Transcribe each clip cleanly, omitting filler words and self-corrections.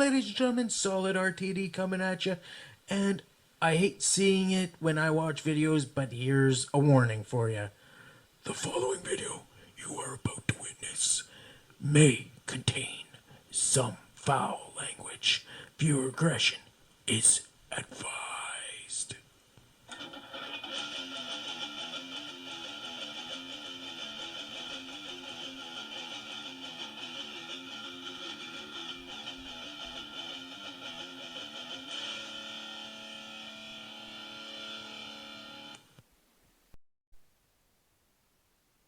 ladies and gentlemen, Solid RTD coming at you. And I hate seeing it when I watch videos, but here's a warning for you. The following video you are about to witness may contain some foul language. Viewer aggression is advised.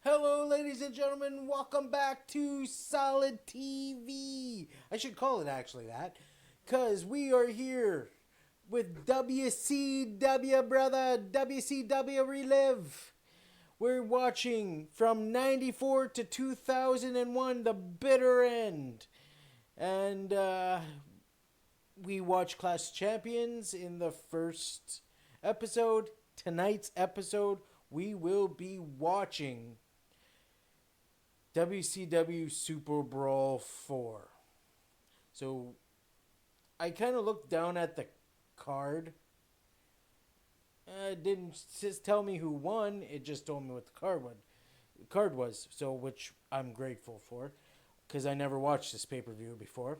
Hello, ladies and gentlemen. Welcome back to Solid TV. I should call it actually that, because we are here with WCW, brother. WCW Relive. We're watching from 94 to 2001, the bitter end. And we watched Clash Champions in the first episode. Tonight's episode, we will be watching WCW Superbrawl 4. So I kind of looked down at the card. It didn't just tell me who won. It just told me what the card was. So, which I'm grateful for, because I never watched this pay-per-view before.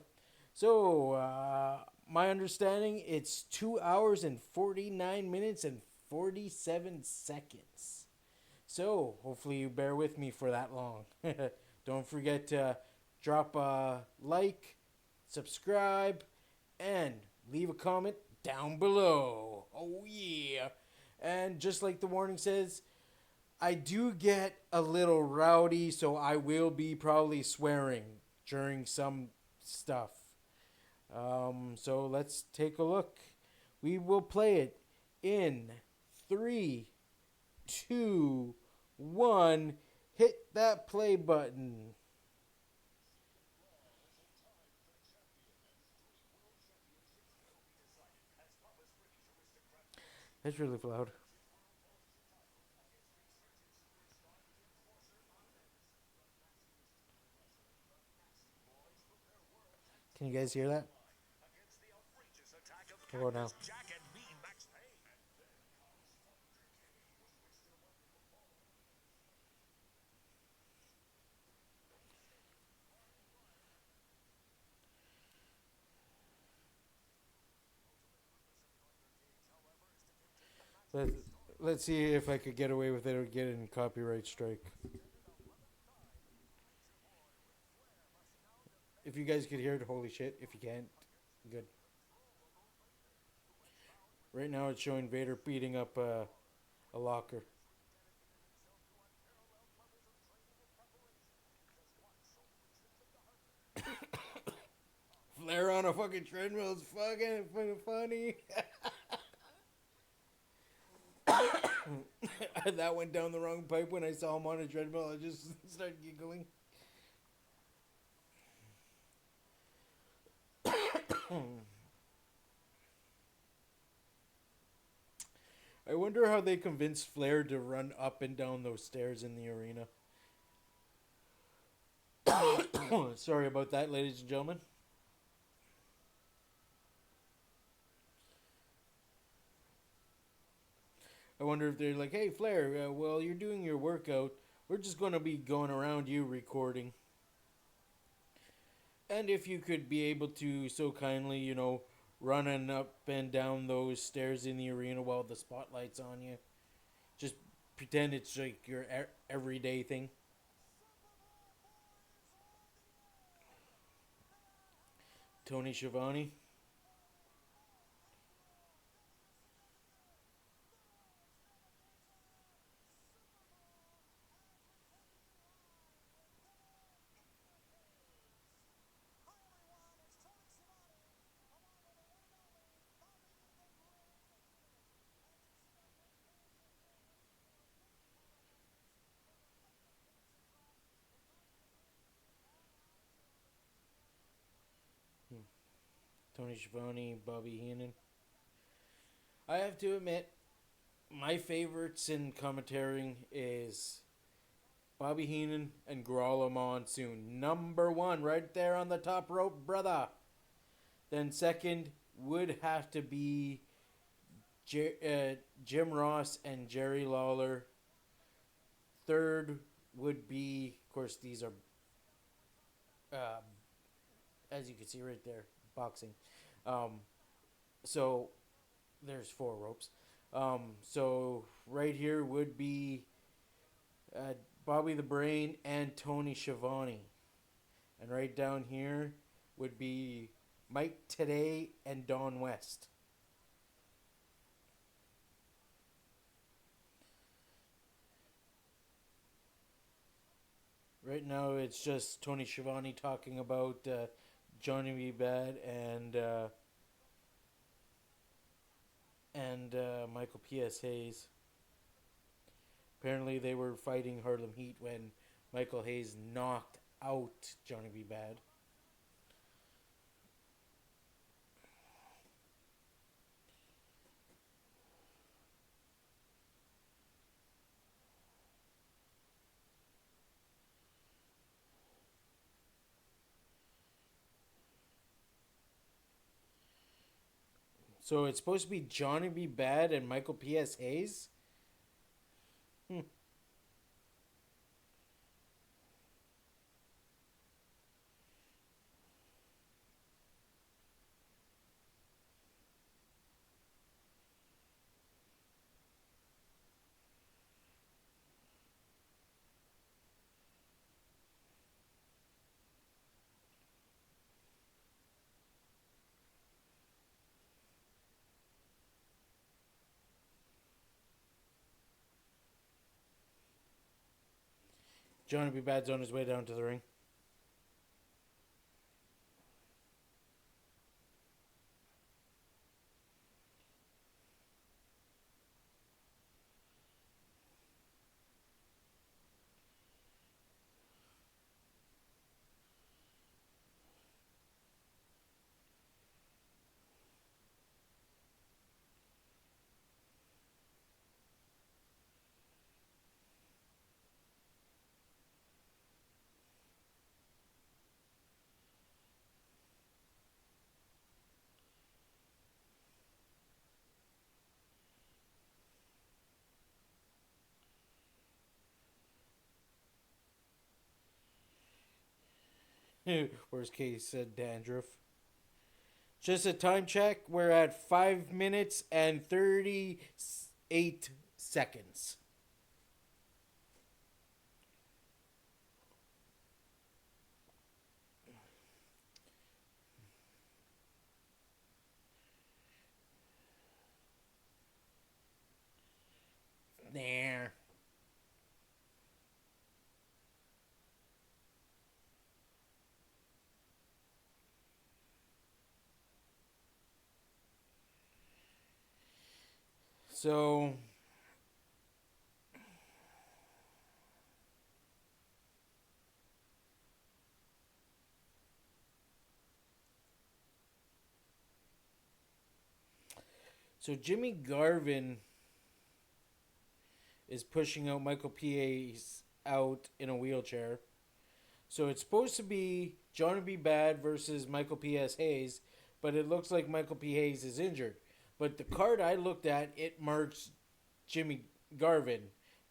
So, my understanding, it's 2 hours and 49 minutes and 47 seconds. So, hopefully you bear with me for that long. Don't forget to drop a like, subscribe, and leave a comment down below. Oh, yeah. And just like the warning says, I do get a little rowdy, so I will be probably swearing during some stuff. So let's take a look. We will play it in 3, 2, 1. Hit that play button. That's really loud. Can you guys hear that? Hello now. Let, let's see if I could get away with it or get in copyright strike. If you guys could hear it, holy shit. If you can't, good. Right now it's showing Vader beating up a locker. Flair on a fucking treadmill is fucking funny. That went down the wrong pipe when I saw him on a treadmill. I just started giggling. I wonder how they convinced Flair to run up and down those stairs in the arena. Sorry about that, ladies and gentlemen. I wonder if they're like, hey, Flair, while you're doing your workout, we're just going to be going around you recording. And if you could be able to so kindly, running up and down those stairs in the arena while the spotlight's on you. Just pretend it's like your everyday thing. Tony Schiavone. Tony Schiavone, Bobby Heenan. I have to admit, my favorites in commentating is Bobby Heenan and Gorilla Monsoon. Number one, right there on the top rope, brother. Then second would have to be Jim Ross and Jerry Lawler. Third would be, of course, these are, uh, as you can see right there, boxing. Um, so there's four ropes. So right here would be uh, Bobby the Brain and Tony Schiavone. And right down here would be Mike Today and Don West. Right now, it's just Tony Schiavone talking about Johnny B. Bad and Michael P.S. Hayes. Apparently, they were fighting Harlem Heat when Michael Hayes knocked out Johnny B. Bad. So it's supposed to be Johnny B. Bad and Michael P.S. Hayes? Hmm. Johnny B. Bad's on his way down to the ring. Worst case, said dandruff. Just a time check. We're at 5 minutes and 38 seconds. There. So, Jimmy Garvin is pushing out Michael P.A.'s out in a wheelchair. So it's supposed to be Johnny B. Bad versus Michael P.S. Hayes, but it looks like Michael P. Hayes is injured. But the card I looked at, it marks Jimmy Garvin.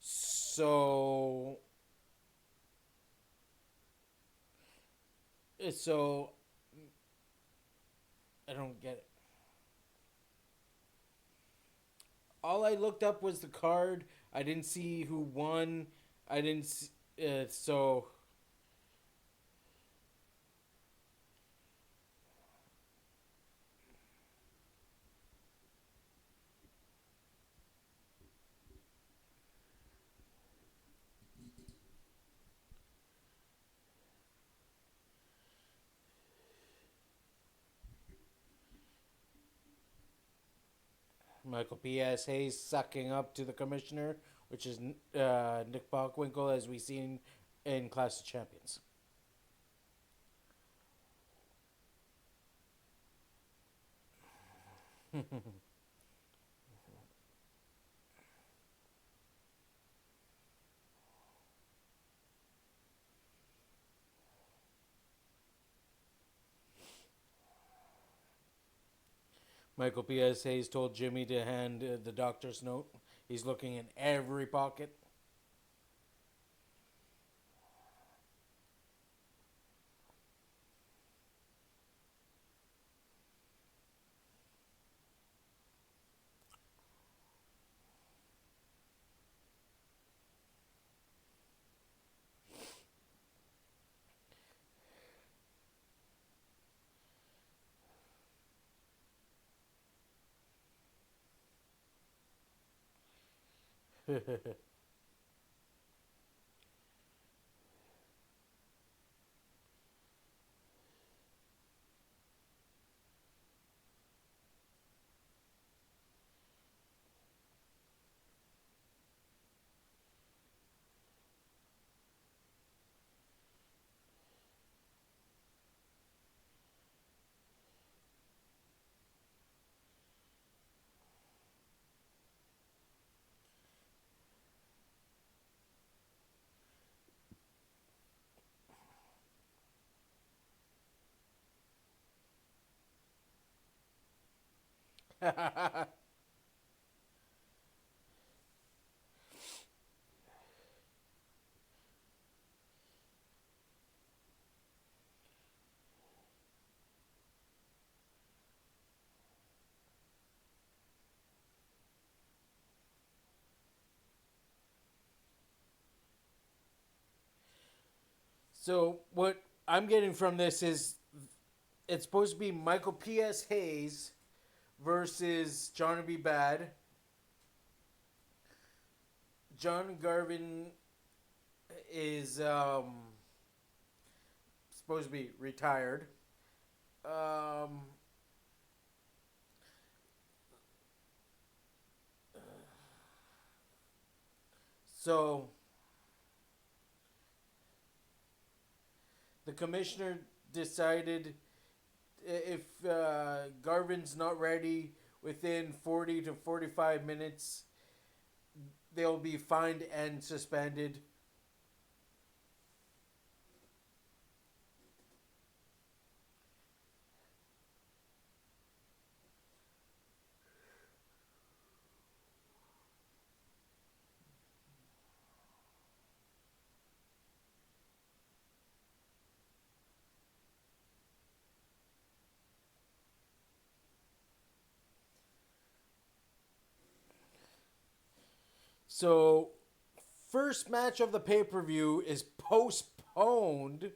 So, so I don't get it. All I looked up was the card. I didn't see who won. I didn't see, so Michael P.S. Hayes sucking up to the commissioner, which is Nick Bockwinkel, as we've seen in Clash of Champions. Michael P.S. Hayes told Jimmy to hand the doctor's note. He's looking in every pocket. So what I'm getting from this is it's supposed to be Michael P.S. Hayes versus Johnny B. Bad. John Garvin is supposed to be retired. Um, so the commissioner decided if Garvin's not ready within 40 to 45 minutes, they'll be fined and suspended. So, first match of the pay per view is postponed.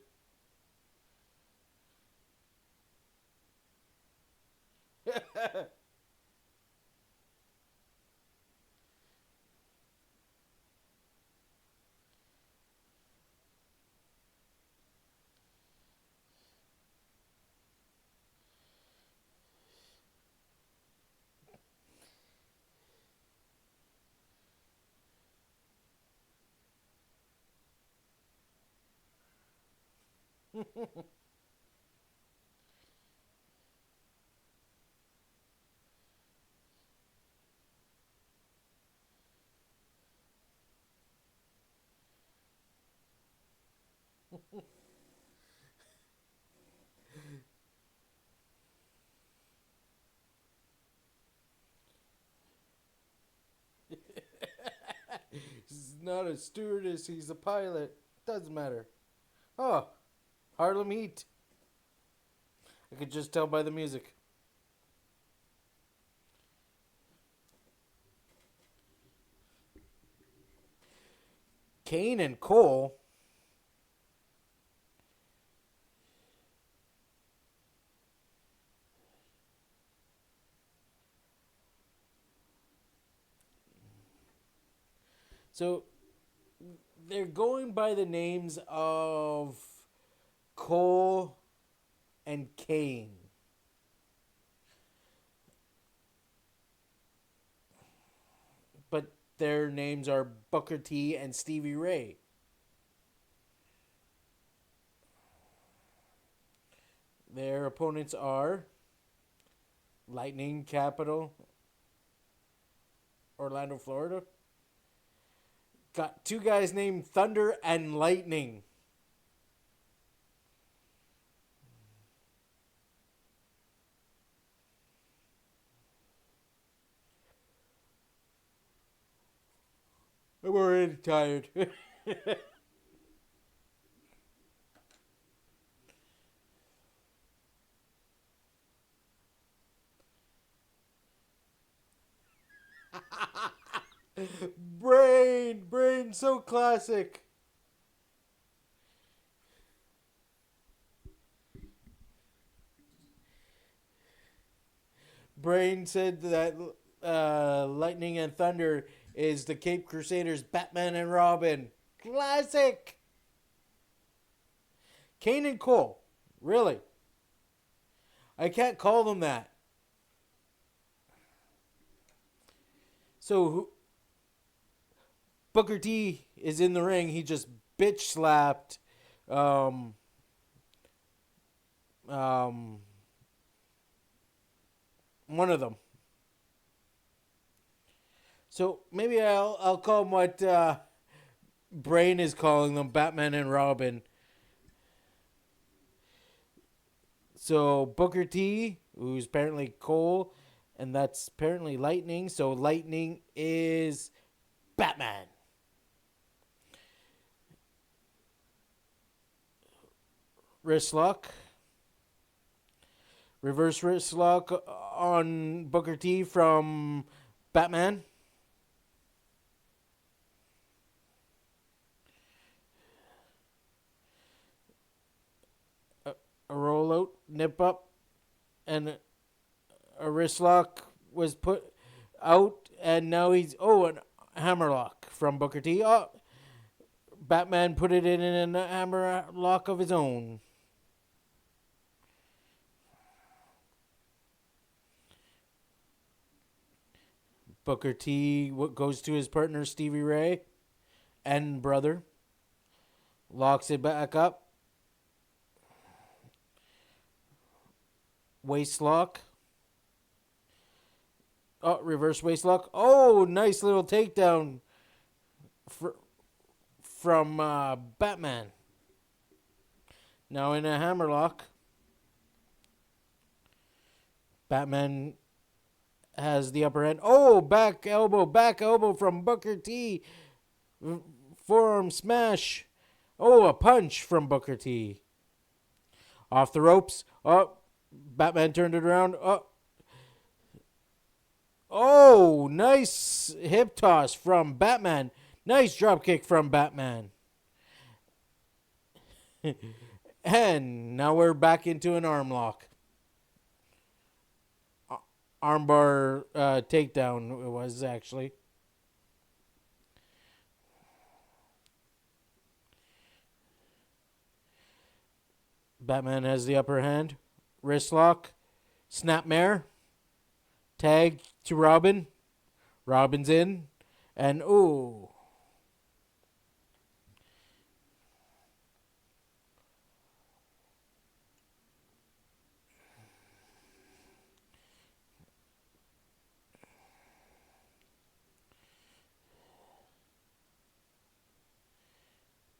He's not a stewardess, he's a pilot. Doesn't matter. Oh, Harlem Heat. I could just tell by the music. Kane and Cole. So they're going by the names of Cole and Kane. But their names are Booker T and Stevie Ray. Their opponents are Lightning Capital, Orlando, Florida. Got two guys named Thunder and Lightning. already tired. Brain, so classic. Brain said that Lightning and Thunder is the Cape Crusaders, Batman and Robin. Classic. Kane and Cole. Really? I can't call them that. So Booker T is in the ring. He just bitch slapped um, um, one of them. So maybe I'll call them what Brain is calling them, Batman and Robin. So Booker T, who's apparently Cole, and that's apparently Lightning. So Lightning is Batman. Wrist lock. Reverse wrist lock on Booker T from Batman. A roll out, nip up, and a wrist lock was put out, and now he's a hammer lock from Booker T. Oh, Batman put it in a hammer lock of his own. Booker T goes to his partner Stevie Ray and brother, locks it back up. Waist lock. Oh, reverse waist lock. Oh, nice little takedown from Batman. Now in a hammer lock. Batman has the upper hand. Oh, back elbow from Booker T. Forearm smash. Oh, a punch from Booker T. Off the ropes. Oh, Batman turned it around. Oh, nice hip toss from Batman. Nice drop kick from Batman. And now we're back into an arm lock. Armbar takedown it was actually. Batman has the upper hand. Wrist lock. Snapmare. Tag to Robin. Robin's in. And ooh.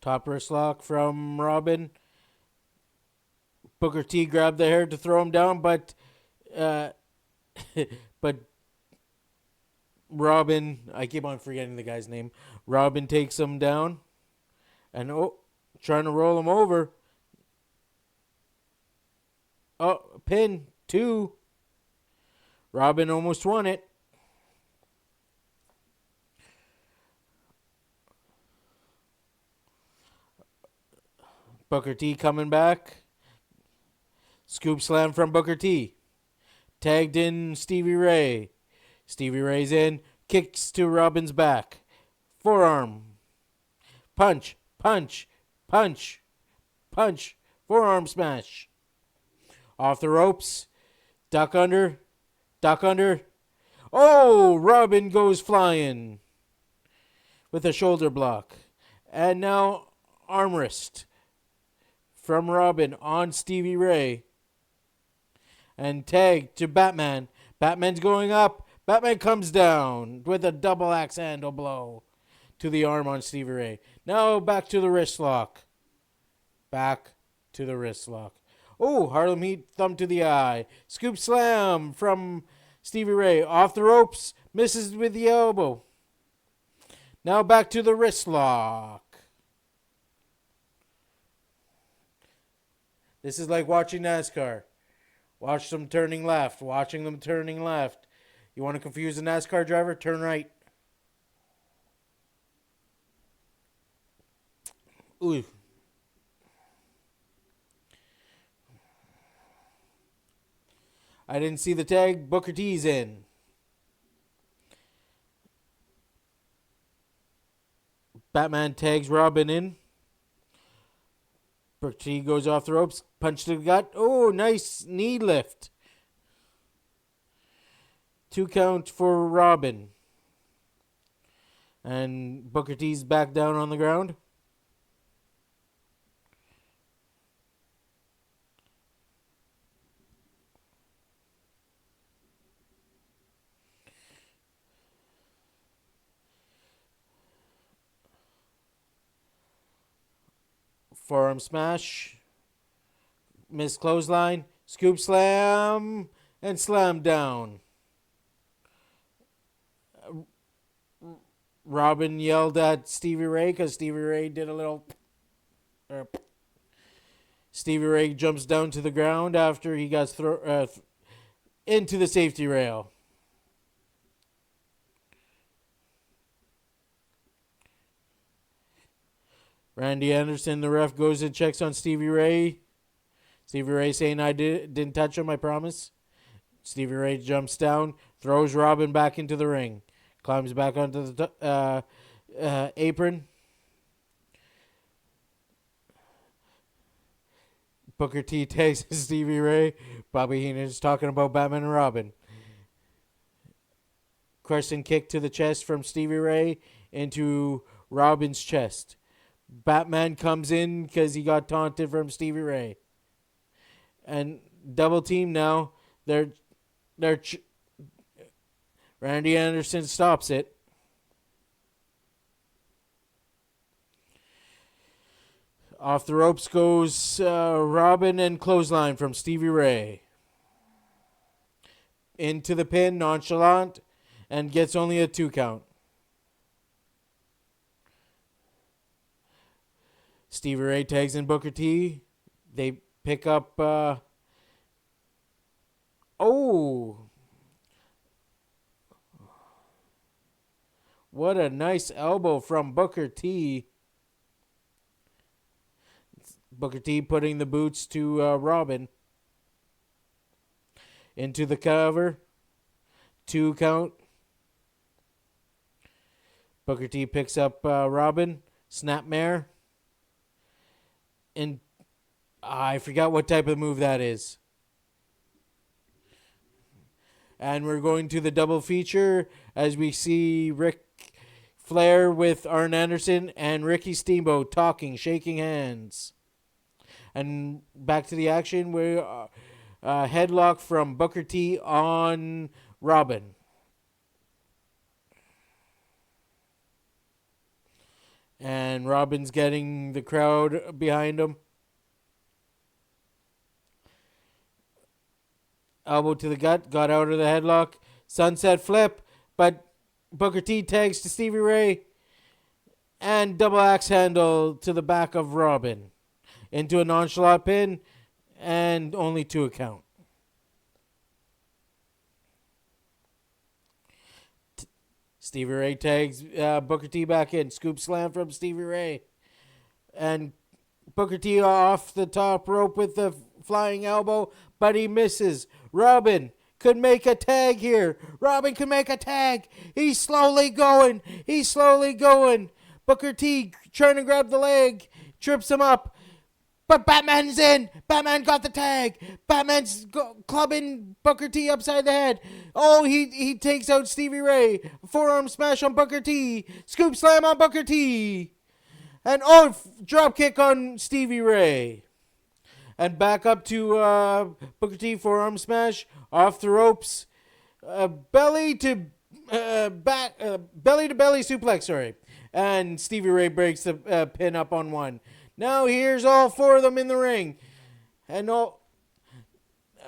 Top wrist lock from Robin. Booker T grabbed the hair to throw him down, but but Robin, I keep on forgetting the guy's name. Robin takes him down and trying to roll him over. Oh, pin 2. Robin almost won it. Booker T coming back. Scoop slam from Booker T. Tagged in Stevie Ray. Stevie Ray's in. Kicks to Robin's back. Forearm. Punch. Punch. Punch. Punch. Forearm smash. Off the ropes. Duck under. Duck under. Oh, Robin goes flying. With a shoulder block. And now arm wrist. From Robin on Stevie Ray. And tag to Batman. Batman's going up. Batman comes down with a double axe handle blow to the arm on Stevie Ray. Now back to the wrist lock. Back to the wrist lock. Oh, Harlem Heat thumb to the eye. Scoop slam from Stevie Ray. Off the ropes. Misses with the elbow. Now back to the wrist lock. This is like watching NASCAR. Watch them turning left. Watching them turning left. You want to confuse a NASCAR driver? Turn right. Ooh. I didn't see the tag. Booker T's in. Batman tags Robin in. Booker T goes off the ropes. Punch to the gut. Oh, nice knee lift. 2 count for Robin. And Booker T's back down on the ground. Forearm smash. Miss clothesline. Scoop slam. And slam down. Robin yelled at Stevie Ray because Stevie Ray did a little... Stevie Ray jumps down to the ground after he got into the safety rail. Randy Anderson, the ref, goes and checks on Stevie Ray. Stevie Ray saying, I didn't touch him, I promise. Stevie Ray jumps down, throws Robin back into the ring. Climbs back onto the apron. Booker T takes Stevie Ray. Bobby Heenan's talking about Batman and Robin. Crescent kick to the chest from Stevie Ray into Robin's chest. Batman comes in because he got taunted from Stevie Ray. And double team now. Randy Anderson stops it. Off the ropes goes Robin and clothesline from Stevie Ray. Into the pin, nonchalant, and gets only a 2 count. Stevie Ray tags in Booker T. They pick up... What a nice elbow from Booker T. Booker T putting the boots to Robin. Into the cover. 2 count. Booker T picks up Robin. Snapmare. And I forgot what type of move that is. And we're going to the double feature as we see Ric Flair with Arn Anderson and Ricky Steamboat talking, shaking hands. And back to the action where headlock from Booker T on Robin. And Robin's getting the crowd behind him. Elbow to the gut, got out of the headlock. Sunset flip, but Booker T tags to Stevie Ray. And double axe handle to the back of Robin. Into a nonchalant pin, and only 2 count. Stevie Ray tags Booker T back in. Scoop slam from Stevie Ray. And Booker T off the top rope with the flying elbow, but he misses. Robin could make a tag here. Robin could make a tag. He's slowly going. Booker T trying to grab the leg. Trips him up. But Batman's in. Batman got the tag. Batman's clubbing Booker T upside the head. Oh, he takes out Stevie Ray. Forearm smash on Booker T. Scoop slam on Booker T. And drop kick on Stevie Ray. And back up to Booker T. Forearm smash off the ropes. Belly to belly suplex. Sorry. And Stevie Ray breaks the pin up on one. Now here's all 4 of them in the ring, and the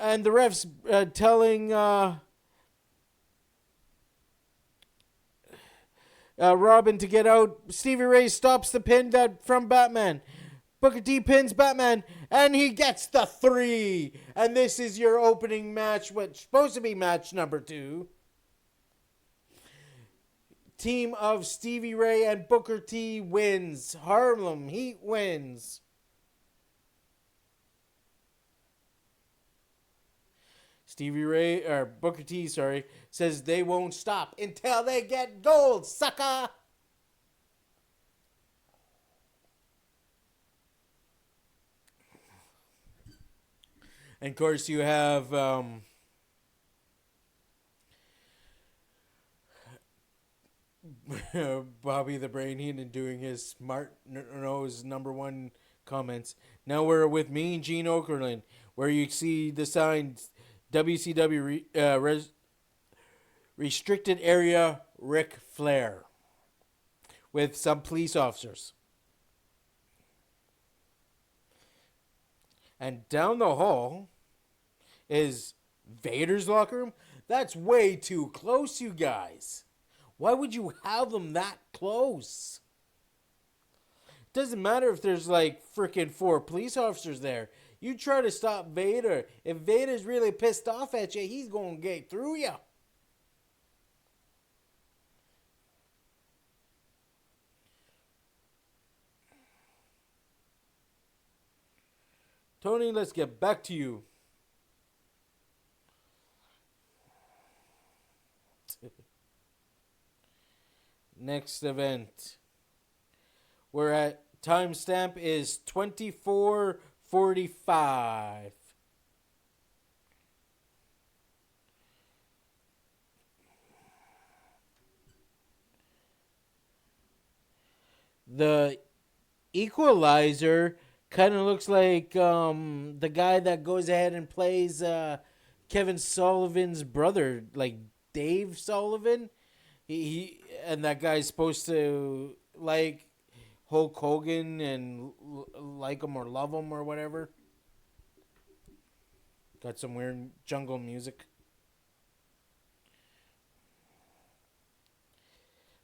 refs telling Robin to get out. Stevie Ray stops the pin from Batman. Booker T pins Batman, and he gets the 3. And this is your opening match, which is supposed to be match number 2. Team of Stevie Ray and Booker T wins. Harlem Heat wins. Booker T, says they won't stop until they get gold, sucker. And of course you have Bobby the Brain Heenan doing his smart nose number 1 comments. Now we're with Mean Gene Okerlund, where you see the signs WCW restricted area Ric Flair with some police officers. And down the hall is Vader's locker room. That's way too close, you guys. Why would you have them that close? Doesn't matter if there's like freaking 4 police officers there. You try to stop Vader. If Vader's really pissed off at you, he's going to get through you. Tony, let's get back to you. Next event. We're at timestamp is 24:45. The Equalizer kind of looks like the guy that goes ahead and plays Kevin Sullivan's brother, like Dave Sullivan. He and that guy's supposed to like Hulk Hogan and like him or love him or whatever. Got some weird jungle music.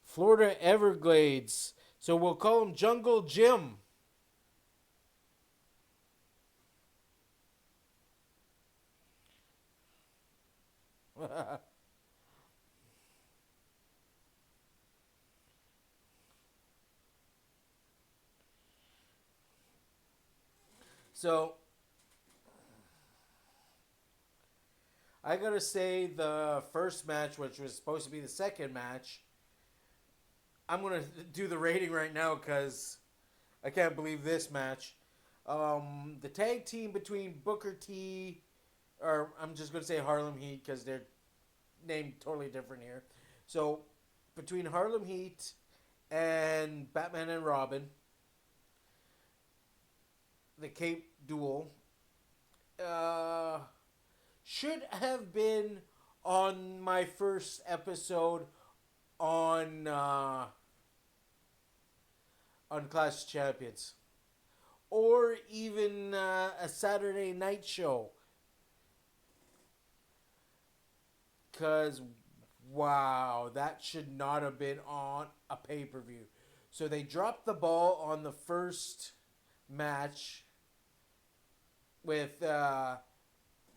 Florida Everglades. So we'll call him Jungle Jim. So, I gotta say the first match, which was supposed to be the second match, I'm gonna do the rating right now because I can't believe this match. The tag team between Booker T, or I'm just gonna say Harlem Heat because they're named totally different here. So, between Harlem Heat and Batman and Robin, the Cape Duel, should have been on my first episode on Clash of Champions, or even a Saturday night show. Cause wow, that should not have been on a pay-per-view. So they dropped the ball on the first match with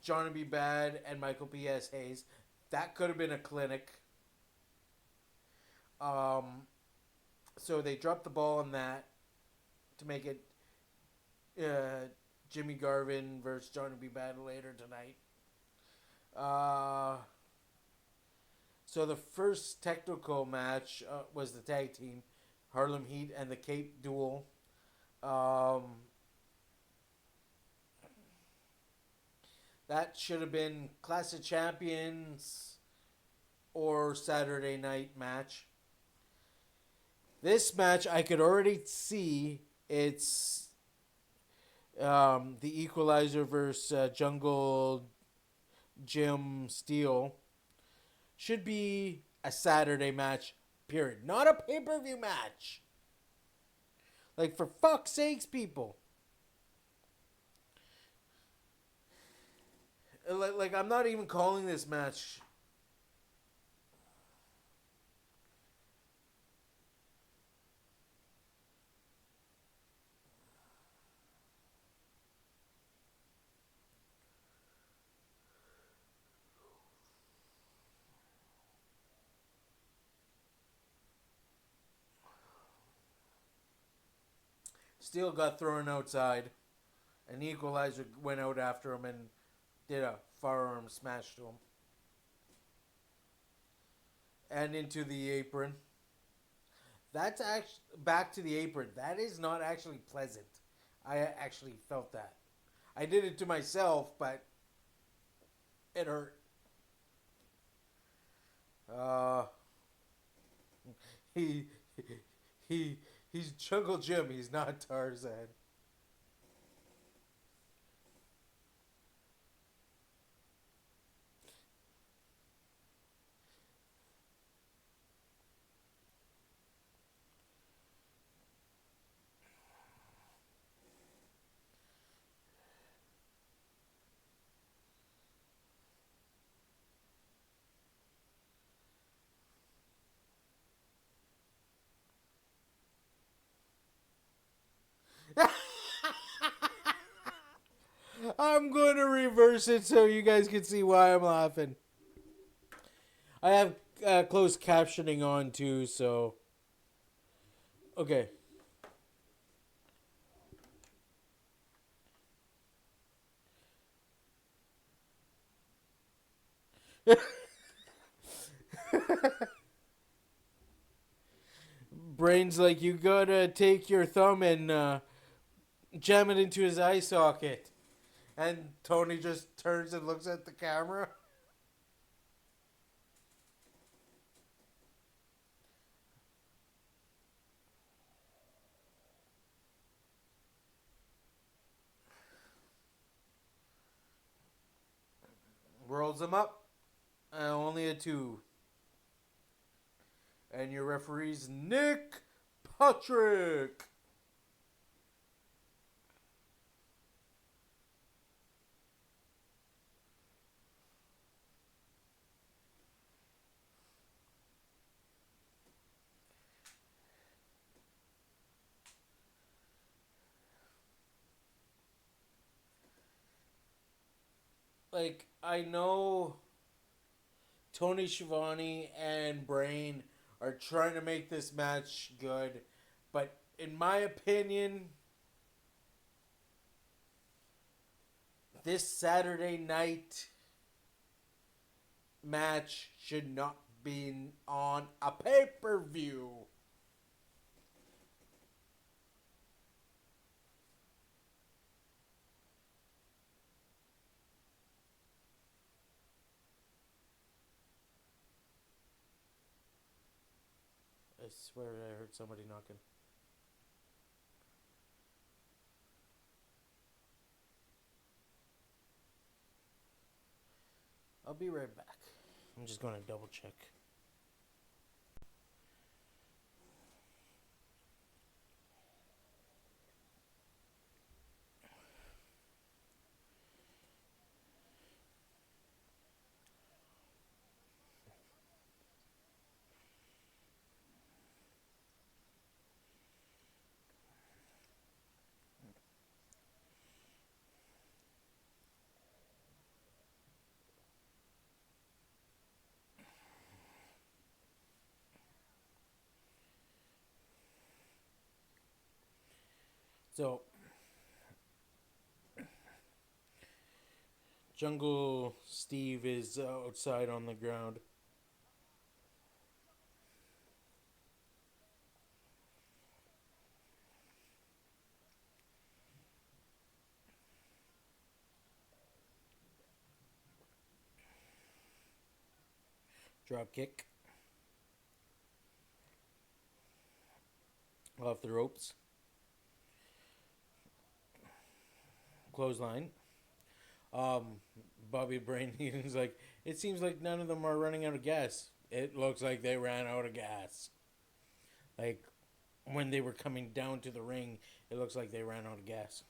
Johnny B. Bad and Michael P.S. Hayes. That could have been a clinic. So they dropped the ball on that to make it Jimmy Garvin versus Johnny B. Bad later tonight. So the first technical match was the tag team, Harlem Heat and the Cape Duel. That should have been Clash of Champions or Saturday night match. This match, I could already see it's the Equalizer versus Jungle Jim Steele. Should be a Saturday match, period. Not a pay-per-view match. Like, for fuck's sakes, people. Like, I'm not even calling this match. Steel got thrown outside. An equalizer went out after him and did a firearm smash to him. And into the apron. That's actually back to the apron. That is not actually pleasant. I actually felt that. I did it to myself, but it hurt. Uh, he he's Jungle Jim. He's not Tarzan. I'm going to reverse it so you guys can see why I'm laughing. I have closed captioning on too, so okay. Brain's like, you gotta take your thumb and jam it into his eye socket. And Tony just turns and looks at the camera. Rolls him up. Only a 2. And your referee's Nick Patrick. Like, I know Tony Schiavone and Brain are trying to make this match good, but in my opinion, this Saturday night match should not be on a pay-per-view. I swear I heard somebody knocking. I'll be right back. I'm just going to double check. So, Jungle Steve is outside on the ground. Drop kick. Off the ropes. Clothesline. Bobby Brain is like, it seems like none of them are running out of gas. It looks like they ran out of gas. Like, when they were coming down to the ring, it looks like they ran out of gas.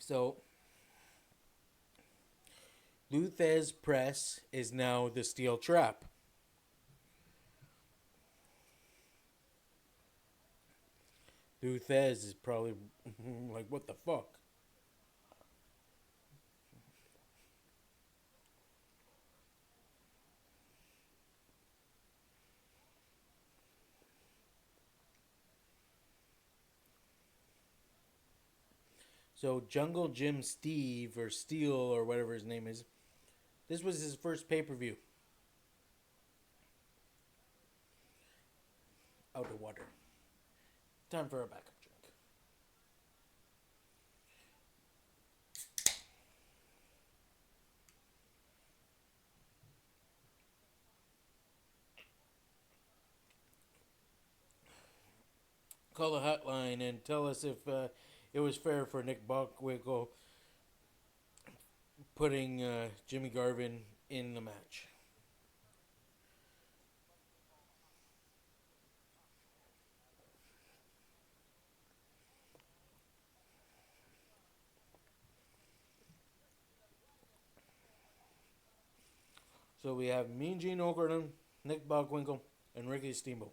So, Luthez Press is now the steel trap. Luthez is probably like, what the fuck? So Jungle Jim Steve or Steel or whatever his name is, this was his first pay per view. Out of water. Time for a backup drink. Call the hotline and tell us if it was fair for Nick Bockwinkel putting Jimmy Garvin in the match. So we have Mean Gene Okerlund, Nick Bockwinkel, and Ricky Steamboat.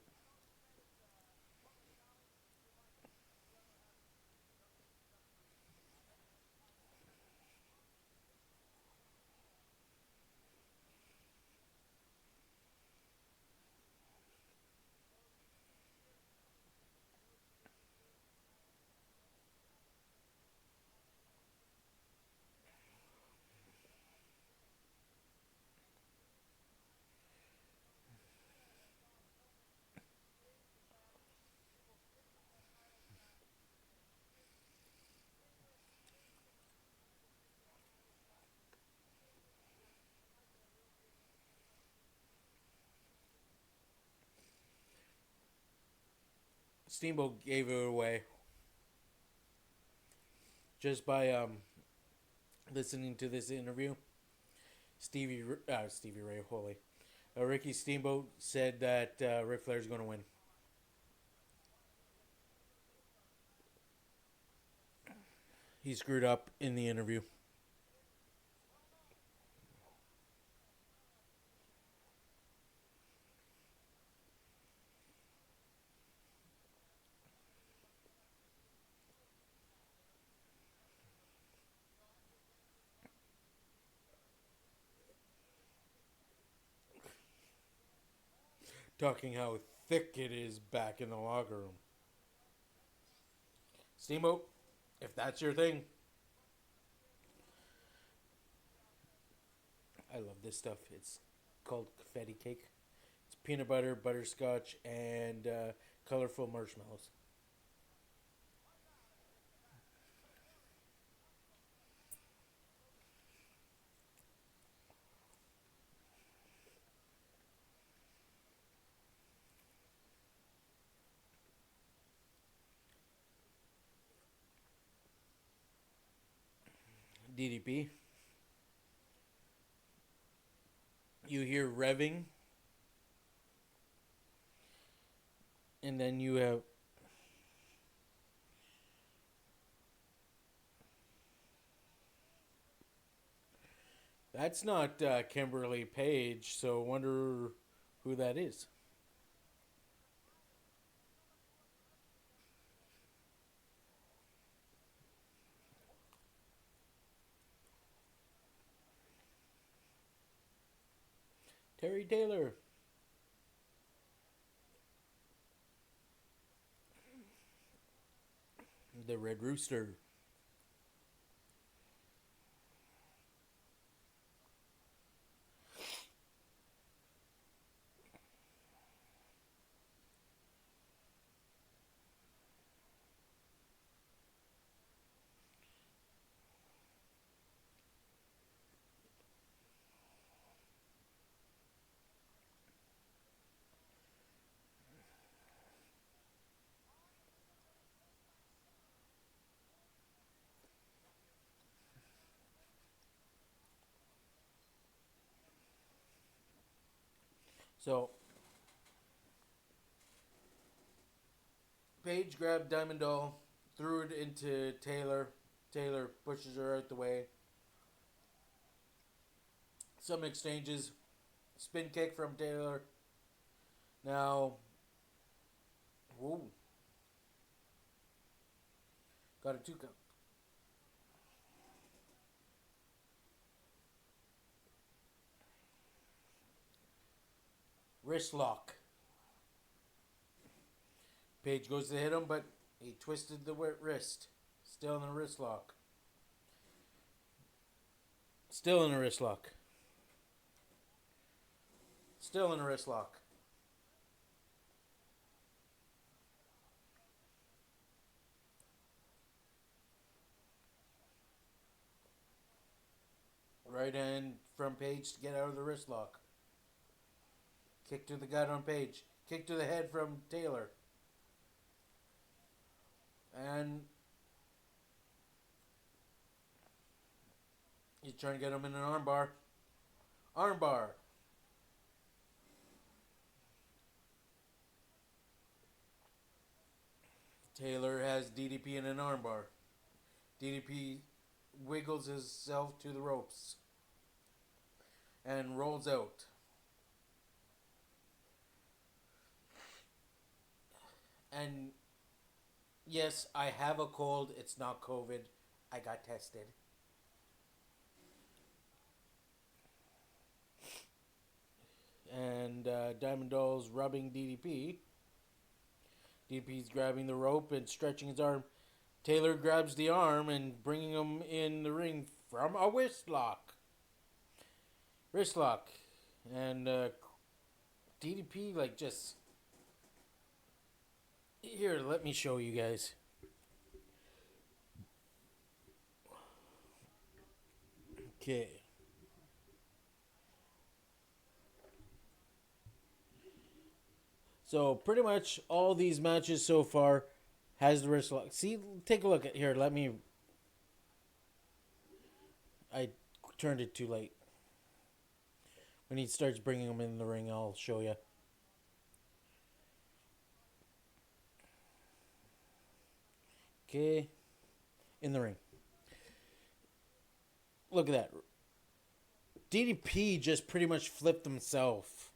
Steamboat gave it away just by listening to this interview. Stevie Ray, holy. Ricky Steamboat said that Ric Flair's going to win. He screwed up in the interview. Talking how thick it is back in the locker room. Steamboat, if that's your thing, I love this stuff. It's called confetti cake. It's peanut butter, butterscotch, and colorful marshmallows. DDP. You hear revving, and then you have that's not Kimberly Page, so wonder who that is. Terry Taylor. The Red Rooster. So Paige grabbed Diamond Doll, threw it into Taylor. Taylor pushes her out the way. Some exchanges. Spin kick from Taylor. Now, whoa. Got a 2 count. Wrist lock. Page goes to hit him, but he twisted the wrist. Still in a wrist lock. Still in a wrist lock. Still in a wrist lock. Right hand from Page to get out of the wrist lock. Kick to the gut on Page. Kick to the head from Taylor. And he's trying to get him in an armbar. Armbar. Taylor has DDP in an armbar. DDP wiggles himself to the ropes and rolls out. And yes, I have a cold. It's not COVID. I got tested. And Diamond Doll's rubbing DDP. DDP's grabbing the rope and stretching his arm. Taylor grabs the arm and bringing him in the ring from a wrist lock. Wrist lock. And DDP like just... Here, let me show you guys. Okay. So pretty much all these matches so far has the wrist lock. See, take a look at here. Let me... I turned it too late. When he starts bringing him in the ring, I'll show you. Okay. In the ring. Look at that. DDP just pretty much flipped himself.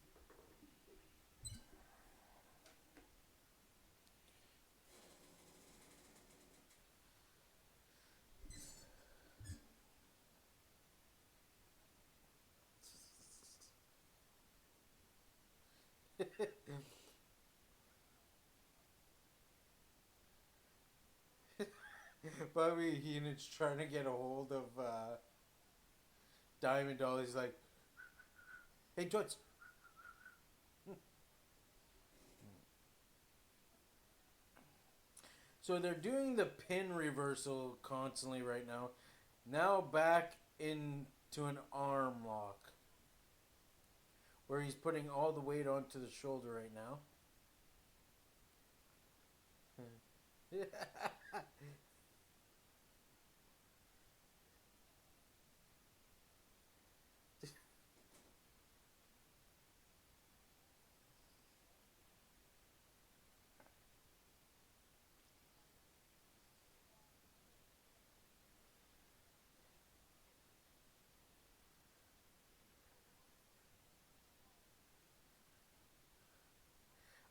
Bobby Heenan's trying to get a hold of Diamond Doll. He's like, "Hey, Toots." So they're doing the pin reversal constantly right now. Now back into an arm lock. Where he's putting all the weight onto the shoulder right now.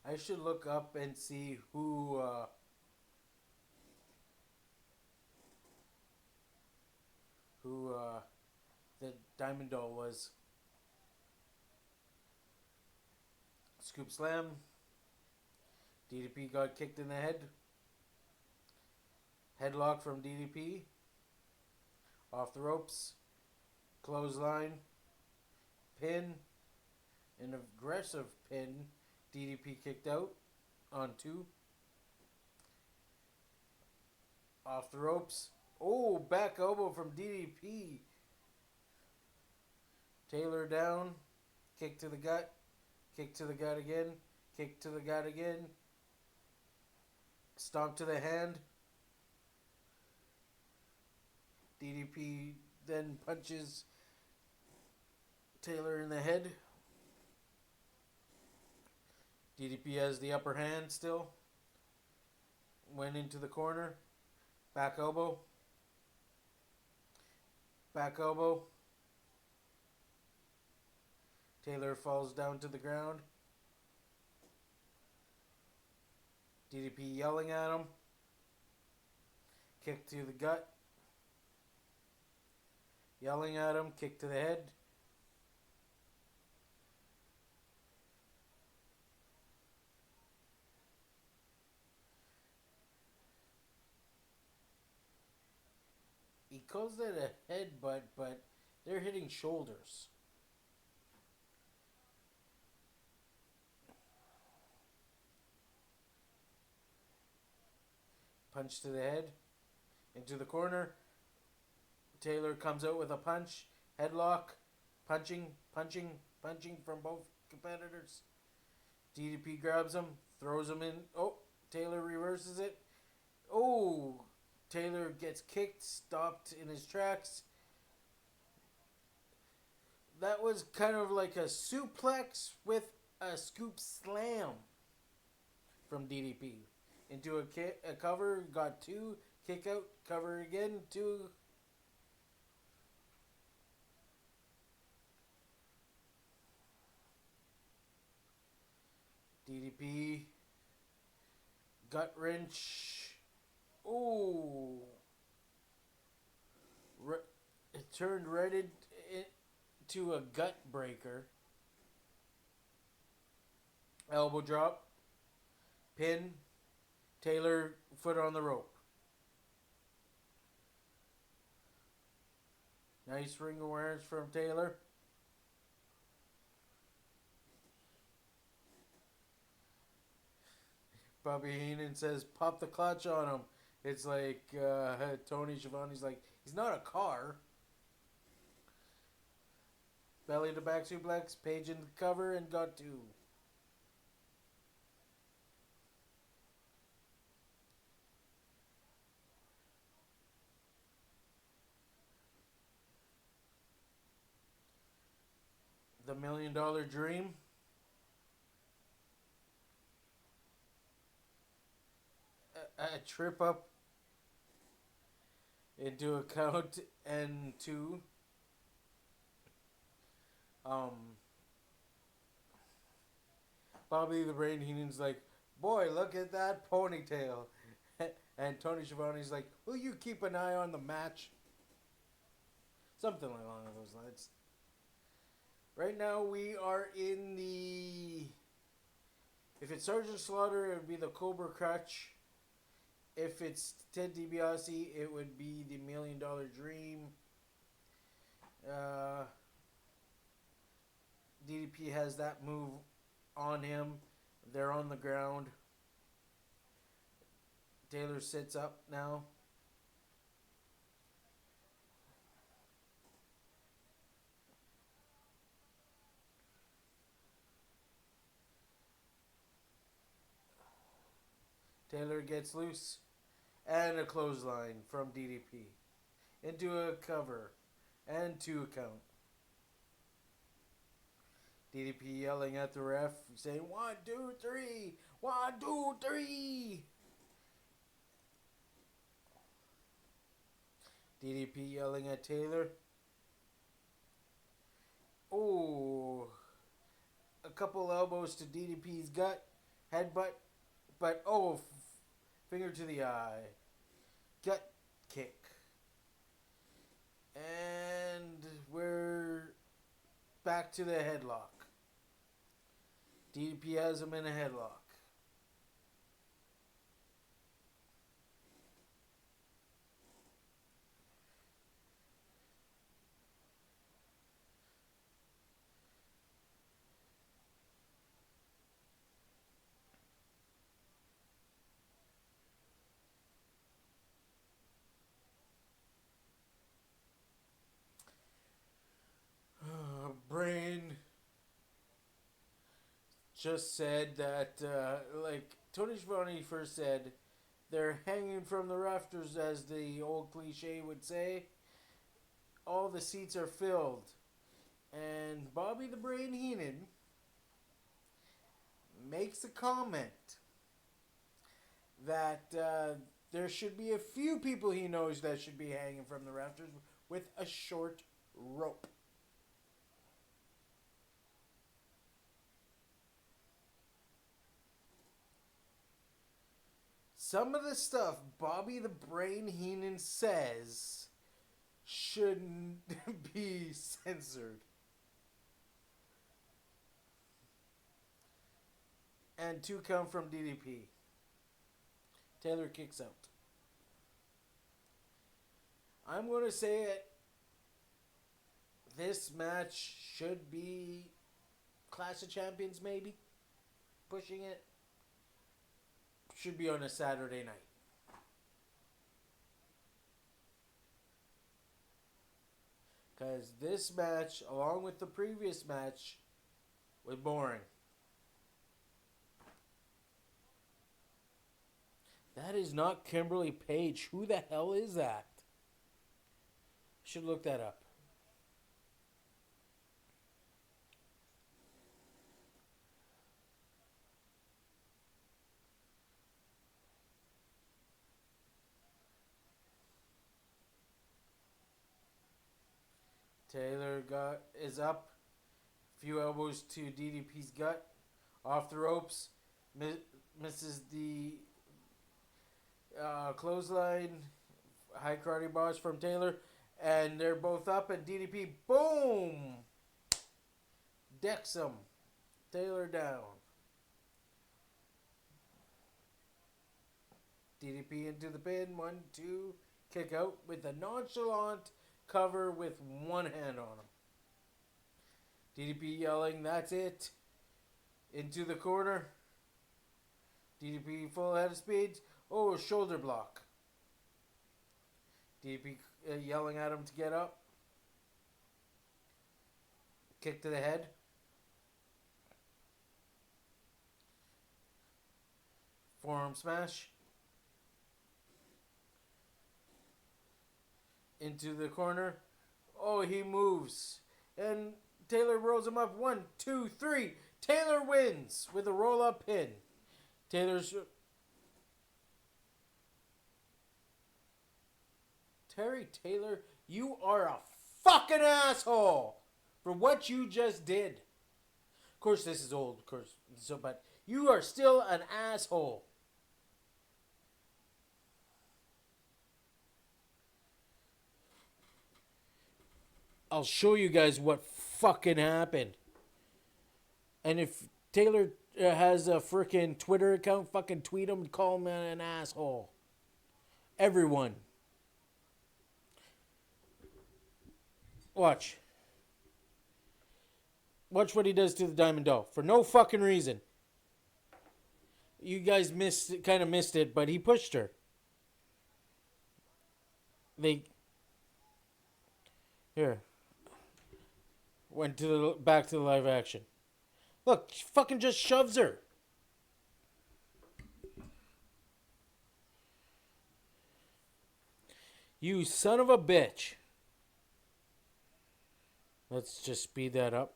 I should look up and see who the Diamond Doll was. Scoop slam. DDP got kicked in the head. Headlock from DDP. Off the ropes. Clothesline. Pin. An aggressive pin. DDP kicked out on 2. Off the ropes. Oh, back elbow from DDP. Taylor down. Kick to the gut. Kick to the gut again. Kick to the gut again. Stomp to the hand. DDP then punches Taylor in the head. DDP has the upper hand still. Went into the corner. Back elbow. Back elbow. Taylor falls down to the ground. DDP yelling at him. Kick to the gut. Yelling at him. Kick to the head. He calls that a headbutt, but they're hitting shoulders. Punch to the head. Into the corner. Taylor comes out with a punch. Headlock. Punching, punching, punching from both competitors. DDP grabs him. Throws him in. Oh, Taylor reverses it. Oh, Taylor gets kicked. Stopped in his tracks. That was kind of like a suplex with a scoop slam from DDP. Into a cover. Got two. Kick out. Cover again. Two. DDP. Gut wrench. Ooh. It turned right into a gut breaker. Elbow drop. Pin. Taylor foot on the rope. Nice ring awareness from Taylor. Bobby Heenan says, pop the clutch on him. It's like Tony Schiavone's like, he's not a car. Belly to back suplex. Page in the cover and got two. The $1 Million Dream. A trip up into a count and two. Bobby the Brain Heenan's like, boy, look at that ponytail. And Tony Schiavone's like, will you keep an eye on the match? Something along those lines. Right now we are in the... If it's Sergeant Slaughter, it would be the Cobra Crutch. If it's Ted DiBiase, it would be the $1 Million Dream. DDP has that move on him. They're on the ground. Taylor sits up now. Taylor gets loose. And a clothesline from DDP. Into a cover. And two count. DDP yelling at the ref, saying 1, 2, 3, 1, 2, 3. DDP yelling at Taylor. Oh, a couple elbows to DDP's gut, headbutt, but oh, finger to the eye, gut kick, and we're back to the headlock. DDP has him in a headlock. Brain just said that, like Tony Schiavone first said, they're hanging from the rafters, as the old cliche would say. All the seats are filled. And Bobby the Brain Heenan makes a comment that there should be a few people he knows that should be hanging from the rafters with a short rope. some of the stuff Bobby the Brain Heenan says shouldn't be censored. And 2 come from DDP. Taylor kicks out. I'm going to say it. This match should be Clash of Champions, maybe. Pushing it. Should be on a Saturday night. Because this match, along with the previous match, was boring. That is not Kimberly Page. Who the hell is that? Should look that up. Taylor is up. Few elbows to DDP's gut. Off the ropes. Misses the clothesline. High karate boss from Taylor. And they're both up. And DDP, boom! Decks him. Taylor down. DDP into the pin. 1, 2. Kick out with a nonchalant cover with one hand on him. DDP yelling, that's it. Into the corner. DDP full head of speed. Oh, shoulder block. DDP yelling at him to get up. Kick to the head. Forearm smash. Into the corner. Oh, he moves. And Taylor rolls him up. 1, 2, 3. Taylor wins with a roll-up pin. Terry Taylor, you are a fucking asshole for what you just did. Of course, this is old, of course. But you are still an asshole. I'll show you guys what fucking happened. And if Taylor has a freaking Twitter account, fucking tweet him and call him an asshole. Everyone. Watch. Watch what he does to the Diamond Doll. For no fucking reason. You guys kind of missed it, but he pushed her. Here. Went back to the live action. Look, she fucking just shoves her. You son of a bitch. Let's just speed that up.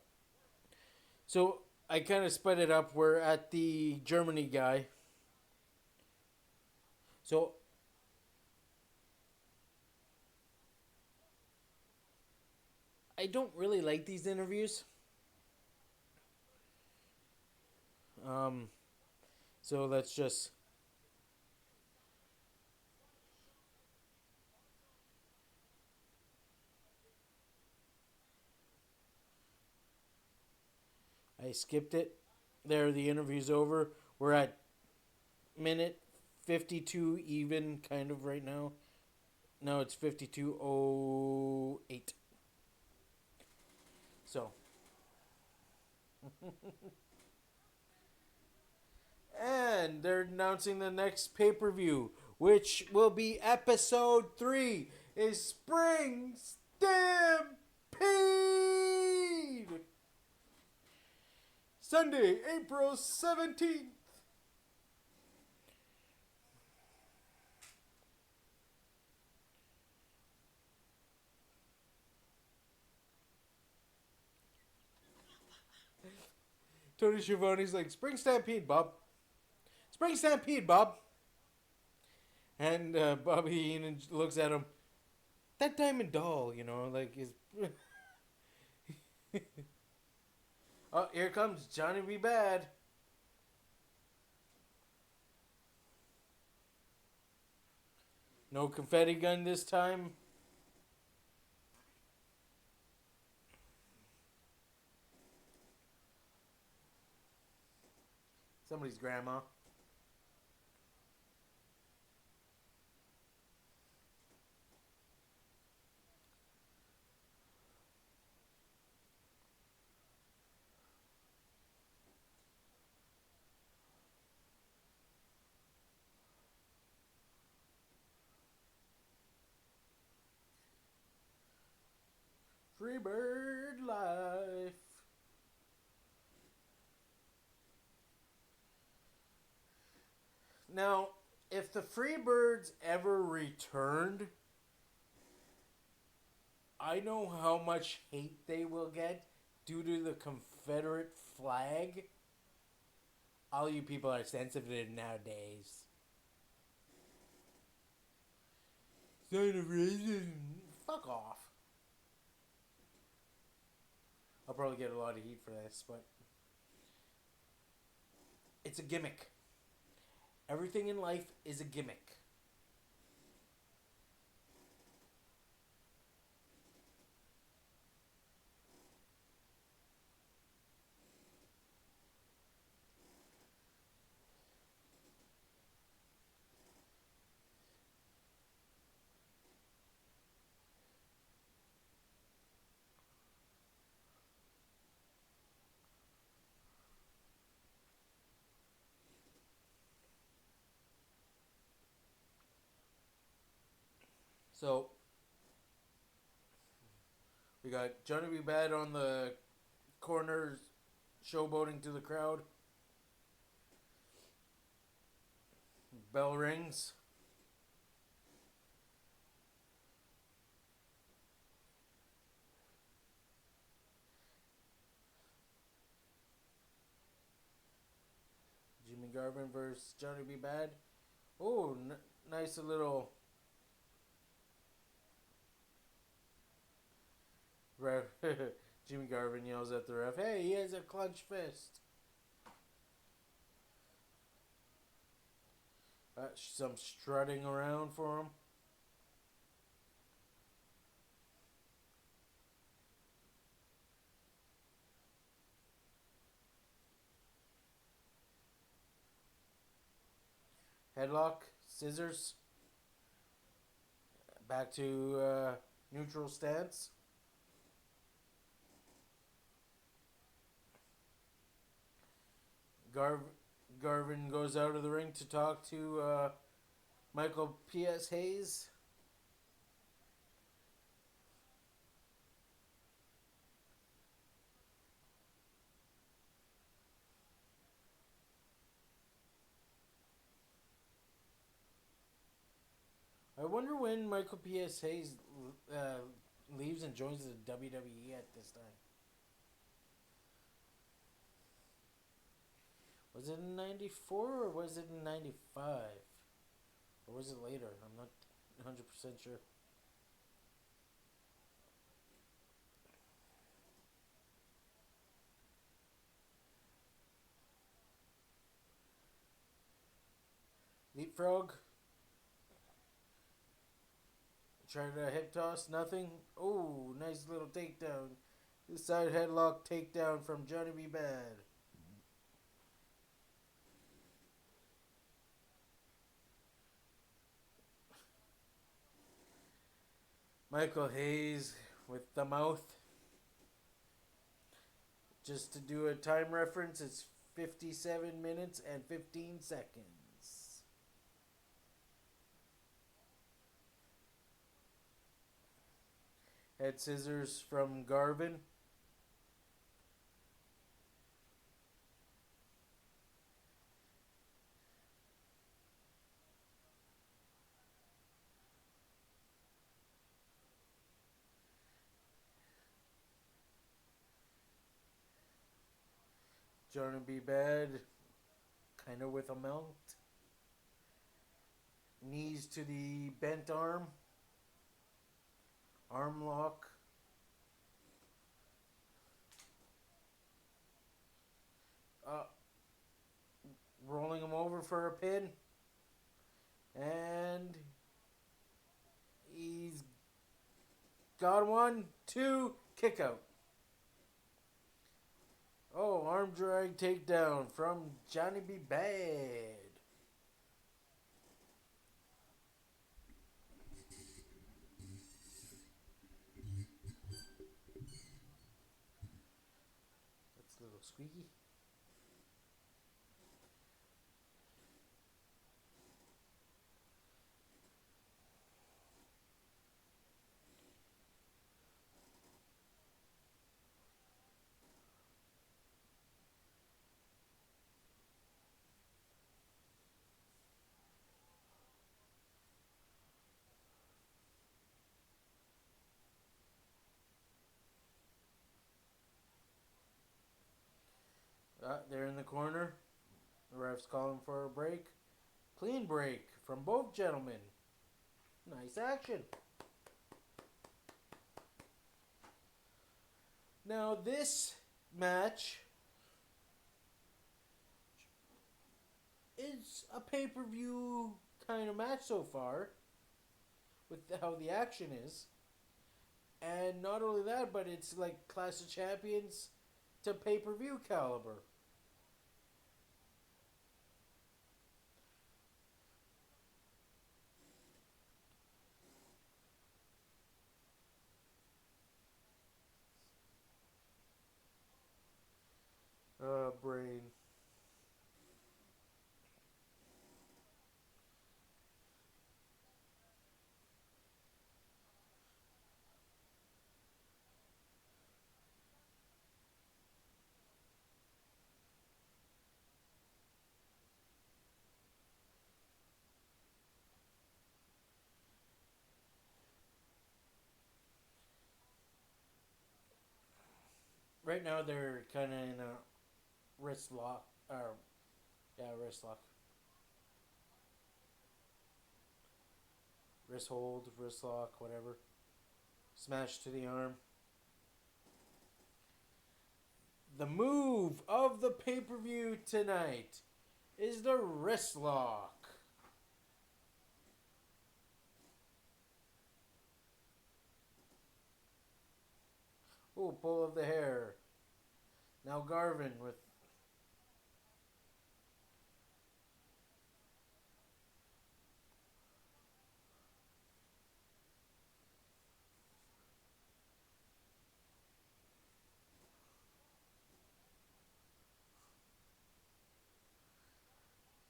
So, I kind of sped it up. We're at the Germany guy. So, I don't really like these interviews. So let's just... I skipped it. There, the interview's over. We're at minute 52 even, kind of, right now. No, it's 52:08. So. And they're announcing the next pay-per-view, which will be episode 3, is Spring Stampede! Sunday, April 17th. Tony Schiavone's like, Spring Stampede, Bob. Spring Stampede, Bob. And Bobby Heenan looks at him. That Diamond Doll, you know, like is... Oh, here comes Johnny B. Bad. No confetti gun this time. Somebody's grandma. Freebird life. Now, if the Freebirds ever returned, I know how much hate they will get due to the Confederate flag. All you people are sensitive nowadays. Sign of racism. Fuck off. I'll probably get a lot of heat for this, but it's a gimmick. Everything in life is a gimmick. So, we got Johnny B. Bad on the corner showboating to the crowd. Bell rings. Jimmy Garvin versus Johnny B. Bad. Oh, nice little ref. Jimmy Garvin yells at the ref, "Hey, he has a clenched fist." Some strutting around for him. Headlock, scissors. Back to neutral stance. Garvin goes out of the ring to talk to Michael P.S. Hayes. I wonder when Michael P.S. Hayes leaves and joins the WWE at this time. Was it in 94 or was it in 95? Or was it later? I'm not 100% sure. Leapfrog. Tried a hip toss, nothing. Oh, nice little takedown. This side headlock takedown from Johnny B. Bad. Michael Hayes with the mouth. Just to do a time reference, it's 57 minutes and 15 seconds. Head scissors from Garvin. Johnny B. Bad, kind of with a mount. Knees to the bent arm. Arm lock. Uh, Rolling him over for a pin. And Got one, two, kick out. Oh, arm drag takedown from Johnny B. Bad. That's a little squeaky. They're in the corner. The ref's calling for a break. Clean break from both gentlemen. Nice action. Now this match is a pay-per-view kind of match so far with how the action is. And not only that, but it's like Clash of Champions to pay-per-view caliber. Brain. Right now they're kind of in a wrist lock. Wrist lock. Wrist hold, wrist lock, whatever. Smash to the arm. The move of the pay-per-view tonight is the wrist lock. Oh, pull of the hair. Now Garvin with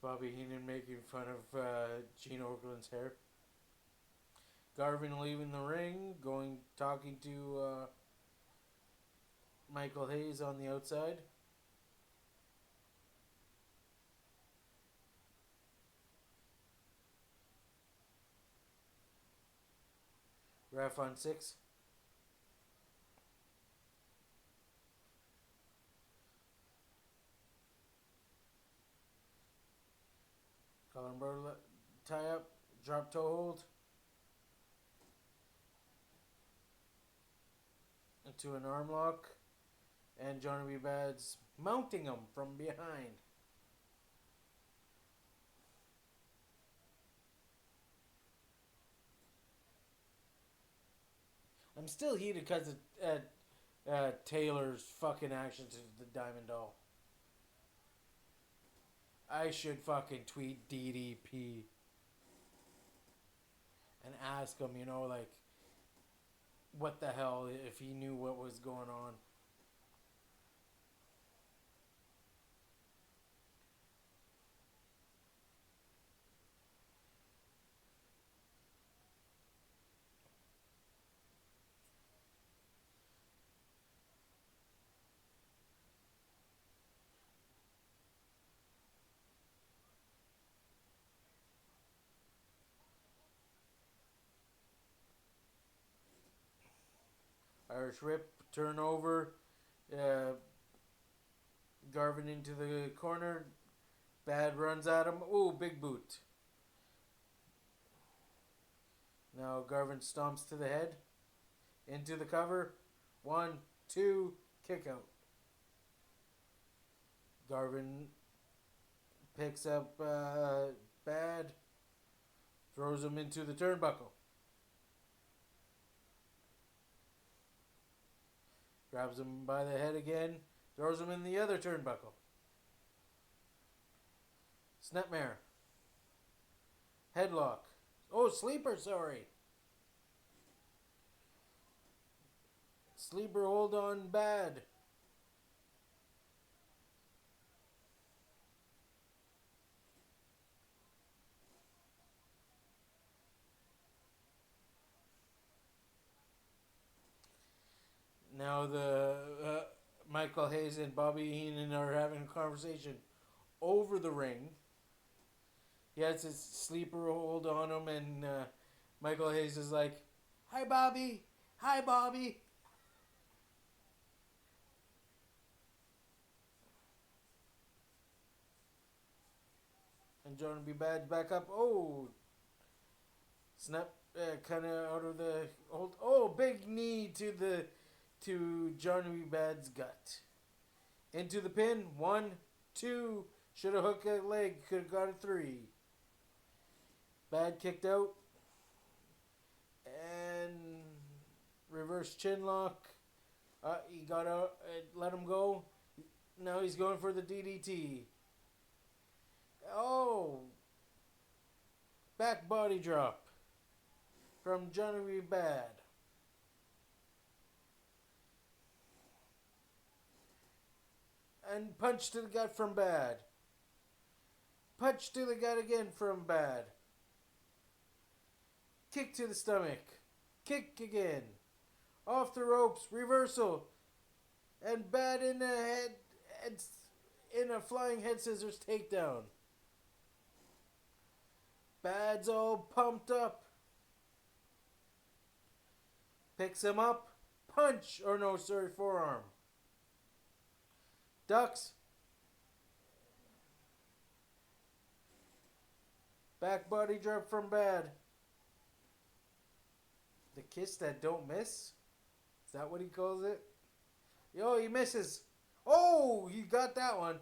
Bobby Heenan making fun of Gene Okerlund's hair. Garvin leaving the ring, talking to Michael Hayes on the outside. Ref on 6. Colin Burley tie up, drop toe hold. Into an arm lock. And Johnny B. Bad's mounting him from behind. I'm still heated because of Taylor's fucking action to the Diamond Doll. I should fucking tweet DDP and ask him, like, what the hell, if he knew what was going on. Irish whip, turnover. Garvin into the corner. Bad runs at him. Ooh, big boot. Now Garvin stomps to the head. Into the cover. 1, 2, kick out. Garvin picks up Bad. Throws him into the turnbuckle. Grabs him by the head again. Throws him in the other turnbuckle. Snapmare. Headlock. Oh, sleeper, sorry. Sleeper hold on bad. Now the Michael Hayes and Bobby Heenan are having a conversation over the ring. He has his sleeper hold on him, and Michael Hayes is like, "Hi, Bobby. Hi, Bobby." And Johnny B. Bad's back up. Oh, snap! Kind of out of the hold. Oh, big knee to Johnny B. Bad's gut. Into the pin. 1, 2. Should have hooked a leg. Could have got a 3. Bad kicked out. And reverse chin lock. He got out. Let him go. Now he's going for the DDT. Oh. Back body drop. From Johnny B. Bad. And punch to the gut from Bad. Punch to the gut again from Bad. Kick to the stomach. Kick again. Off the ropes. Reversal. And Bad in the head. In a flying head scissors takedown. Bad's all pumped up. Picks him up. Punch. Or no, sorry, forearm. Ducks. Back body drop from Bad. The kiss that don't miss? Is that what he calls it? Yo, he misses. Oh, he got that one.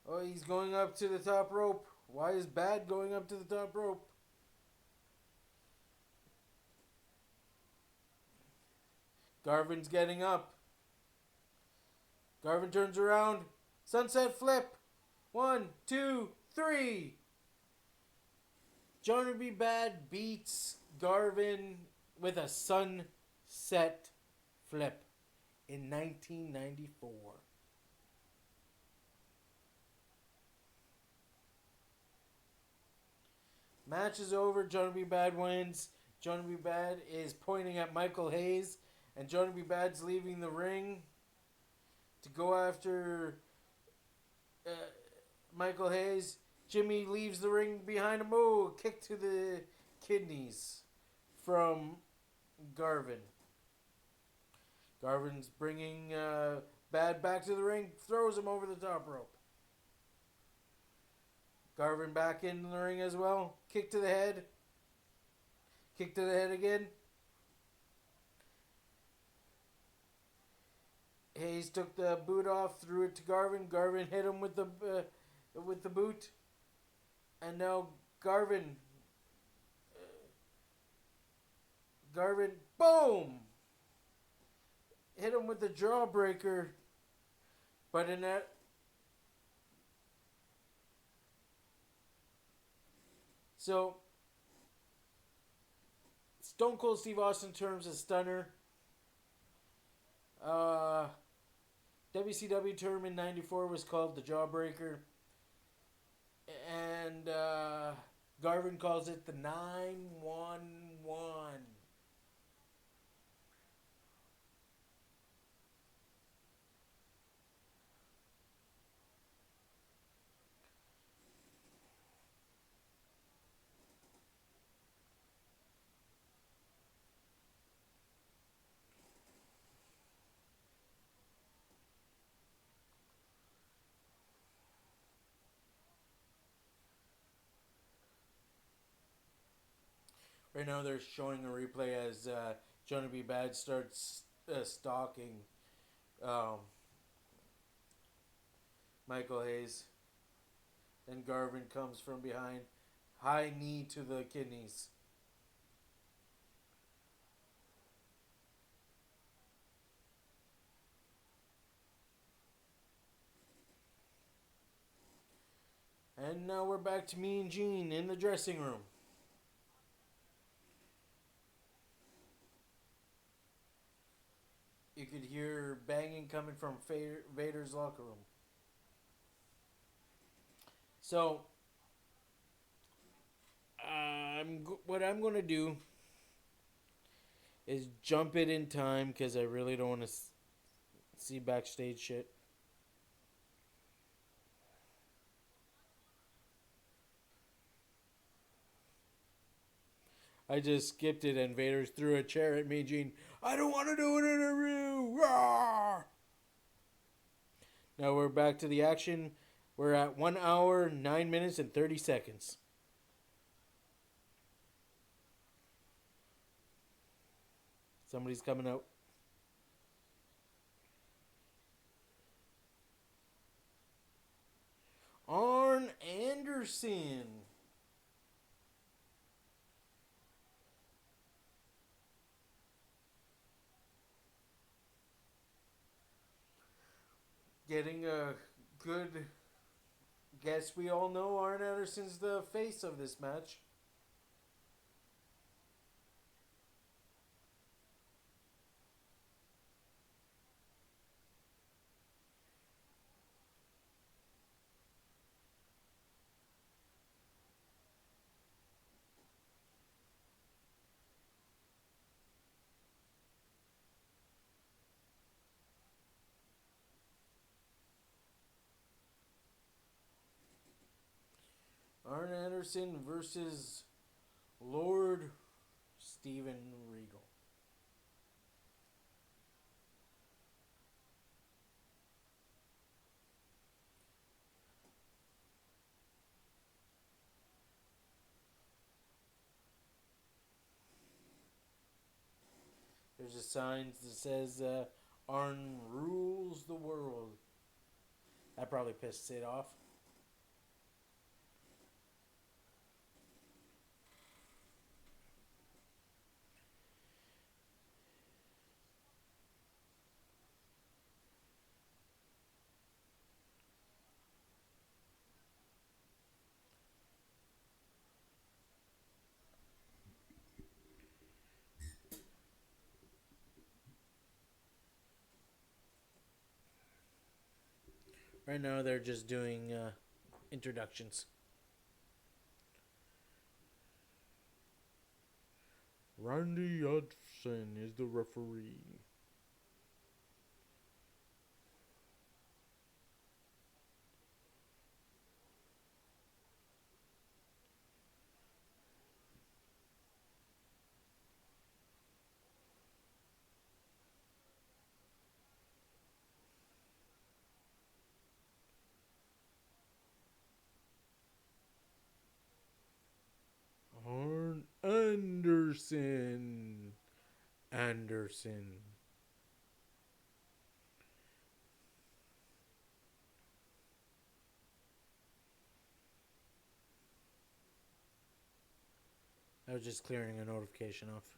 Oh, he's going up to the top rope. Why is Bad going up to the top rope? Garvin's getting up. Garvin turns around. Sunset flip. 1, 2, 3. Johnny B. Bad beats Garvin with a sunset flip in 1994. Match is over. Johnny B. Bad wins. Johnny B. Bad is pointing at Michael Hayes, and Johnny B. Bad's leaving the ring to go after Michael Hayes. Jimmy leaves the ring behind him. Oh, kick to the kidneys from Garvin. Garvin's bringing Bad back to the ring, throws him over the top rope. Garvin back in the ring as well. Kick to the head. Kick to the head again. Hayes took the boot off, threw it to Garvin. Garvin hit him with the boot. And now Garvin, boom! Hit him with the jawbreaker. But in that, so Stone Cold Steve Austin terms a stunner. WCW term in '94 was called the Jawbreaker, and Garvin calls it the 911. Right now they're showing a replay as Johnny B. Bad starts stalking Michael Hayes. Then Garvin comes from behind. High knee to the kidneys. And now we're back to me and Gene in the dressing room. You could hear banging coming from Vader's locker room. So, what I'm going to do is jump it in time because I really don't want to see backstage shit. I just skipped it and Vader threw a chair at me, Gene. I don't want to do an interview. Rawr! Now we're back to the action. We're at 1 hour, 9 minutes, and 30 seconds. Somebody's coming out. Arn Anderson. Getting a good guess. We all know Arn Anderson's the face of this match. Arn Anderson versus Lord Steven Regal. There's a sign that says Arn rules the world. That probably pissed Sid off. Right now they're just doing introductions. Randy Hudson is the referee. Arn Anderson. Anderson. I was just clearing a notification off.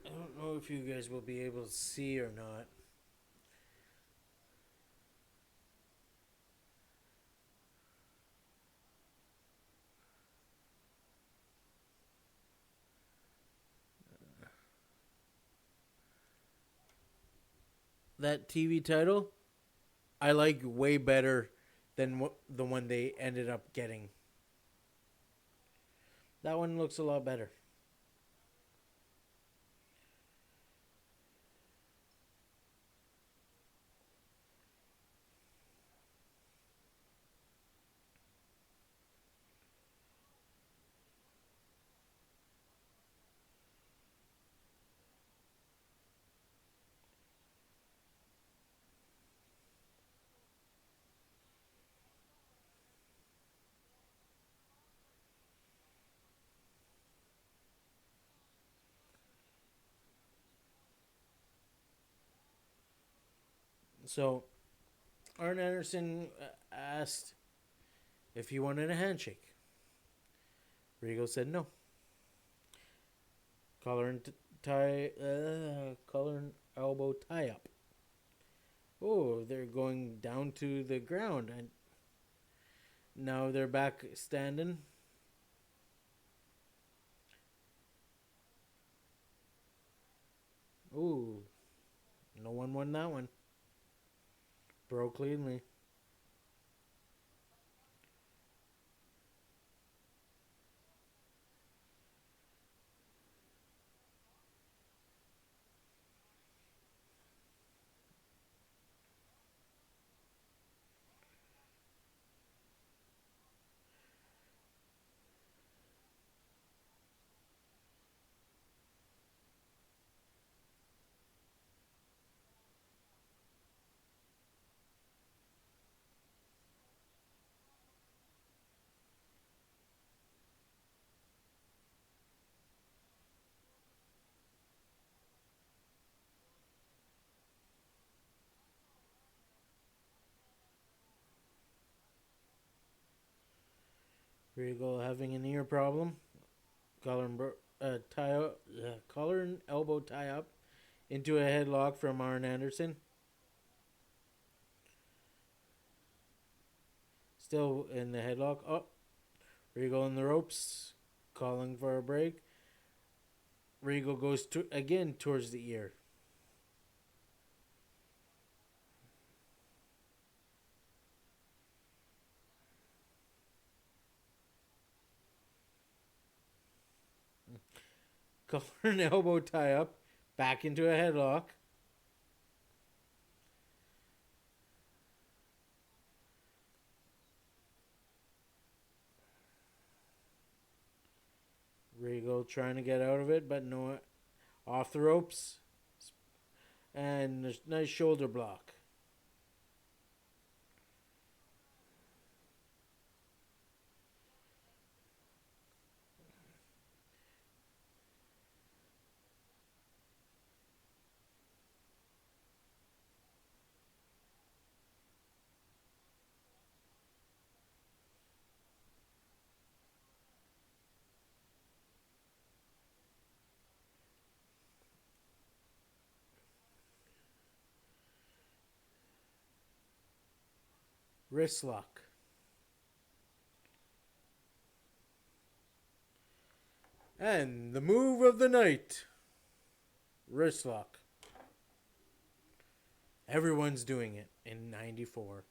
I don't know if you guys will be able to see or not. That TV title, I like way better than the one they ended up getting. That one looks a lot better. So Arn Anderson asked if he wanted a handshake. Regal said no. Collar and elbow tie up. Oh, they're going down to the ground, and now they're back standing. Ooh, no one won that one. Broke cleanly. Regal having an ear problem. Collar and elbow tie up into a headlock from Arn Anderson. Still in the headlock. Oh, Regal in the ropes, calling for a break. Regal goes again towards the ear. Collar and elbow tie up, back into a headlock. Regal trying to get out of it, but no, off the ropes, and a nice shoulder block. Wrist lock. And the move of the night. Wrist lock. Everyone's doing it in 94.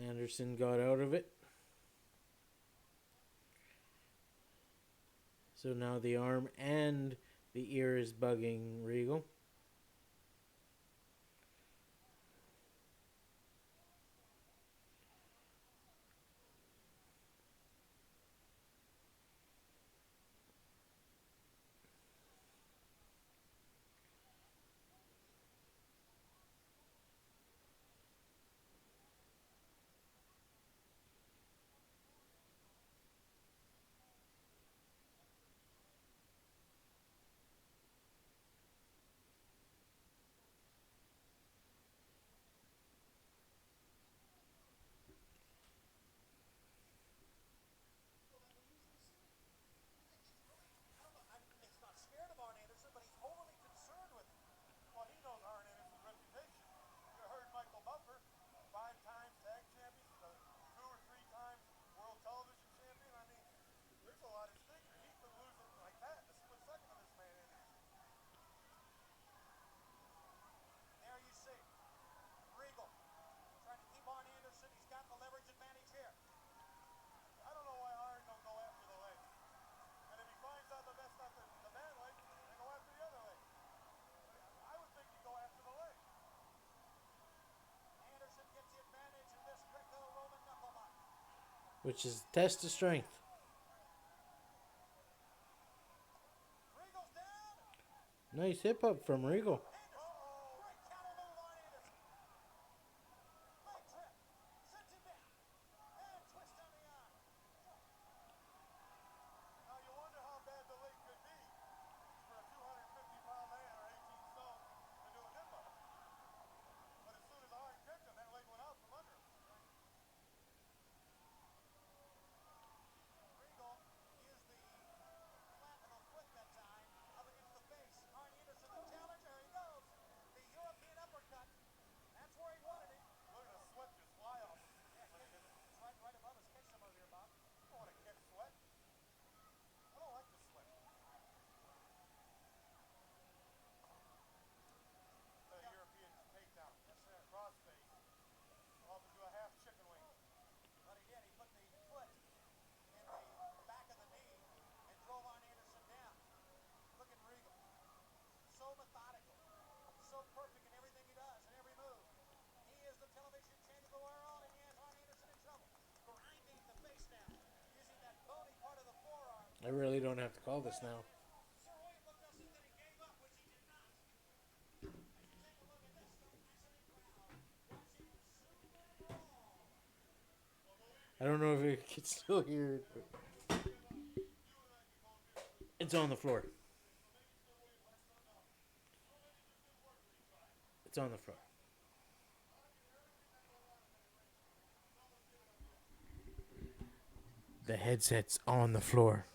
Anderson got out of it. So now the arm and the ear is bugging Regal. which is test of strength. Nice hip up from Regal. I really don't have to call this now. I don't know if you can still hear it, but it's on the floor. It's on the floor. The headset's on the floor.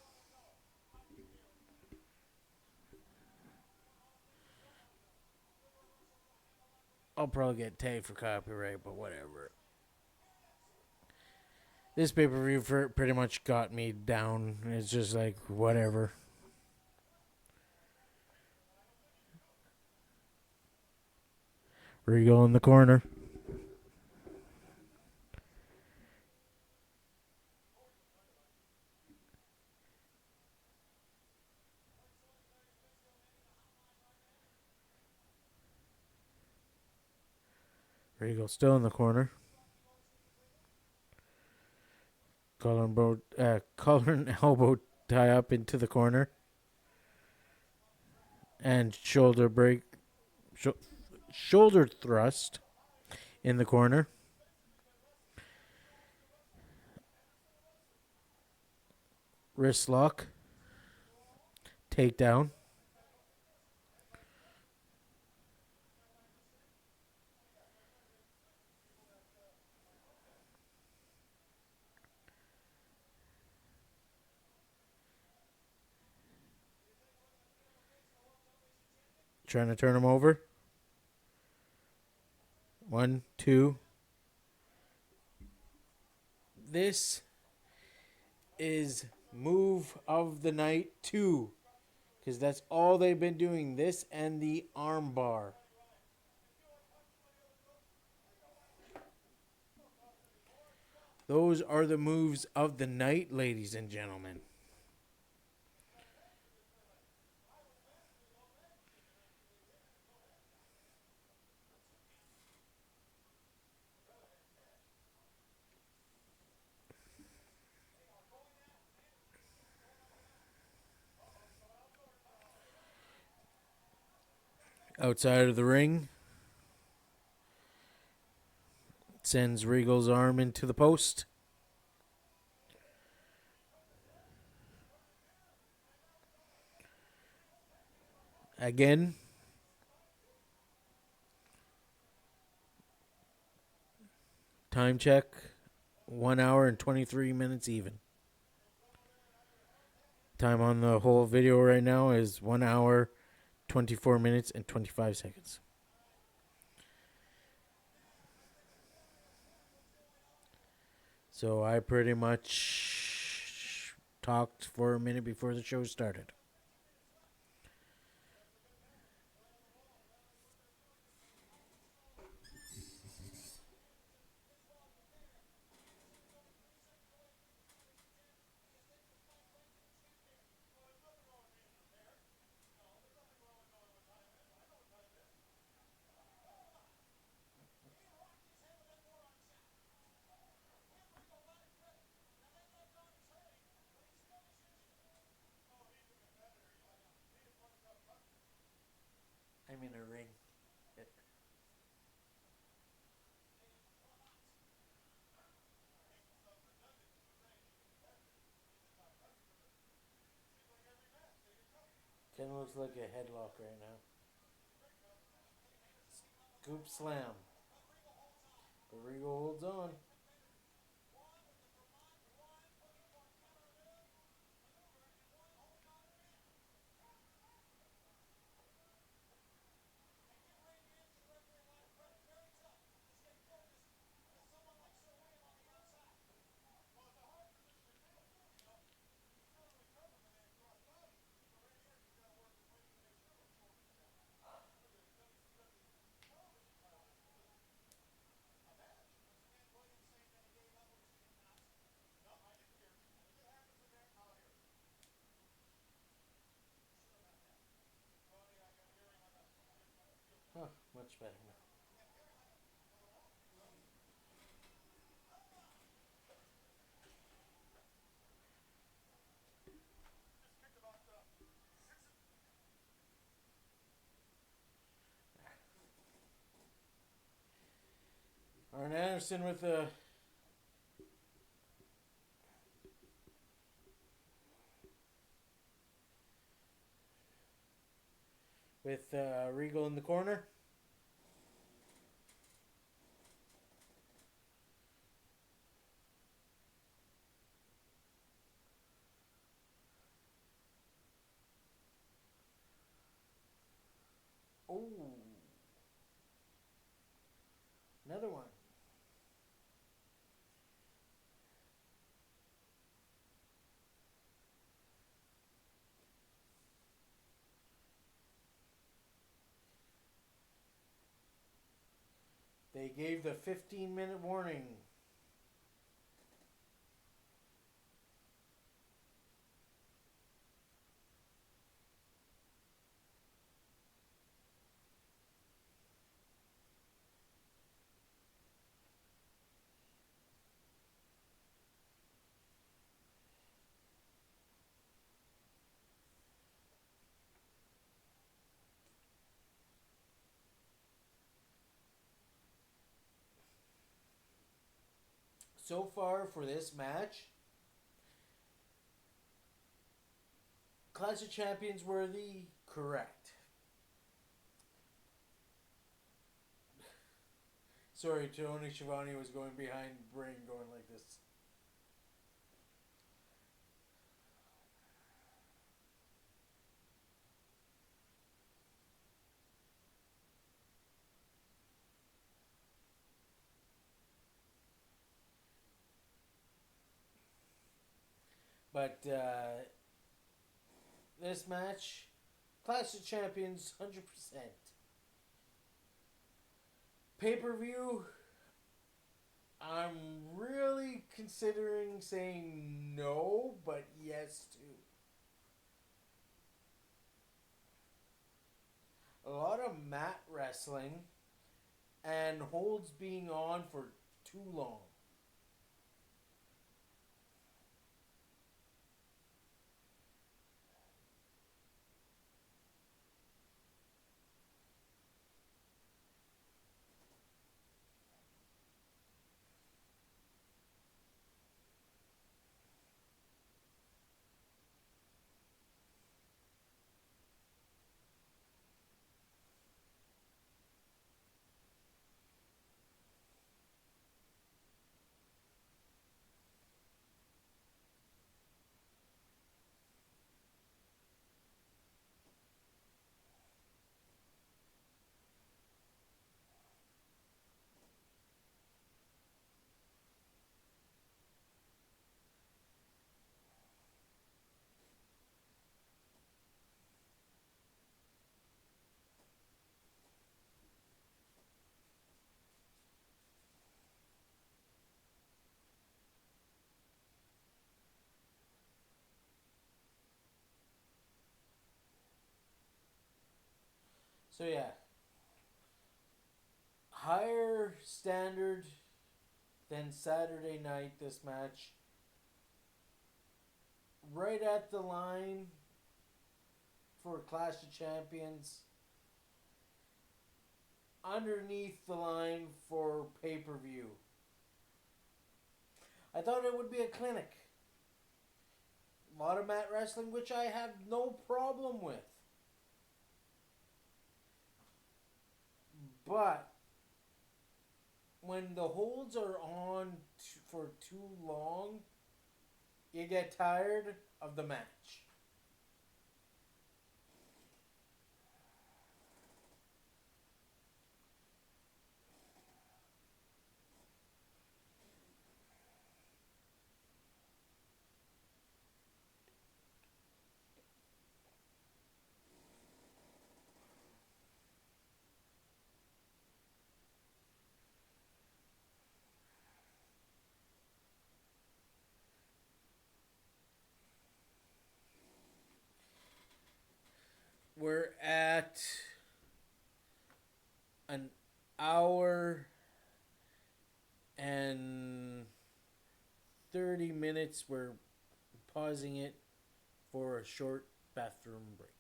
I'll probably get tagged for copyright, but whatever. This pay-per-view pretty much got me down. It's just like, whatever. Regal in the corner. Regal still in the corner. Collar and elbow tie up into the corner. And shoulder break. Shoulder thrust in the corner. Wrist lock. Takedown. Trying to turn him over. 1, 2. This is move of the night 2. Because that's all they've been doing. This and the arm bar. Those are the moves of the night, ladies and gentlemen. Outside of the ring. Sends Regal's arm into the post. Again. Time check. 1 hour and 23 minutes even. Time on the whole video right now is 1 hour, 24 minutes, and 25 seconds. So I pretty much talked for a minute before the show started. I'm in a ring. Kind of looks like a headlock right now. Scoop slam. But Regal holds on. Huh, much better now. Arn Anderson with Regal in the corner. Oh, another one. They gave the 15-minute warning. So far for this match, Clash of Champions worthy, correct. Sorry, Tony Schiavone was going behind Brain going like this. But this match, Clash of Champions, 100%. Pay-per-view, I'm really considering saying no, but yes too. A lot of mat wrestling and holds being on for too long. So yeah, higher standard than Saturday night this match. Right at the line for Clash of Champions. underneath the line for pay-per-view. I thought it would be a clinic. A lot of mat wrestling, which I have no problem with. But when the holds are on for too long, you get tired of the match. We're at an hour and 30 minutes. We're pausing it for a short bathroom break.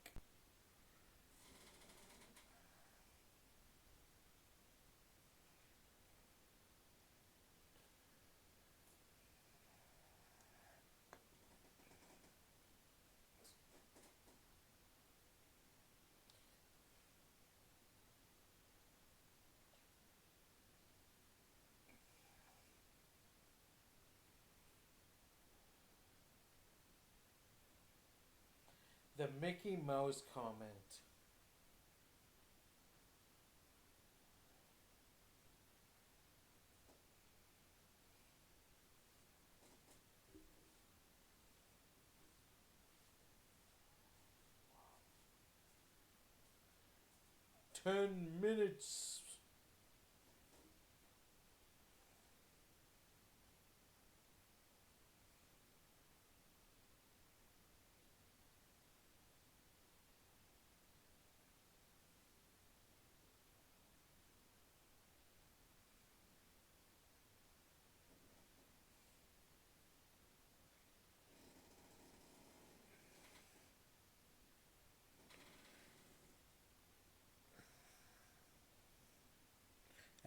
The Mickey Mouse comment. $10 minutes.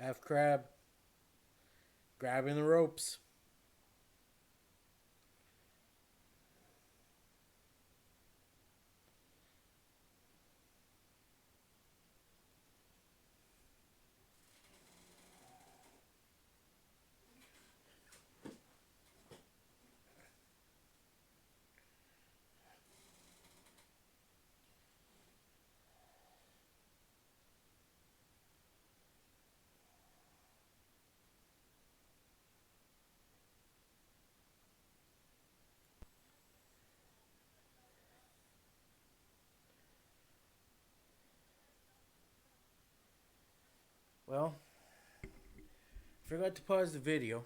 Half crab. Grabbing the ropes. Well, forgot to pause the video.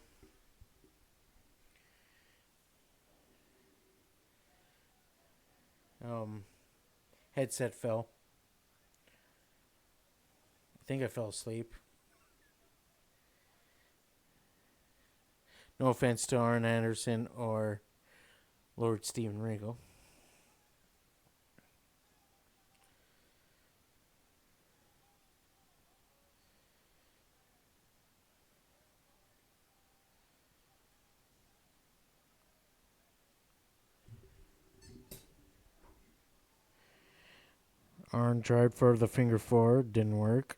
Headset fell. I think I fell asleep. No offense to Arn Anderson or Lord Steven Regal. Arn tried for the finger four, didn't work.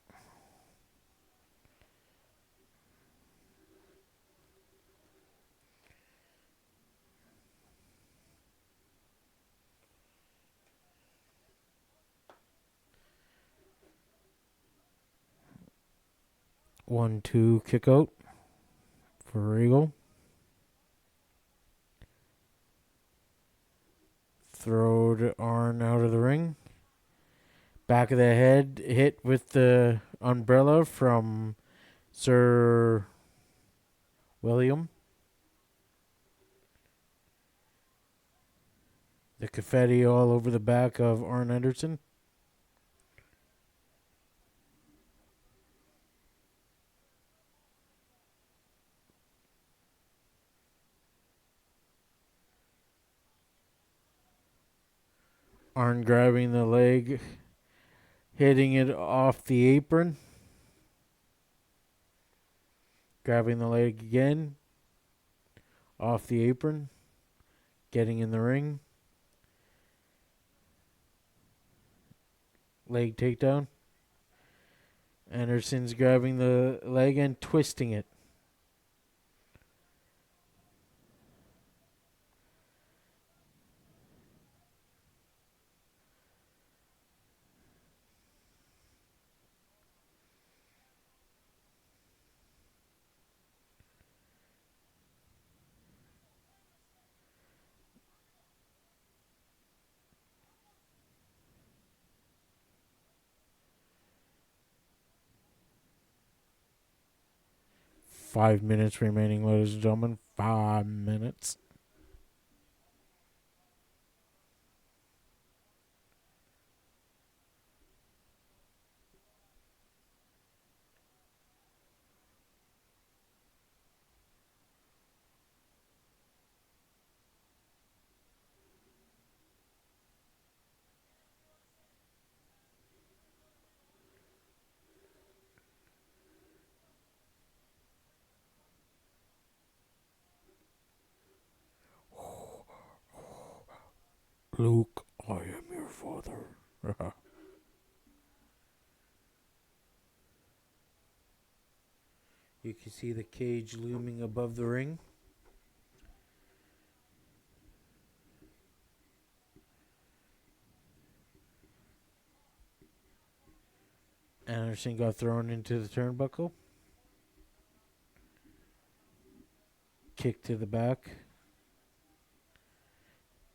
One, two, kick out for Regal. Throwed Arn out of the ring. Back of the head hit with the umbrella from Sir William. The confetti all over the back of Arn Anderson. Arn grabbing the leg, hitting it off the apron. Grabbing the leg again. Off the apron. Getting in the ring. Leg takedown. Anderson's grabbing the leg and twisting it. Five minutes remaining, ladies and gentlemen. 5 minutes. Luke, I am your father. You can see the cage looming above the ring. Anderson got thrown into the turnbuckle. Kick to the back.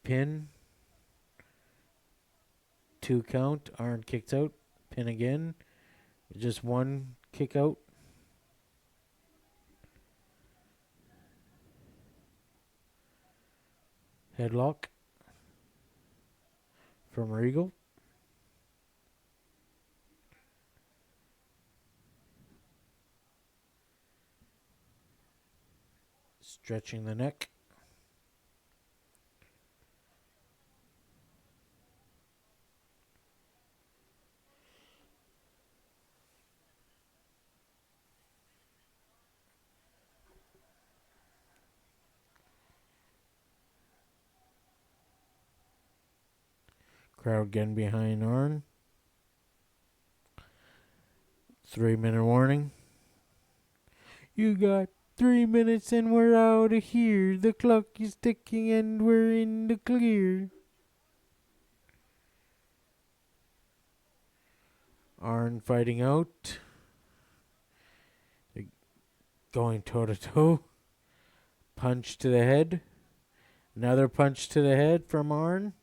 Pin. 2 count. Arn kicks out. Pin again. Just 1 kick out. Headlock from Regal. Stretching the neck. Crowd getting behind Arn. 3-minute warning. You got 3 minutes and we're out of here. The clock is ticking and we're in the clear. Arn fighting out. They're going toe to toe. Punch to the head. Another punch to the head from Arn.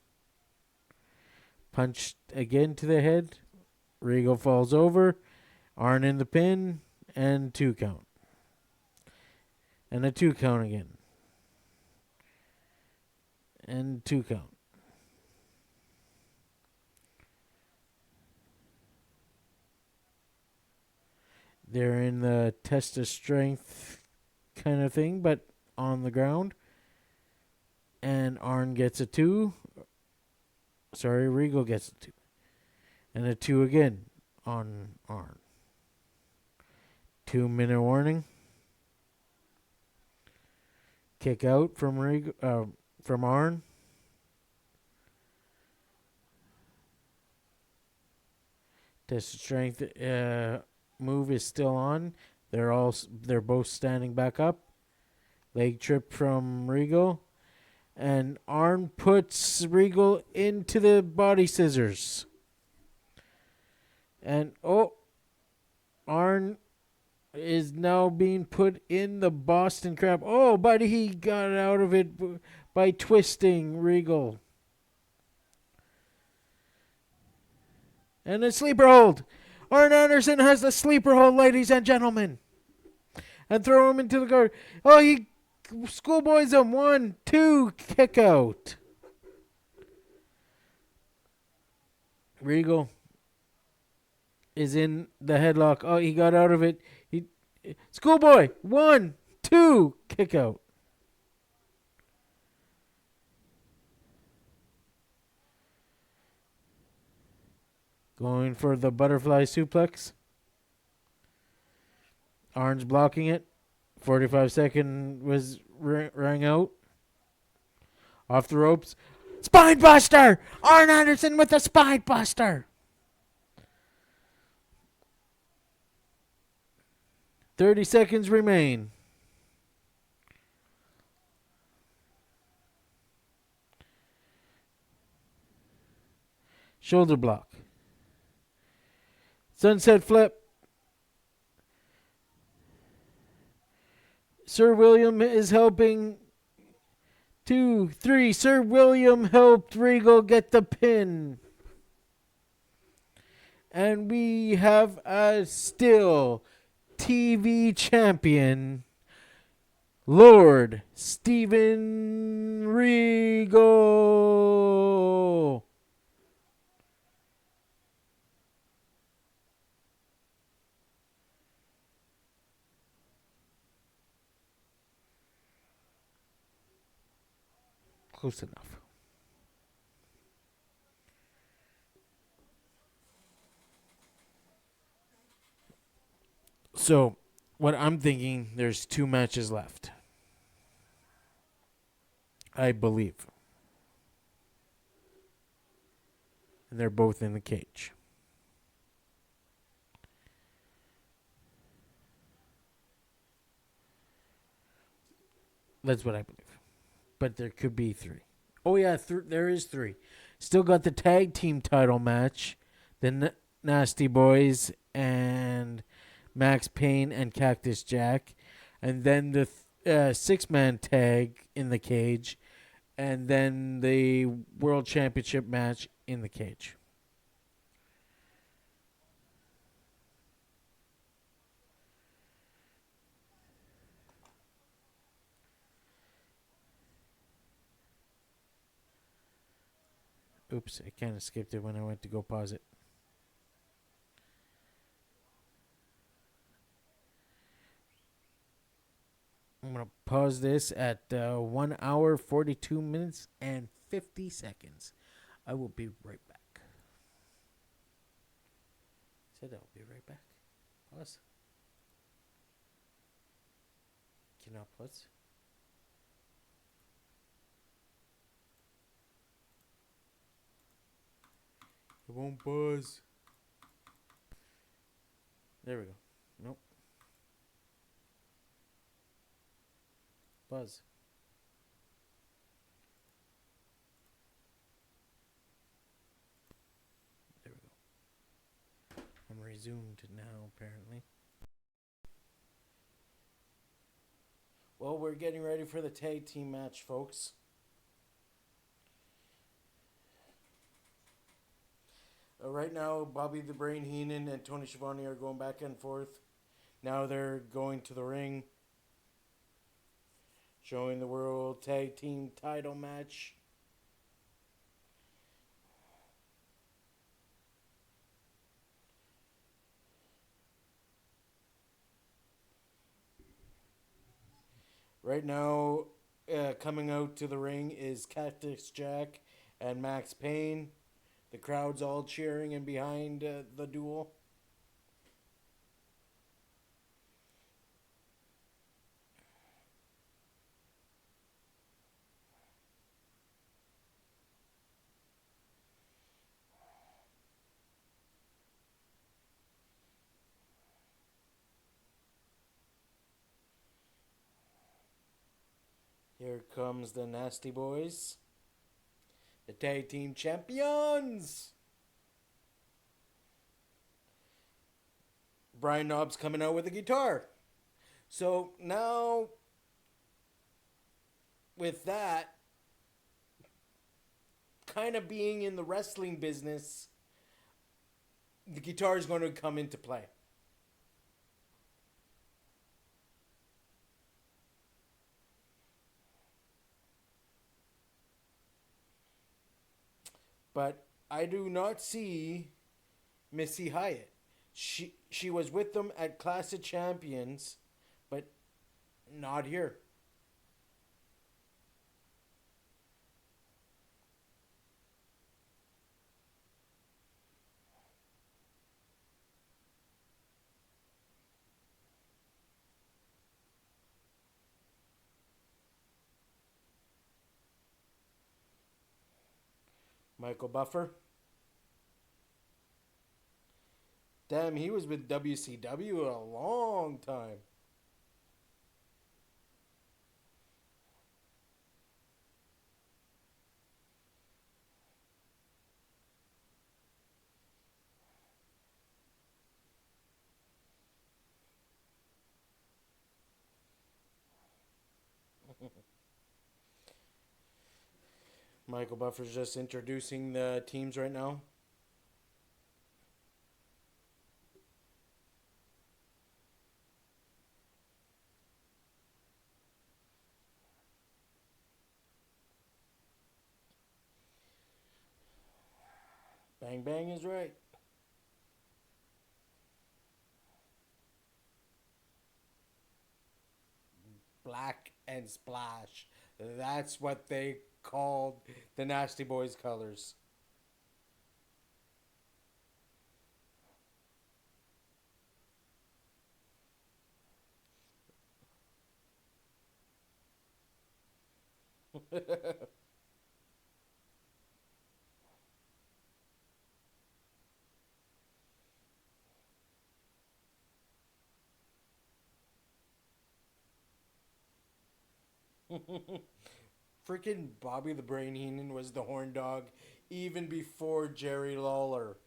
Punch again to the head. Regal falls over. Arn in the pin. And 2 count. And a 2 count again. And 2 count. They're in the test of strength kind of thing, but on the ground. And Arn gets a 2. Sorry, Regal gets a 2. And a 2 again on Arn. 2-minute warning. Kick out from from Arn. Test of strength move is still on. They're both standing back up. Leg trip from Regal. And Arn puts Regal into the body scissors. And Arn is now being put in the Boston Crab. Oh, but he got out of it by twisting Regal. And a sleeper hold. Arn Anderson has the sleeper hold, ladies and gentlemen. And throw him into the guard. Oh, he schoolboys him. 1, 2, kick out. Regal is in the headlock. Oh, he got out of it. Schoolboy. 1, 2, kick out. Going for the butterfly suplex. Arn's blocking it. 45-second was rang out. Off the ropes. Spine Buster! Arn Anderson with the Spine Buster! 30 seconds remain. Shoulder block. Sunset flip. Sir William is helping. 2, 3. Sir William helped Regal get the pin. And we have a still TV champion, Lord Steven Regal. Close enough. So, what I'm thinking, there's 2 matches left. I believe. And they're both in the cage. That's what I believe. But there could be 3. Oh, yeah, there is 3. Still got the tag team title match. The Nasty Boys and Max Payne and Cactus Jack. And then the 6-man tag in the cage. And then the World Championship match in the cage. Oops, I kind of skipped it when I went to go pause it. I'm going to pause this at 1 hour, 42 minutes, and 50 seconds. I will be right back. Said I'll be right back. Pause. Cannot pause. It won't buzz. There we go. Nope. Buzz. There we go. I'm resumed now, apparently. Well, we're getting ready for the tag team match, folks. Right now, Bobby the Brain Heenan and Tony Schiavone are going back and forth. Now they're going to the ring, showing the World Tag Team title match. Right now, coming out to the ring is Cactus Jack and Max Payne. The crowd's all cheering and behind the duel. Here comes the Nasty Boys, the tag team champions. Brian Knobbs coming out with a guitar. So now, with that, kind of being in the wrestling business, the guitar is going to come into play. But I do not see Missy Hyatt. She was with them at Clash of Champions, but not here. Michael Buffer. Damn, he was with WCW a long time. Michael Buffer's just introducing the teams right now. Bang Bang is right. Black and Splash. That's what they called the Nasty Boys colors. Freaking Bobby the Brain Heenan was the horn dog even before Jerry Lawler.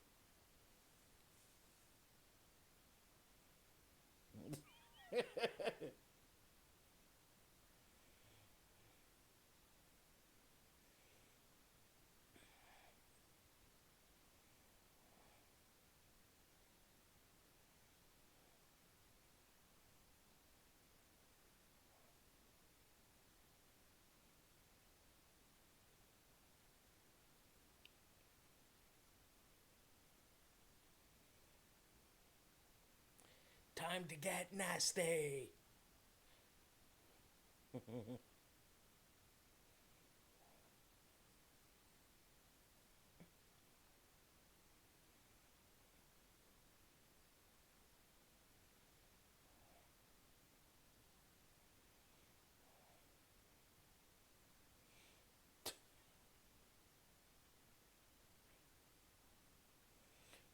Time to get nasty.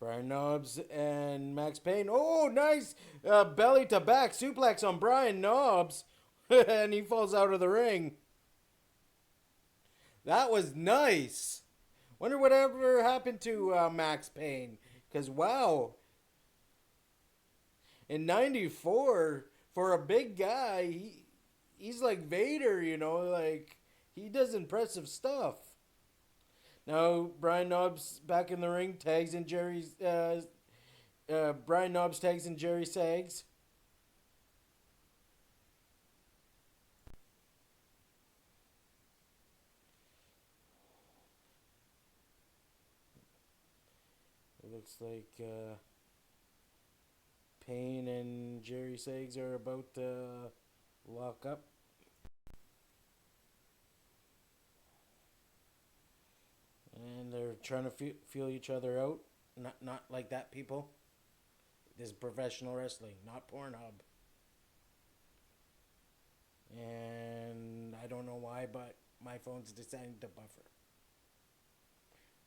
Brian Knobs and Max Payne. Oh, nice belly to back suplex on Brian Knobs. And he falls out of the ring. That was nice. Wonder whatever happened to Max Payne. Because, wow. In 94, for a big guy, he's like Vader, you know. Like, he does impressive stuff. Now, Brian Knobs back in the ring, tags in Jerry's... Brian Knobs tags in Jerry Sags. It looks like Payne and Jerry Sags are about to lock up. And they're trying to feel each other out. Not like that, people. This is professional wrestling, not Pornhub. And I don't know why, but my phone's deciding to buffer.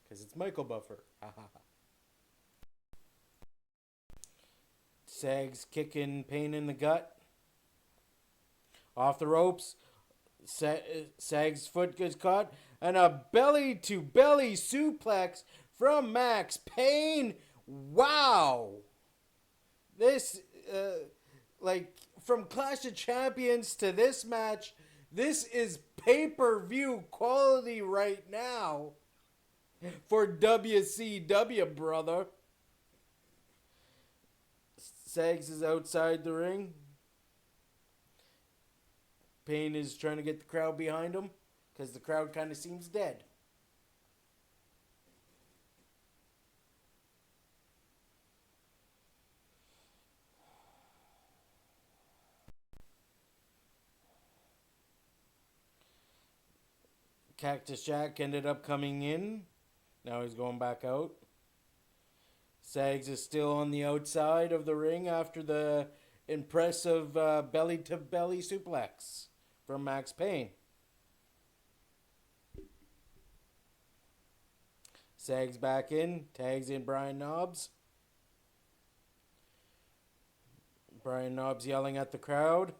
Because it's Michael Buffer. Ha ha ha. Sags kicking Payne in the gut. Off the ropes. Sags' foot gets caught. And a belly-to-belly suplex from Max Payne. Wow. This, like, from Clash of Champions to this match, this is pay-per-view quality right now for WCW, brother. Sags is outside the ring. Payne is trying to get the crowd behind him because the crowd kind of seems dead. Cactus Jack ended up coming in. Now he's going back out. Sags is still on the outside of the ring after the impressive belly-to-belly suplex from Max Payne. Sags back in, tags in Brian Knobbs. Brian Knobbs yelling at the crowd.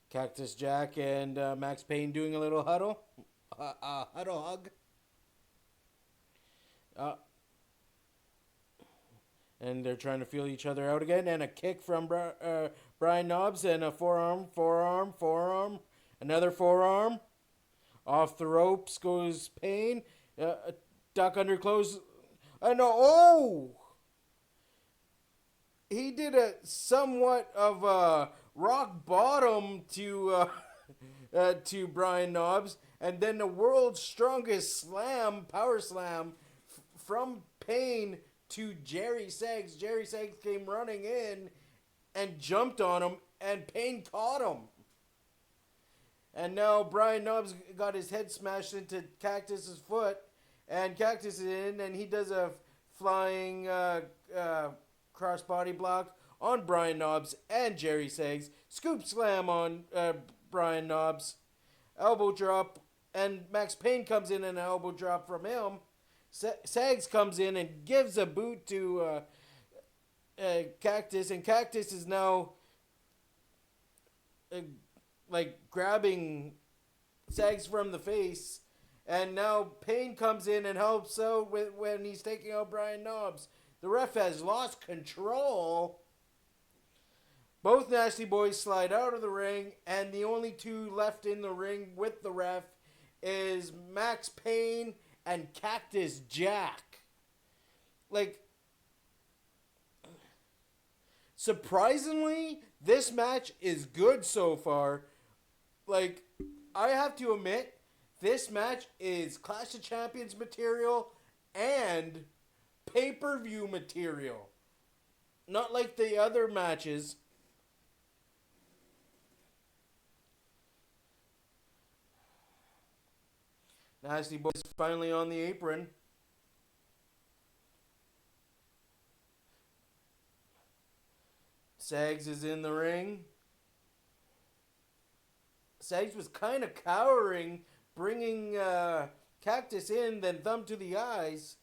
Cactus Jack and Max Payne doing a little huddle. Huddle hug. And they're trying to feel each other out again. And a kick from Brian Knobbs and a forearm. Another forearm. Off the ropes goes Payne. Duck under close. He did a somewhat of a rock bottom to Brian Knobbs. And then the world's strongest power slam from Payne to Jerry Sags. Jerry Sags came running in and jumped on him, and Payne caught him. And now Brian Knobbs got his head smashed into Cactus's foot, and Cactus is in, and he does a flying crossbody block on Brian Knobbs and Jerry Sags. Scoop slam on Brian Knobbs. Elbow drop, and Max Payne comes in and an elbow drop from him. Sags comes in and gives a boot to Cactus, and Cactus is now grabbing Sags from the face, and now Payne comes in and helps out when he's taking out Brian Knobbs. The ref has lost control. Both Nasty Boys slide out of the ring, and the only two left in the ring with the ref is Max Payne and Cactus Jack. Surprisingly, this match is good so far. I have to admit, this match is Clash of Champions material and pay-per-view material. Not like the other matches. Nasty Boys finally on the apron. Sags is in the ring. Sags was kind of cowering, bringing Cactus in, then thumb to the eyes.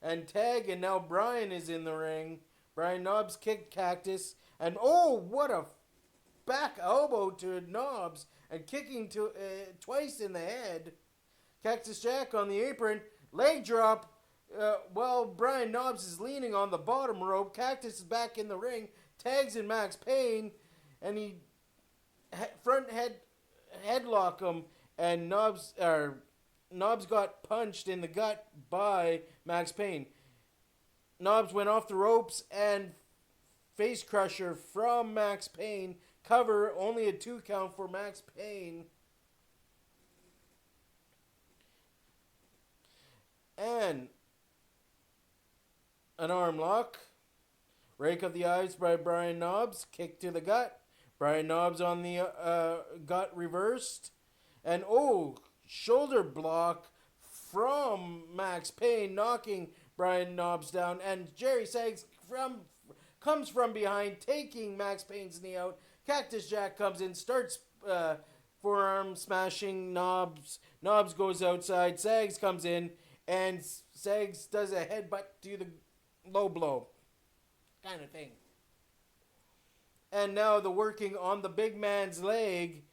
And tag, and now Brian is in the ring. Brian Knobbs kicked Cactus, and what a back elbow to Knobbs, and kicking twice in the head. Cactus Jack on the apron, leg drop, while Brian Knobbs is leaning on the bottom rope. Cactus is back in the ring, tags in Max Payne, and he front headlock him, and Knobbs got punched in the gut by Max Payne. Knobbs went off the ropes, and face crusher from Max Payne. Cover, only a 2 count for Max Payne. And an arm lock. Rake of the eyes by Brian Knobbs. Kick to the gut. Brian Knobbs on the gut reversed. And shoulder block from Max Payne, knocking Brian Knobbs down. And Jerry Sags comes from behind, taking Max Payne's knee out. Cactus Jack comes in, starts forearm smashing Knobbs. Knobbs goes outside. Sags comes in, and Sags does a headbutt to the low blow kind of thing. And now the working on the big man's leg.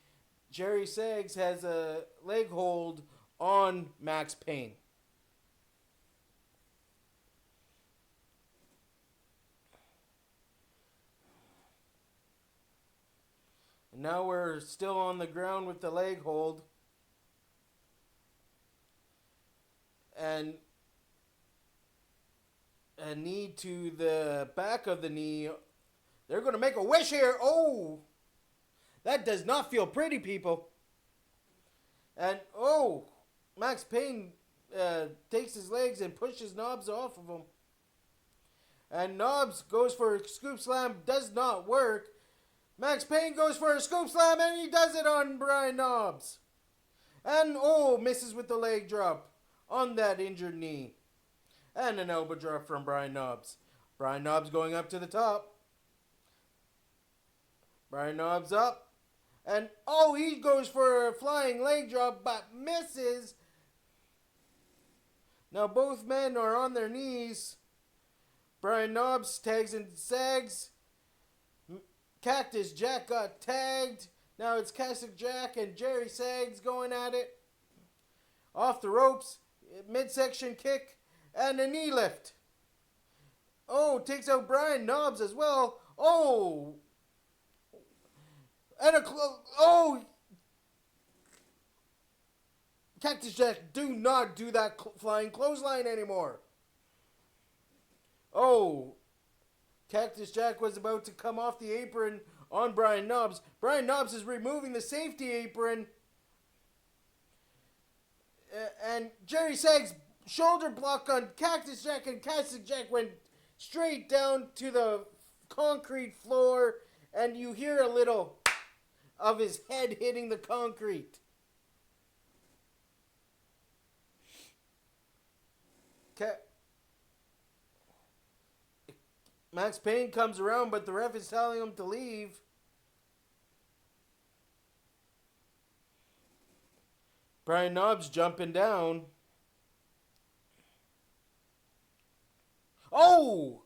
Jerry Sags has a leg hold on Max Payne. And now we're still on the ground with the leg hold. And a knee to the back of the knee. They're going to make a wish here. That does not feel pretty, people. And, Max Payne takes his legs and pushes Knobbs off of him. And Knobbs goes for a scoop slam. Does not work. Max Payne goes for a scoop slam, and he does it on Brian Knobbs. And, misses with the leg drop on that injured knee. And an elbow drop from Brian Knobbs. Brian Knobbs going up to the top. Brian Knobbs up. And, he goes for a flying leg drop, but misses. Now both men are on their knees. Brian Knobbs tags and sags. Cactus Jack got tagged. Now it's Cactus Jack and Jerry Sags going at it. Off the ropes. Midsection kick. And a knee lift. Oh, takes out Brian Knobbs as well. Oh. And oh. Cactus Jack, do not do that flying clothesline anymore. Oh. Cactus Jack was about to come off the apron on Brian Knobbs. Brian Knobbs is removing the safety apron. And Jerry Sags shoulder block on Cactus Jack, and Cactus Jack went straight down to the concrete floor, and you hear a little of his head hitting the concrete. Max Payne comes around, but the ref is telling him to leave. Brian Knobbs jumping down. Oh!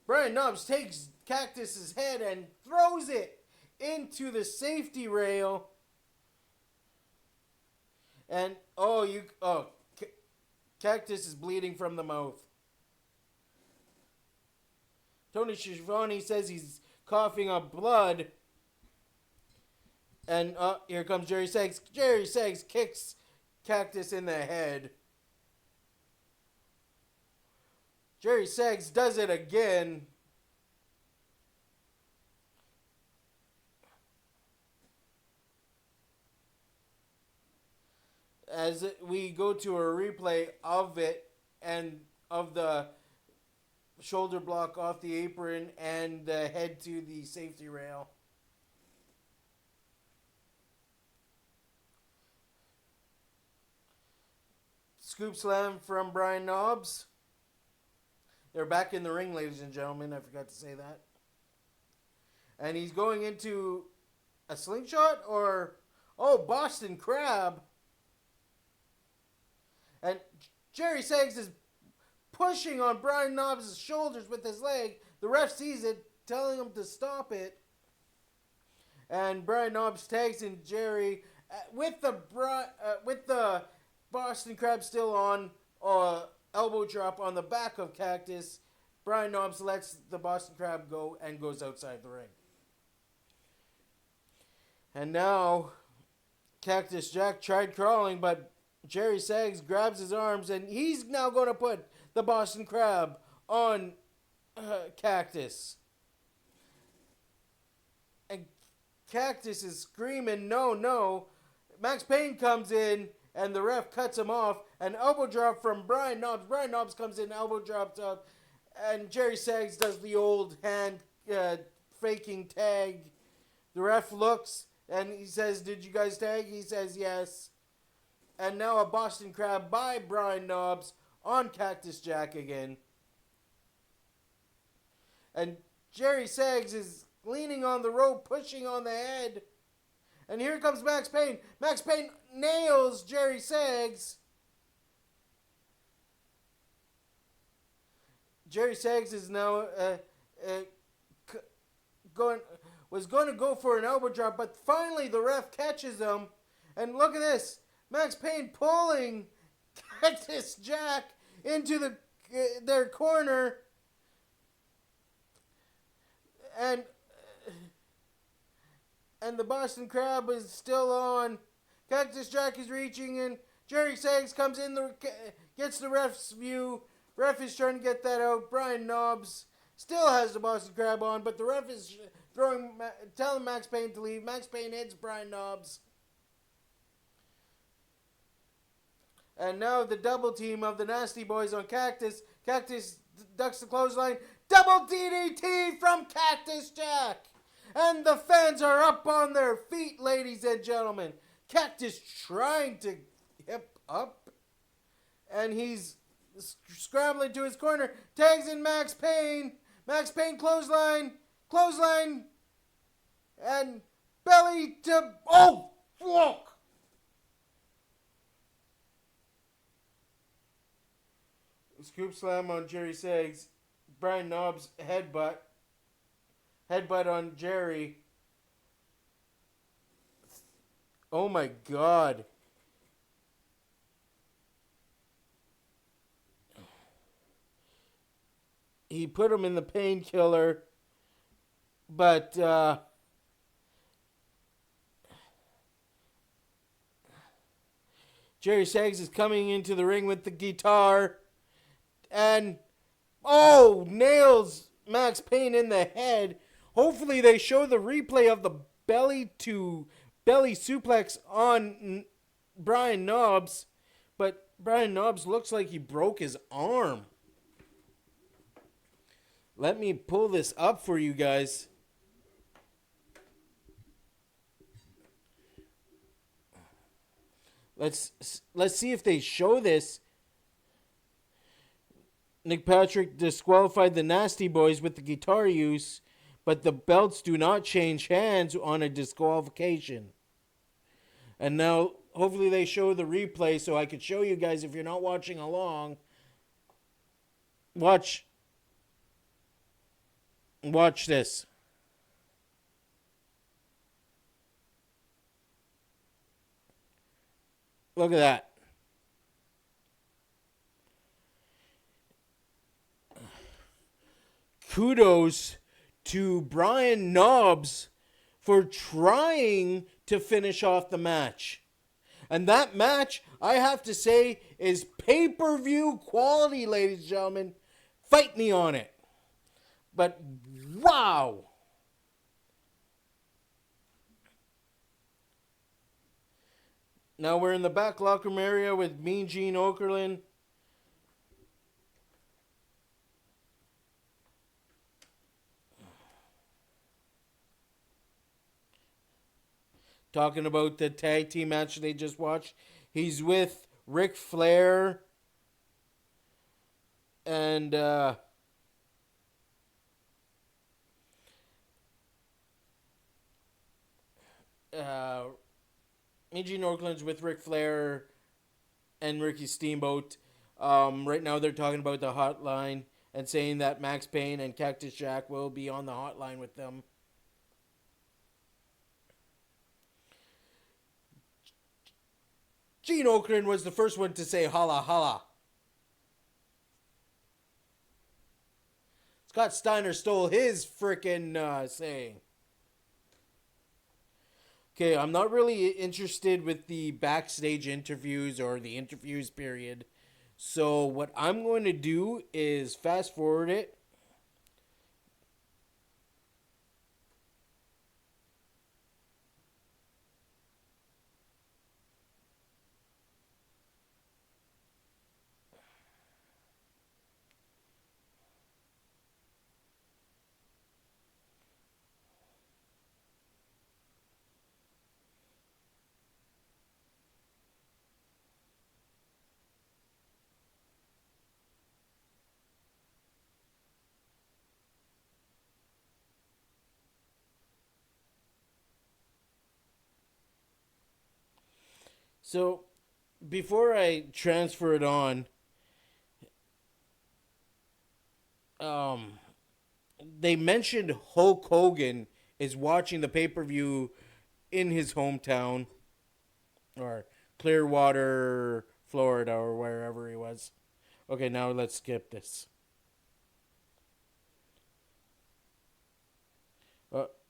Brian Knobbs takes Cactus's head and throws it into the safety rail. And, Cactus is bleeding from the mouth. Tony Schiavone says he's coughing up blood. And here comes Jerry Sags. Jerry Sags kicks Cactus in the head. Jerry Sags does it again. As we go to a replay of it and of the shoulder block off the apron and the head to the safety rail. Scoop slam from Brian Knobbs. They're back in the ring, ladies and gentlemen. I forgot to say that. And he's going into a slingshot or... Oh, Boston Crab. And Jerry Sags is pushing on Brian Knobbs' shoulders with his leg. The ref sees it, telling him to stop it. And Brian Knobbs tags in Jerry with the Boston Crab still on, elbow drop on the back of Cactus. Brian Knobbs lets the Boston Crab go and goes outside the ring. And now Cactus Jack tried crawling, but Jerry Sags grabs his arms, and he's now going to put the Boston Crab on Cactus. And Cactus is screaming, no, no. Max Payne comes in, and the ref cuts him off. An elbow drop from Brian Knobbs. Brian Knobbs comes in, elbow drops up, and Jerry Sags does the old hand faking tag. The ref looks, and he says, did you guys tag? He says, yes. And now a Boston Crab by Brian Knobbs on Cactus Jack again. And Jerry Sags is leaning on the rope, pushing on the head. And here comes Max Payne. Max Payne nails Jerry Sags. Jerry Sags is now was going to go for an elbow drop, but finally the ref catches him. And look at this. Max Payne pulling Cactus Jack into their corner. And the Boston Crab is still on. Cactus Jack is reaching in. Jerry Sags comes in, gets the ref's view. Ref is trying to get that out. Brian Knobbs still has the Boston Crab on, but the ref is telling Max Payne to leave. Max Payne hits Brian Knobbs. And now the double team of the Nasty Boys on Cactus. Cactus ducks the clothesline. Double DDT from Cactus Jack. And the fans are up on their feet, ladies and gentlemen. Cactus trying to hip up. And he's scrambling to his corner. Tags in Max Payne. Max Payne clothesline. Clothesline. And belly to... Oh, fuck. Scoop slam on Jerry Saggs. Brian Knobbs headbutt. Headbutt on Jerry. Oh my god. He put him in the painkiller. But Jerry Saggs is coming into the ring with the guitar. And nails Max Payne in the head. Hopefully they show the replay of the belly to belly suplex on Brian Knobbs. But Brian Knobbs looks like he broke his arm. Let me pull this up for you guys. Let's see if they show this. Nick Patrick disqualified the Nasty Boys with the guitar use, but the belts do not change hands on a disqualification. And now, hopefully they show the replay so I could show you guys if you're not watching along. Watch this. Look at that. Kudos to Brian Knobbs for trying to finish off the match. And that match, I have to say, is pay-per-view quality, ladies and gentlemen. Fight me on it. But, wow. Now we're in the back locker room area with Mean Gene Okerlund. Talking about the tag team match they just watched. He's with Ric Flair and Mean Gene Okerlund's with Ric Flair and Ricky Steamboat. Right now they're talking about the hotline and saying that Max Payne and Cactus Jack will be on the hotline with them. Gene Okerlund was the first one to say holla holla. Scott Steiner stole his frickin' saying. Okay, I'm not really interested with the backstage interviews or the interviews period. So what I'm going to do is fast forward it. So, before I transfer it on, they mentioned Hulk Hogan is watching the pay-per-view in his hometown, or Clearwater, Florida, or wherever he was. Okay, now let's skip this.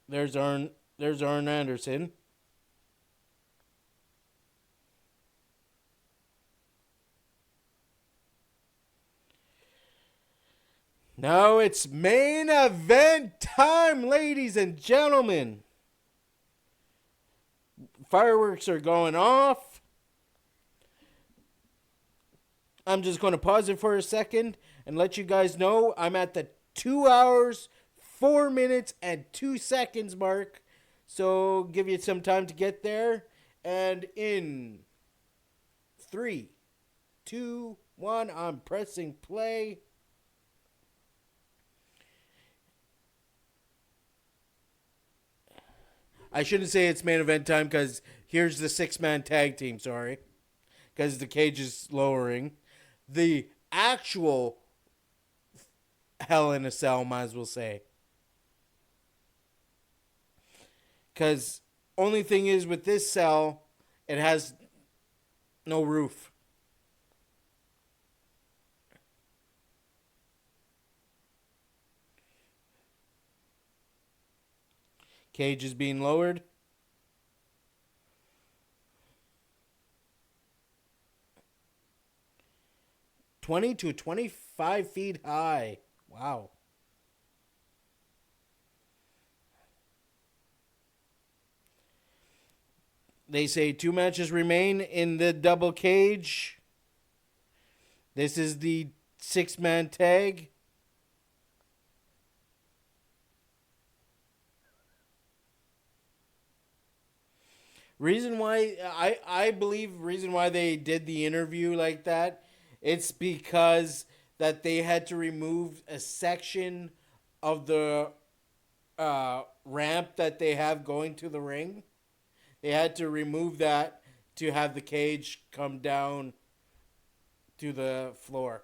There's Arn Anderson. Now it's main event time, ladies and gentlemen. Fireworks are going off. I'm just going to pause it for a second and let you guys know I'm at the 2 hours, 4 minutes, and 2 seconds mark. So give you some time to get there. And in 3, 2, 1, I'm pressing play. I shouldn't say it's main event time because here's the 6-man tag team, sorry. Because the cage is lowering. The actual Hell in a Cell, might as well say. Because only thing is with this cell, it has no roof. Cage is being lowered. $20 to 25 feet high. Wow. They say 2 matches remain in the double cage. This is the 6-man tag. Reason why I believe reason why they did the interview like that, it's because that they had to remove a section of the ramp that they have going to the ring. They had to remove that to have the cage come down to the floor.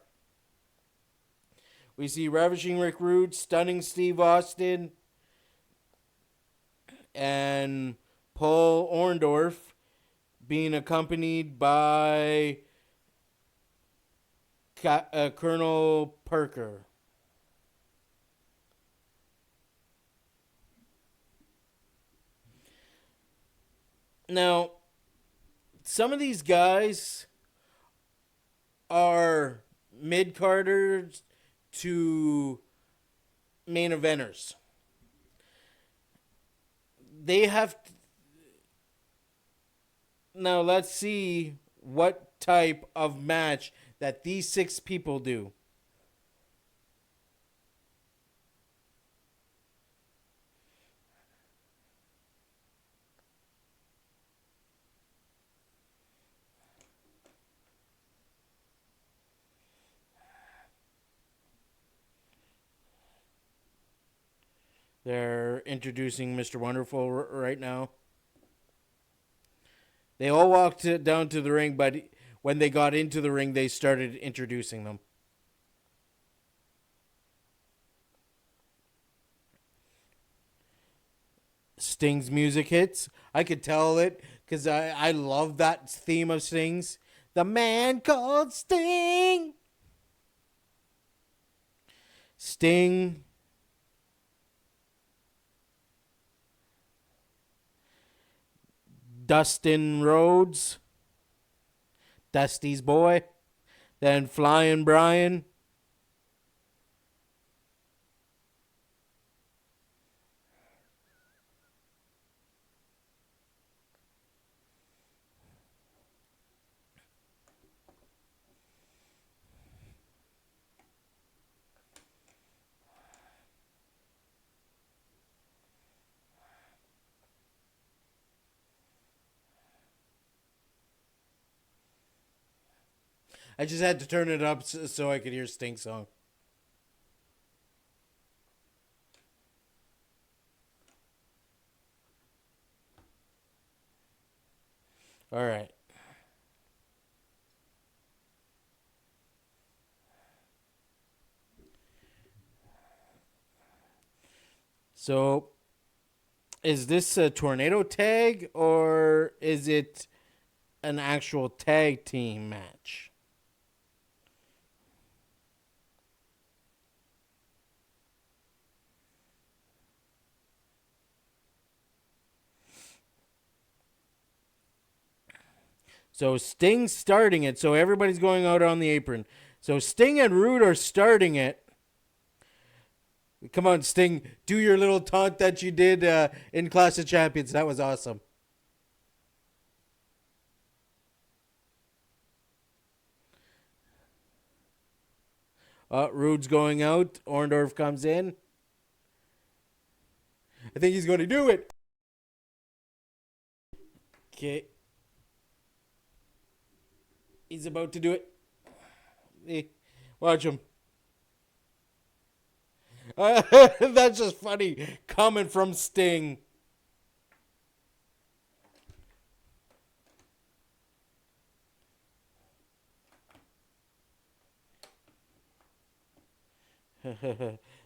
We see Ravishing Rick Rude stunning Steve Austin and Paul Orndorff being accompanied by Colonel Parker. Now, some of these guys are mid-carders to main eventers. They have... Now, let's see what type of match that these 6 people do. They're introducing Mr. Wonderful right now. They all walked down to the ring, but when they got into the ring, they started introducing them. Sting's music hits. I could tell it because I love that theme of Sting's. The man called Sting. Sting. Dustin Rhodes. Dusty's boy. Then Flying Brian. I just had to turn it up so I could hear Sting's song. All right. So, is this a tornado tag or is it an actual tag team match? So Sting's starting it. So everybody's going out on the apron. So Sting and Rude are starting it. Come on, Sting. Do your little taunt that you did in Clash of Champions. That was awesome. Rude's going out. Orndorff comes in. I think he's going to do it. Okay. He's about to do it. Hey, watch him. That's just funny coming from Sting.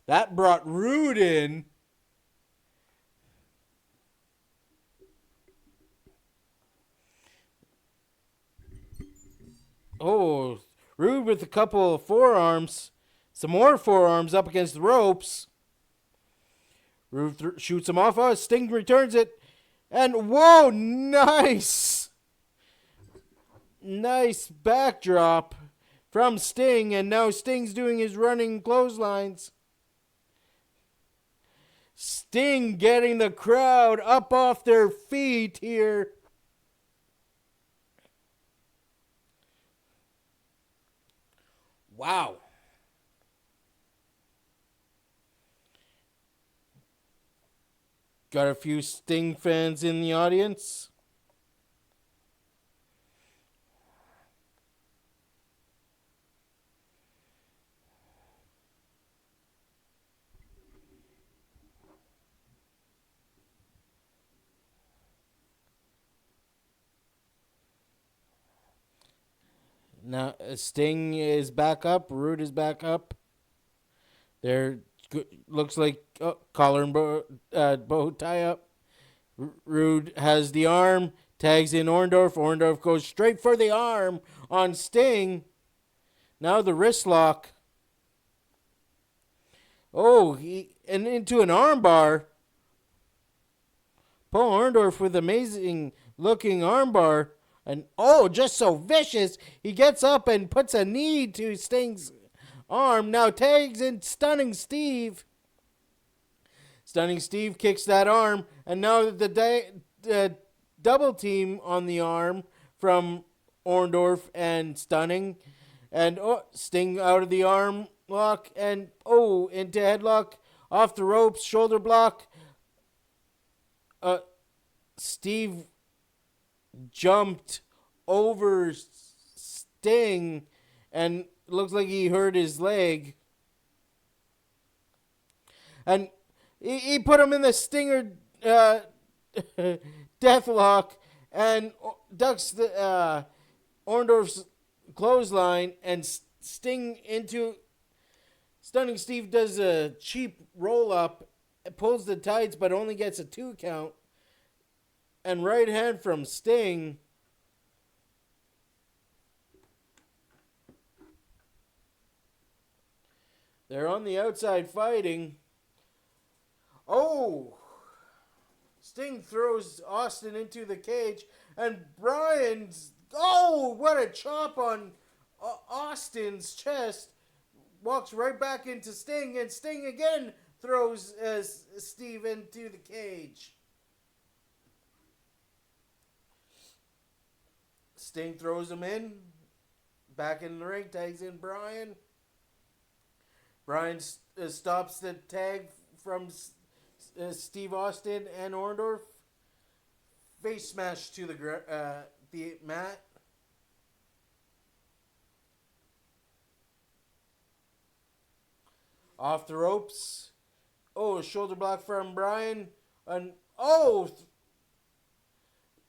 That brought Rude in. Oh, Rude with a couple of forearms. Some more forearms up against the ropes. Rude shoots him off. Oh, Sting returns it. And whoa, nice. Nice backdrop from Sting. And now Sting's doing his running clotheslines. Sting getting the crowd up off their feet here. Wow. Got a few Sting fans in the audience. Now Sting is back up. Rude is back up. There looks like collar and bow tie up. Rude has the arm. Tags in Orndorff. Orndorff goes straight for the arm on Sting. Now the wrist lock. Oh, and into an armbar. Paul Orndorff with amazing looking armbar. And just so vicious. He gets up and puts a knee to Sting's arm. Now tags in Stunning Steve. Stunning Steve kicks that arm. And now the double team on the arm from Orndorff and Stunning. And Sting out of the arm lock. And into headlock. Off the ropes. Shoulder block. Steve jumped over Sting and looks like he hurt his leg. And he put him in the Stinger deathlock and ducks the Orndorff's clothesline and Sting into... Stunning Steve does a cheap roll-up, pulls the tights but only gets a 2 count. And right hand from Sting. They're on the outside fighting. Sting throws Austin into the cage. And Bryan's... what a chop on Austin's chest. Walks right back into Sting. And Sting again throws Steve into the cage. Sting throws him in. Back in the ring. Tags in Bryan. Bryan stops the tag from Steve Austin and Orndorff. Face smash to the mat. Off the ropes. Shoulder block from Bryan. And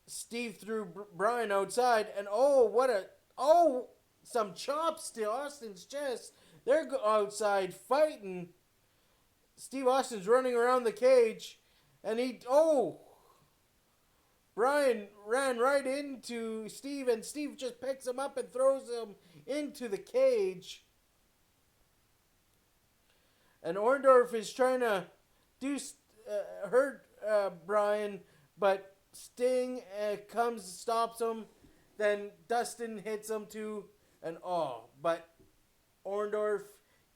Steve threw Bryan outside. And some chops to Austin's chest. They're outside fighting. Steve Austin's running around the cage. And Bryan ran right into Steve. And Steve just picks him up and throws him into the cage. And Orndorff is trying to hurt Bryan. But Sting stops him. Then Dustin hits him too. And but Orndorff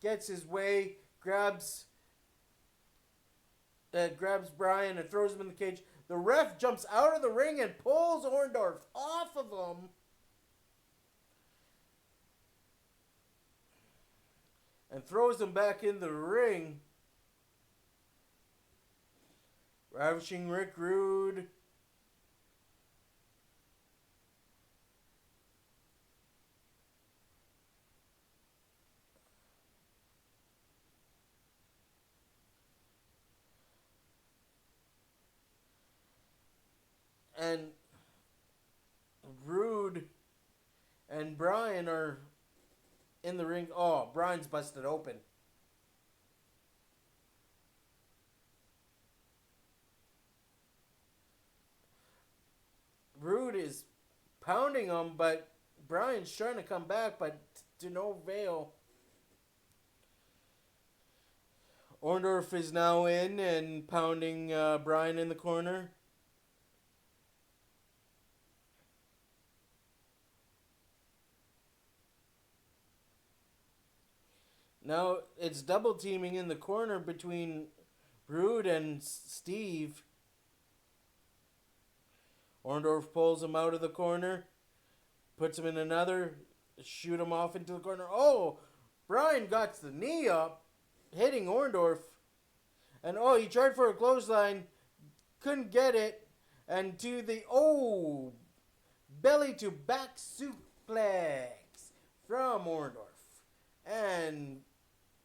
gets his way, grabs Bryan and throws him in the cage. The ref jumps out of the ring and pulls Orndorff off of him. And throws him back in the ring. Ravishing Rick Rude. And Rude and Bryan are in the ring. Bryan's busted open. Rude is pounding him, but Brian's trying to come back, but to no avail. Orndorff is now in and pounding Brian in the corner. Now it's double teaming in the corner between Rude and Steve. Orndorff pulls him out of the corner, puts him in another, shoot him off into the corner. Oh, Brian got the knee up, hitting Orndorff. And he tried for a clothesline, couldn't get it. And to the, belly to back suplex from Orndorff. And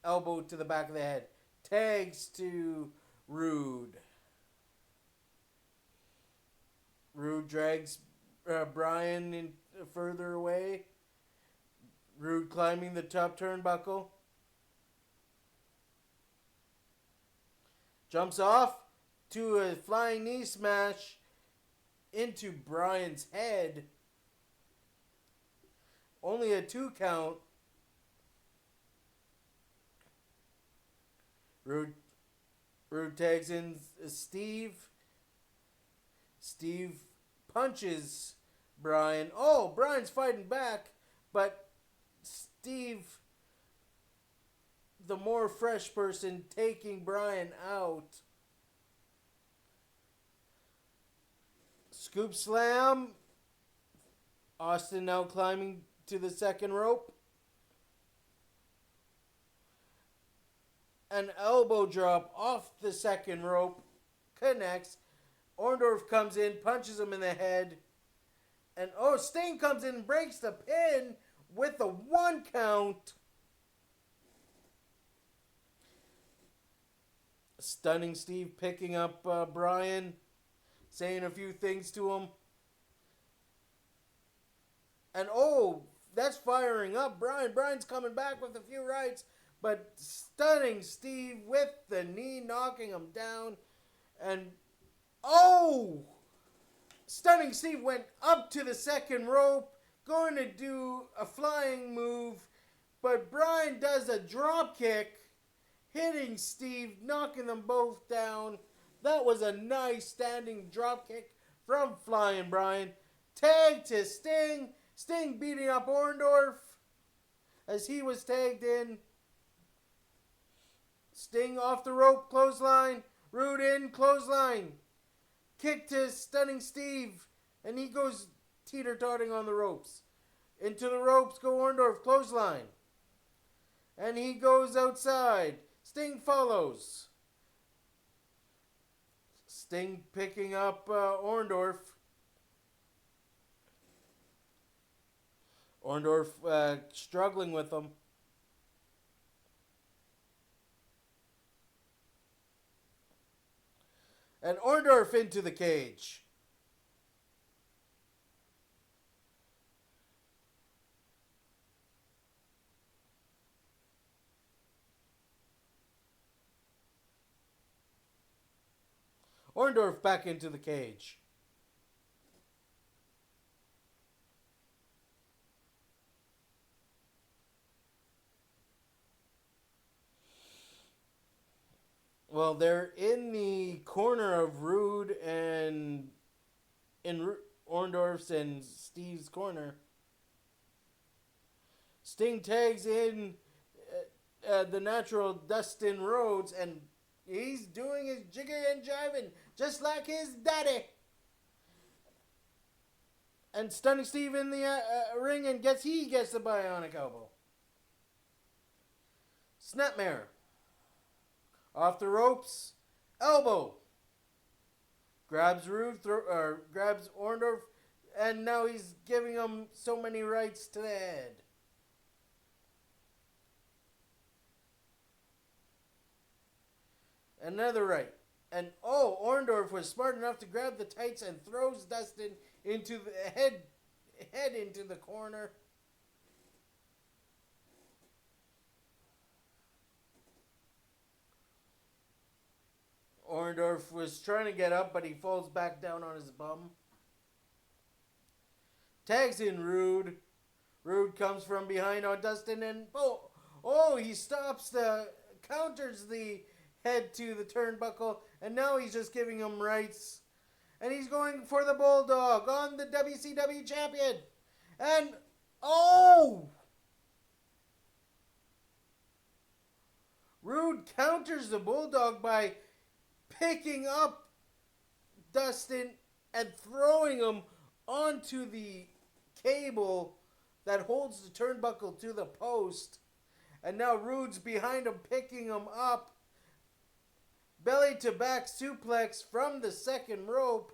elbow to the back of the head. Tags to Rude. Rude drags Brian in, further away. Rude climbing the top turnbuckle. Jumps off to a flying knee smash into Brian's head. Only a 2 count. Rude tags in Steve. Steve punches Brian. Oh, Brian's fighting back, but Steve, the more fresh person, taking Brian out. Scoop slam. Austin now climbing to the second rope. An elbow drop off the second rope. Connects. Orndorff comes in, punches him in the head. And Sting comes in and breaks the pin with a 1 count. Stunning Steve picking up Brian, saying a few things to him. And that's firing up Brian. Brian's coming back with a few rights, but stunning Steve with the knee, knocking him down. And stunning Steve went up to the second rope, going to do a flying move, but Brian does a drop kick, hitting Steve, knocking them both down. That was a nice standing drop kick from Flying Brian. Tag to Sting. Sting beating up Orndorff as he was tagged in. Sting off the rope, clothesline. Rude in, clothesline. Kick to Stunning Steve. And he goes teeter-totting on the ropes. Into the ropes go Orndorff, clothesline. And he goes outside. Sting follows. Sting picking up Orndorff. Orndorff struggling with him. And Orndorff into the cage. Orndorff back into the cage. Well, they're in the corner of Rude and in Orndorff's and Steve's corner. Sting tags in the natural Dustin Rhodes, and he's doing his jigger and jiving just like his daddy. And Stunning Steve in the ring, and he gets the bionic elbow. Snapmare. Off the ropes. Elbow. Grabs Rude, grabs Orndorff, and now he's giving him so many rights to the head. Another right. And Orndorff was smart enough to grab the tights and throws Dustin into the head into the corner. Orndorff was trying to get up, but he falls back down on his bum. Tags in Rude. Rude comes from behind on Dustin and he stops counters the head to the turnbuckle, and now he's just giving him rights. And he's going for the Bulldog on the WCW champion. And Rude counters the Bulldog by picking up Dustin and throwing him onto the cable that holds the turnbuckle to the post. And now Rude's behind him, picking him up. Belly to back suplex from the second rope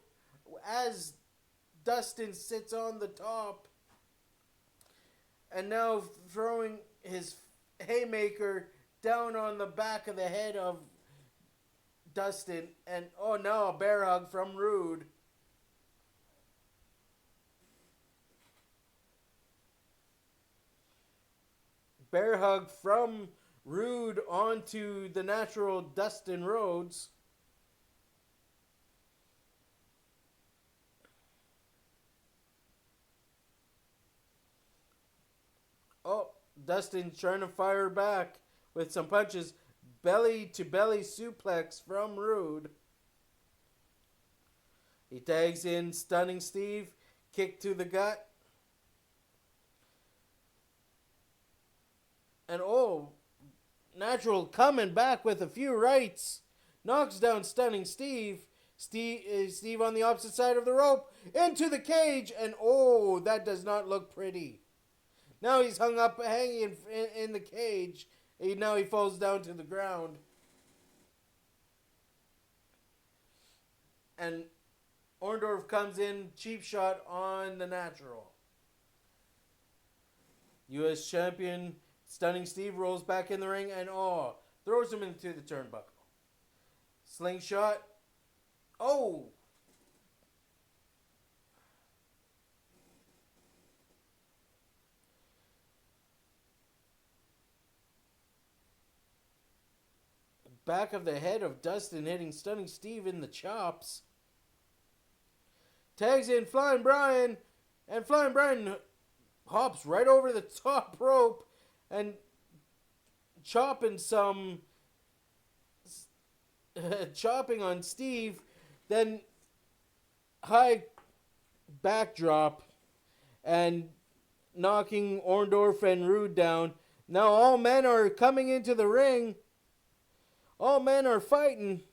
as Dustin sits on the top. And now throwing his haymaker down on the back of the head of Dustin. And now a bear hug from Rude. Bear hug from Rude onto the natural Dustin Rhodes. Dustin's trying to fire back with some punches. Belly to belly suplex from Rude. He tags in Stunning Steve. Kick to the gut. And Natural coming back with a few rights. Knocks down Stunning Steve. Steve on the opposite side of the rope. Into the cage. And that does not look pretty. Now he's hanging in the cage. Now he falls down to the ground. And Orndorff comes in. Cheap shot on the Natural. U.S. champion Stunning Steve rolls back in the ring and throws him into the turnbuckle. Slingshot. Back of the head of Dustin hitting Stunning Steve in the chops. Tags in Flying Brian. And Flying Brian hops right over the top rope and chopping on Steve. Then high backdrop and knocking Orndorff and Rude down. Now all men are coming into the ring. All men are fighting.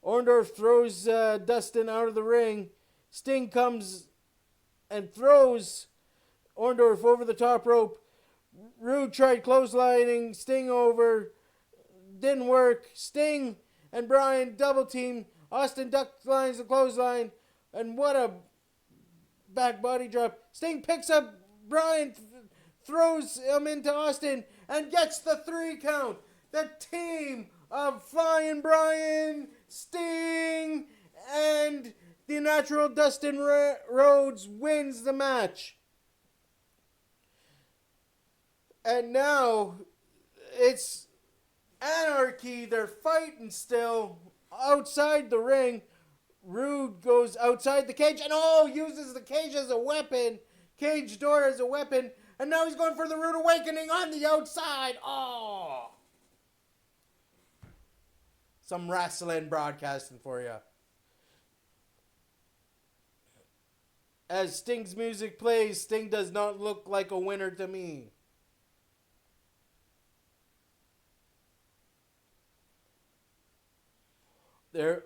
Orndorff throws Dustin out of the ring. Sting comes and throws Orndorff over the top rope. Rude tried clotheslining Sting over. Didn't work. Sting and Brian double team. Austin duck lines the clothesline. And what a back body drop. Sting picks up Brian, throws him into Austin, and gets the 3 count. The team of Flying Brian, Sting, and the Natural Dustin Rhodes wins the match. And now it's anarchy. They're fighting still outside the ring. Rude goes outside the cage and uses the cage as a weapon. Cage door as a weapon. And now he's going for the Rude Awakening on the outside. Some wrestling broadcasting for you. As Sting's music plays, Sting does not look like a winner to me. The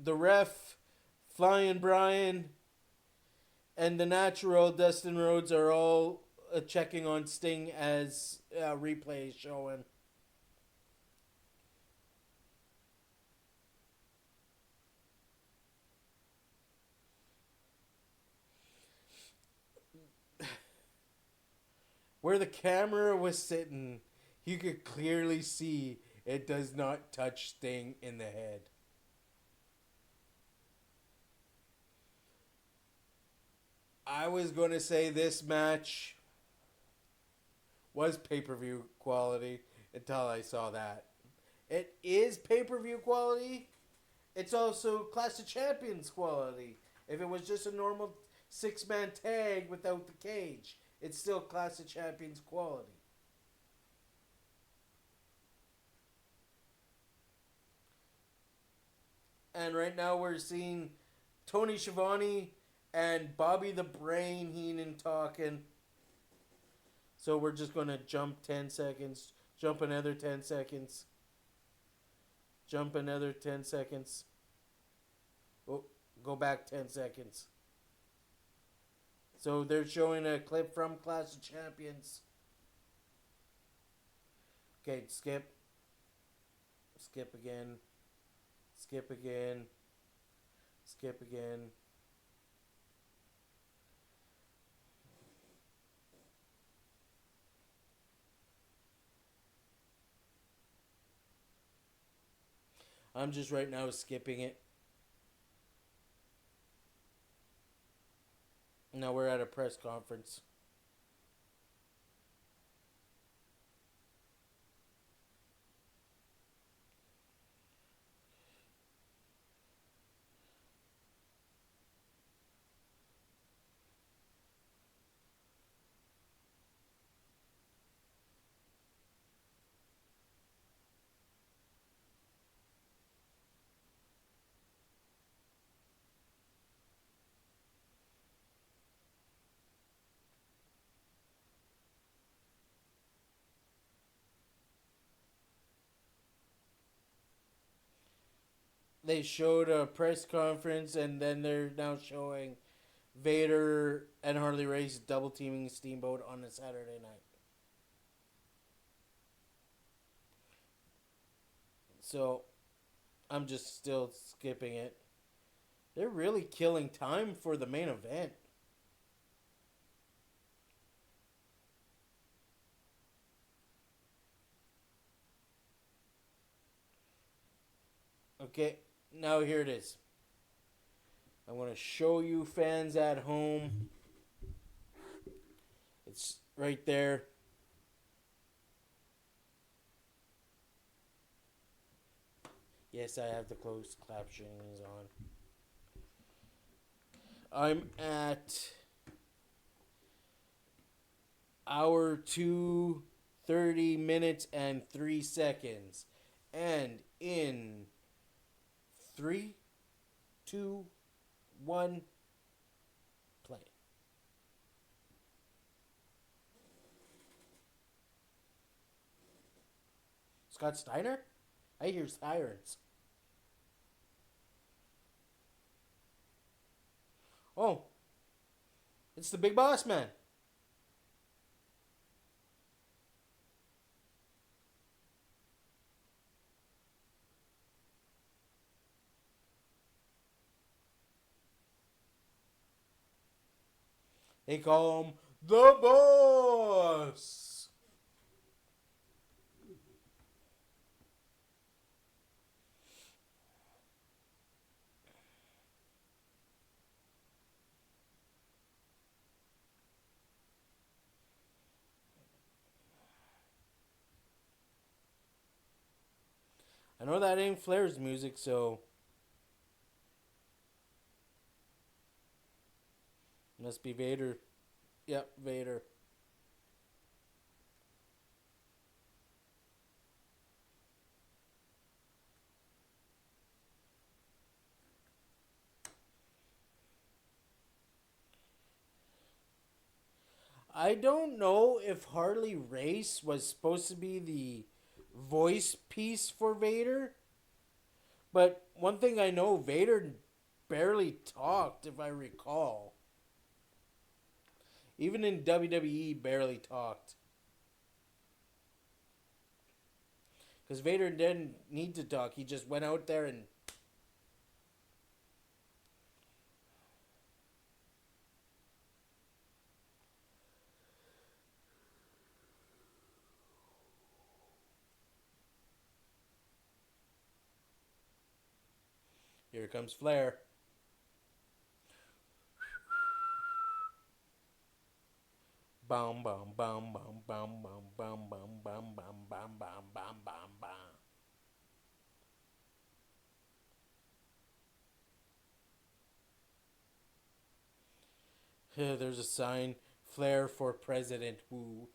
ref, Flying Brian, and the Natural Dustin Rhodes are all checking on Sting as replay is showing. Where the camera was sitting, you could clearly see it does not touch Sting in the head. I was going to say this match was pay-per-view quality until I saw that. It is pay-per-view quality. It's also Clash of Champions quality. If it was just a normal 6-man tag without the cage, it's still Clash of Champions quality. And right now we're seeing Tony Schiavone and Bobby the Brain Heenan talking. So we're just going to jump 10 seconds, jump another 10 seconds, jump another 10 seconds. Oh, go back 10 seconds. So they're showing a clip from Clash of Champions. Okay, skip. Skip again. Skip again. Skip again. I'm just right now skipping it. Now we're at a press conference. They showed a press conference, and then they're now showing Vader and Harley Race double teaming Steamboat on a Saturday night. So I'm just still skipping it. They're really killing time for the main event. Okay, now here it is. I want to show you fans at home. It's right there. Yes, I have the closed captionings on. I'm at hour 2, 30 minutes and 3 seconds. And in 3, 2, 1, play. Scott Steiner? I hear sirens. Oh, it's the big boss man. They call him the boss. I know that ain't Flair's music, so must be Vader. Yep, Vader. I don't know if Harley Race was supposed to be the voice piece for Vader, but one thing I know, Vader barely talked, if I recall. Even in WWE, barely talked. Because Vader didn't need to talk. He just went out there and... Here comes Flair. Bam bam bam bam bam bam bam bam bam bam bam bam bam bam bam. There's a sign. Flair for President. Woo.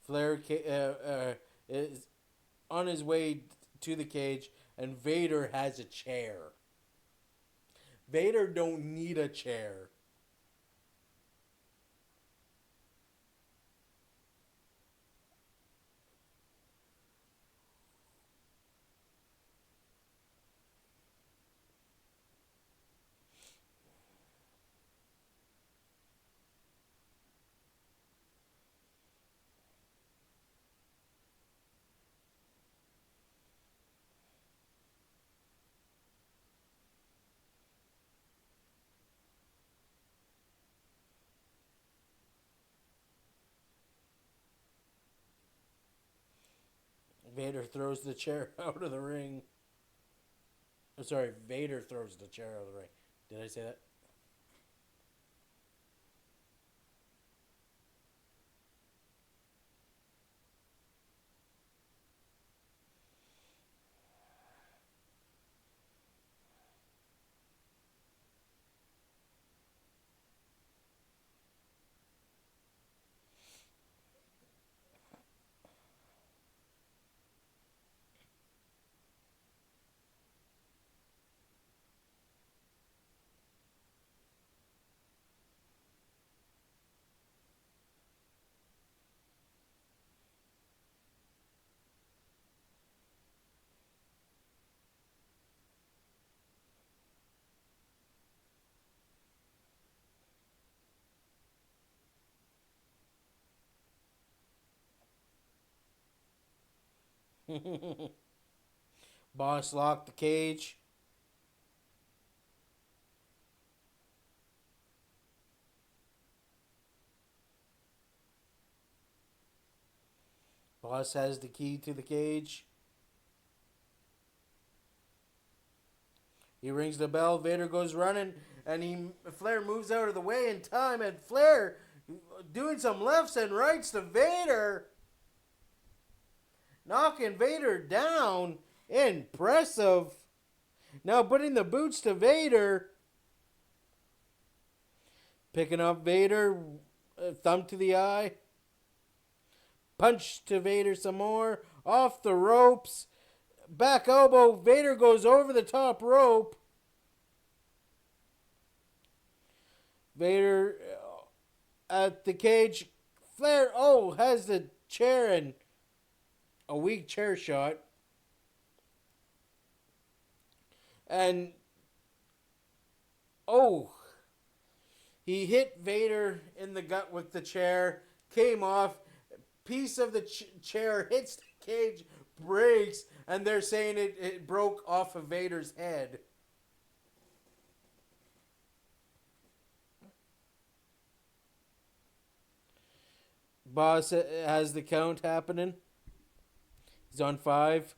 Flair is on his way to the cage, and Vader has a chair. Vader don't need a chair. Vader throws the chair out of the ring. I'm sorry, Vader throws the chair out of the ring. Did I say that? Boss locked the cage. Boss has the key to the cage. He rings the bell. Vader goes running, and Flair moves out of the way in time. And Flair doing some lefts and rights to Vader, knocking Vader down. Impressive. Now putting the boots to Vader, picking up Vader, thumb to the eye, punch to Vader some more, off the ropes. Back elbow. Vader goes over the top rope. Vader at the cage. Flair, has the chair and a weak chair shot. And, he hit Vader in the gut with the chair. Came off. Piece of the chair hits the cage, breaks, and they're saying it broke off of Vader's head. Boss has the count happening. He's on 5.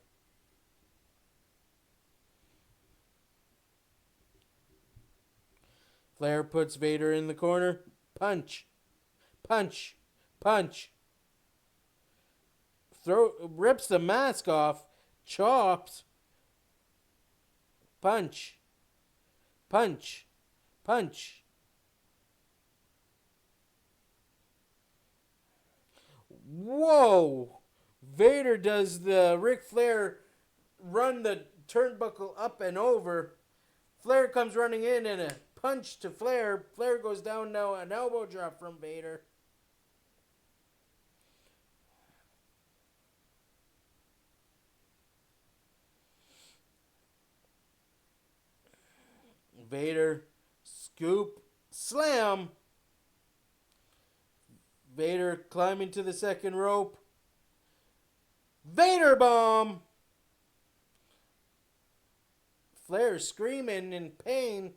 Flair puts Vader in the corner. Punch. Punch. Punch. Rips the mask off. Chops. Punch. Punch. Punch. Whoa! Vader does the Ric Flair run the turnbuckle up and over. Flair comes running in and a punch to Flair. Flair goes down now. An elbow drop from Vader. Vader, scoop, slam. Vader climbing to the second rope. Vader bomb. Flair screaming in pain.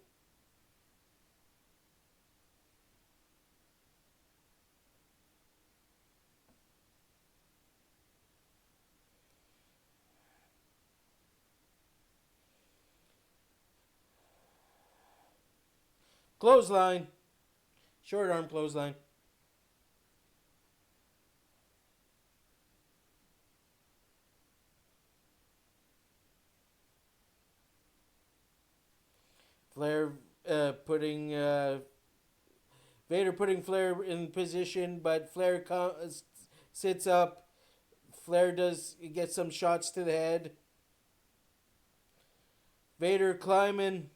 Clothesline. Short arm clothesline. Flair putting Vader putting Flair in position, but Flair sits up. Flair gets some shots to the head. Vader climbing.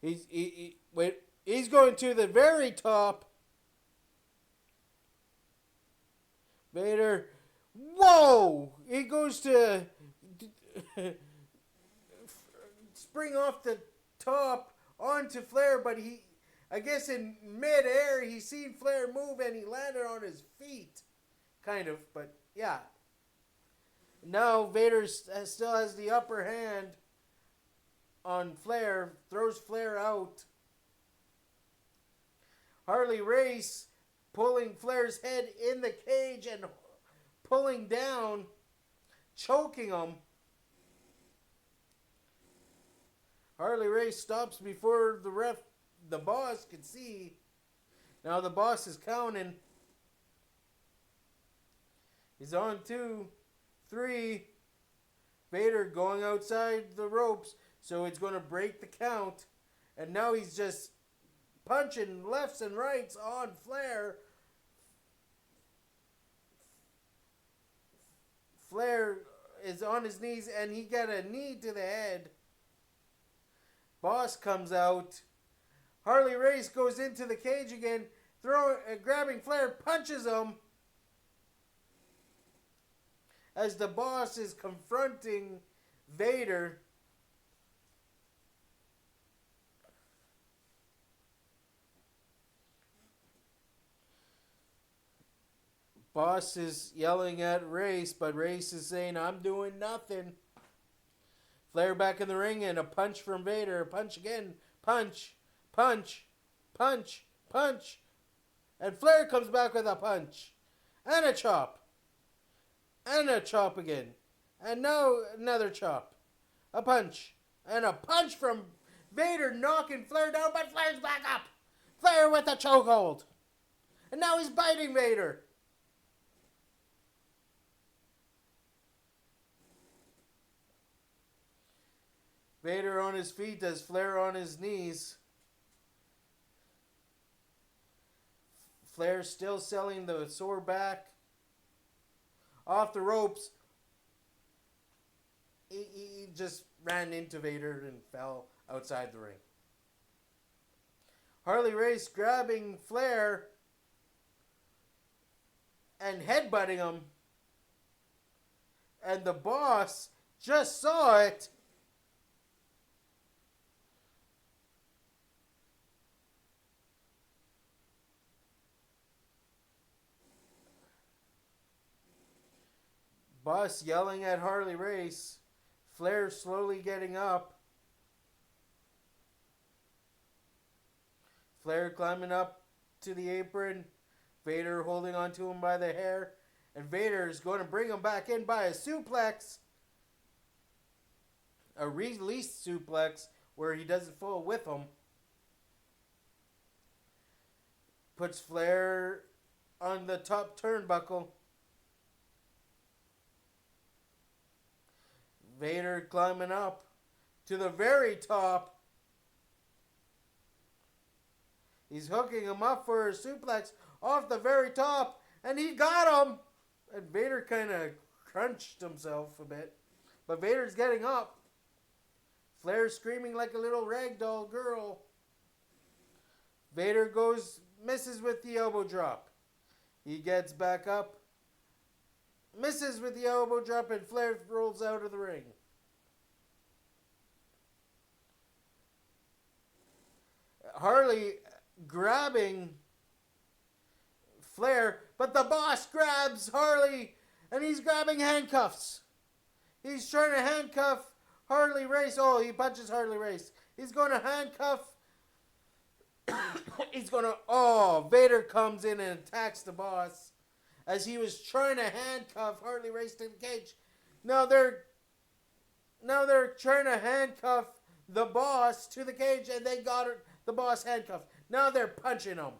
He's going to the very top. Vader, whoa! He goes to spring off the top onto Flair, but I guess in mid-air, he seen Flair move and he landed on his feet. Kind of, but yeah. Now Vader still has the upper hand on Flair, throws Flair out. Harley Race pulling Flair's head in the cage and pulling down, choking him. Harley Race stops before the boss can see. Now the boss is counting. He's on 2, 3. Vader going outside the ropes, so it's going to break the count. And now he's just punching lefts and rights on Flair. Flair is on his knees and he got a knee to the head. Boss comes out. Harley Race goes into the cage again, grabbing Flair, punches him. As the boss is confronting Vader. Boss is yelling at Race, but Race is saying, I'm doing nothing. Flair back in the ring and a punch from Vader. Punch again. Punch. Punch. Punch. Punch. And Flair comes back with a punch. And a chop. And a chop again. And now another chop. A punch. And a punch from Vader knocking Flair down, but Flair's back up. Flair with a chokehold. And now he's biting Vader. Vader on his feet as Flair on his knees. Flair still selling the sore back. Off the ropes. He just ran into Vader and fell outside the ring. Harley Race grabbing Flair and headbutting him. And the boss just saw it. Boss yelling at Harley Race. Flair slowly getting up. Flair climbing up to the apron. Vader holding onto him by the hair. And Vader is going to bring him back in by a suplex. A release suplex where he doesn't fall with him. Puts Flair on the top turnbuckle. Vader climbing up to the very top. He's hooking him up for a suplex off the very top. And he got him. And Vader kind of crunched himself a bit. But Vader's getting up. Flair screaming like a little ragdoll girl. Vader misses with the elbow drop. He gets back up. Misses with the elbow drop and Flair rolls out of the ring. Harley grabbing Flair, but the boss grabs Harley and he's grabbing handcuffs. He's trying to handcuff Harley Race. Oh, he punches Harley Race. He's going to handcuff. Vader comes in and attacks the boss. As he was trying to handcuff Harley Race to the cage. Now they're trying to handcuff the boss to the cage and they got the boss handcuffed. Now they're punching him.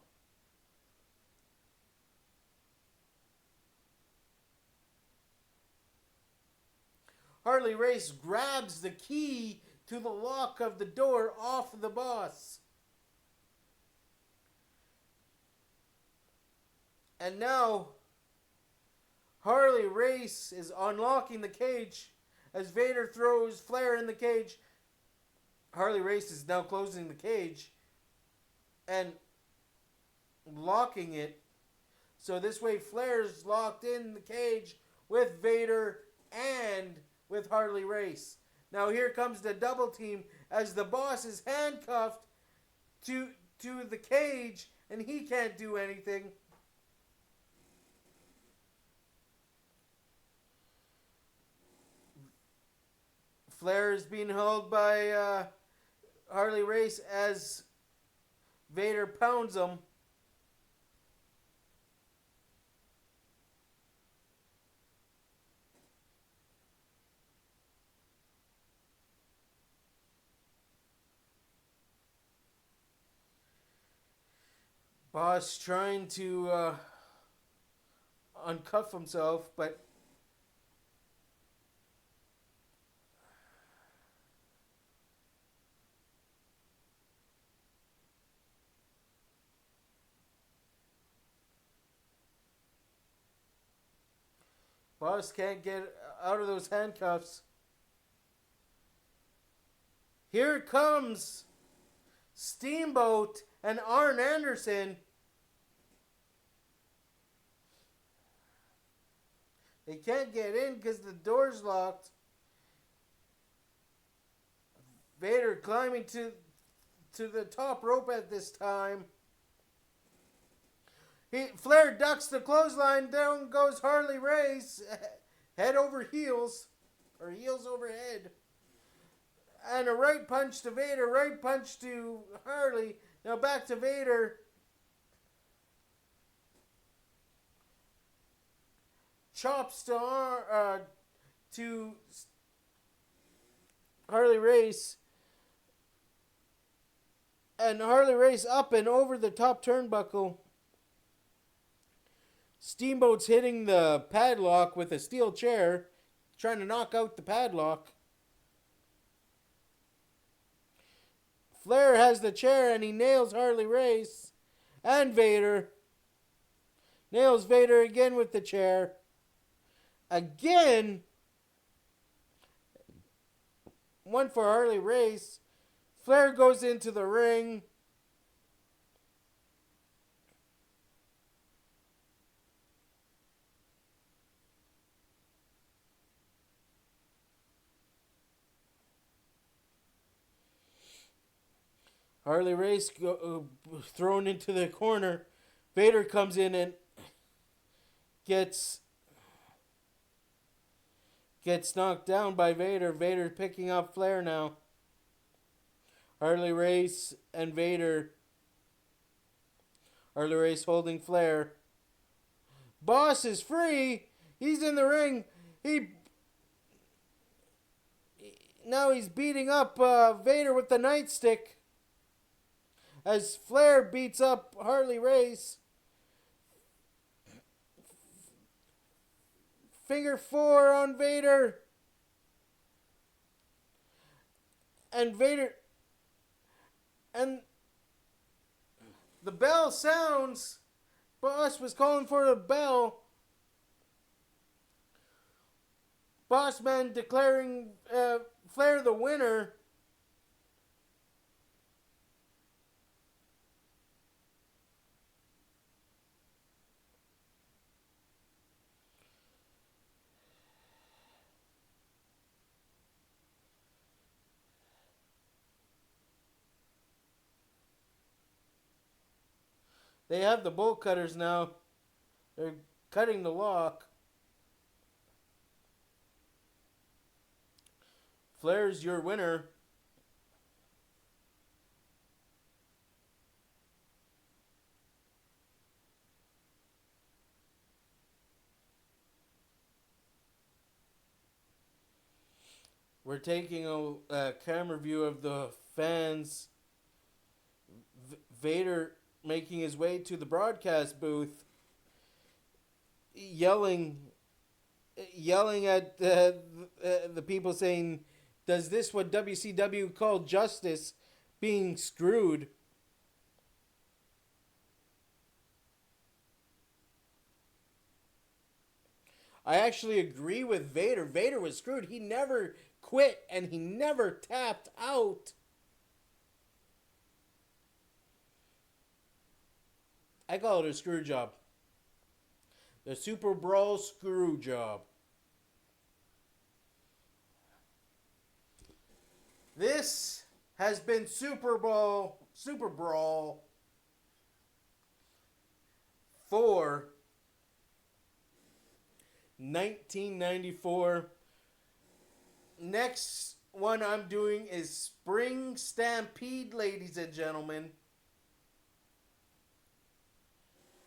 Harley Race grabs the key to the lock of the door off the boss. And now Harley Race is unlocking the cage as Vader throws Flair in the cage. Harley Race is now closing the cage and locking it. So this way Flair's locked in the cage with Vader and with Harley Race. Now here comes the double team as the boss is handcuffed to the cage and he can't do anything. Flair is being held by Harley Race as Vader pounds him. Boss trying to uncuff himself, but Boss can't get out of those handcuffs. Here comes Steamboat and Arn Anderson. They can't get in because the door's locked. Vader climbing to the top rope at this time. Flair ducks the clothesline. Down goes Harley Race. Head over heels. Or heels over head. And a right punch to Vader. Right punch to Harley. Now back to Vader. Chops to Harley Race. And Harley Race up and over the top turnbuckle. Steamboat's hitting the padlock with a steel chair, trying to knock out the padlock. Flair has the chair and he nails Harley Race and Vader. Nails Vader again with the chair. Again. One for Harley Race. Flair goes into the ring. Harley Race thrown into the corner. Vader comes in and gets knocked down by Vader. Vader picking up Flair now. Harley Race and Vader. Harley Race holding Flair. Boss is free. He's in the ring. Now he's beating up Vader with the nightstick. As Flair beats up Harley Race. Finger 4 on Vader. And Vader. And the bell sounds. Boss was calling for the bell. Bossman declaring Flair the winner. They have the bolt cutters now. They're cutting the lock. Flair's your winner. We're taking a camera view of the fans. Vader making his way to the broadcast booth, yelling at the people saying, does this what WCW called justice being screwed. I actually agree with Vader. Vader was screwed. He never quit and he never tapped out. I call it a screw job. The Superbrawl screw job. This has been Superbrawl for 1994. Next one I'm doing is Spring Stampede, ladies and gentlemen.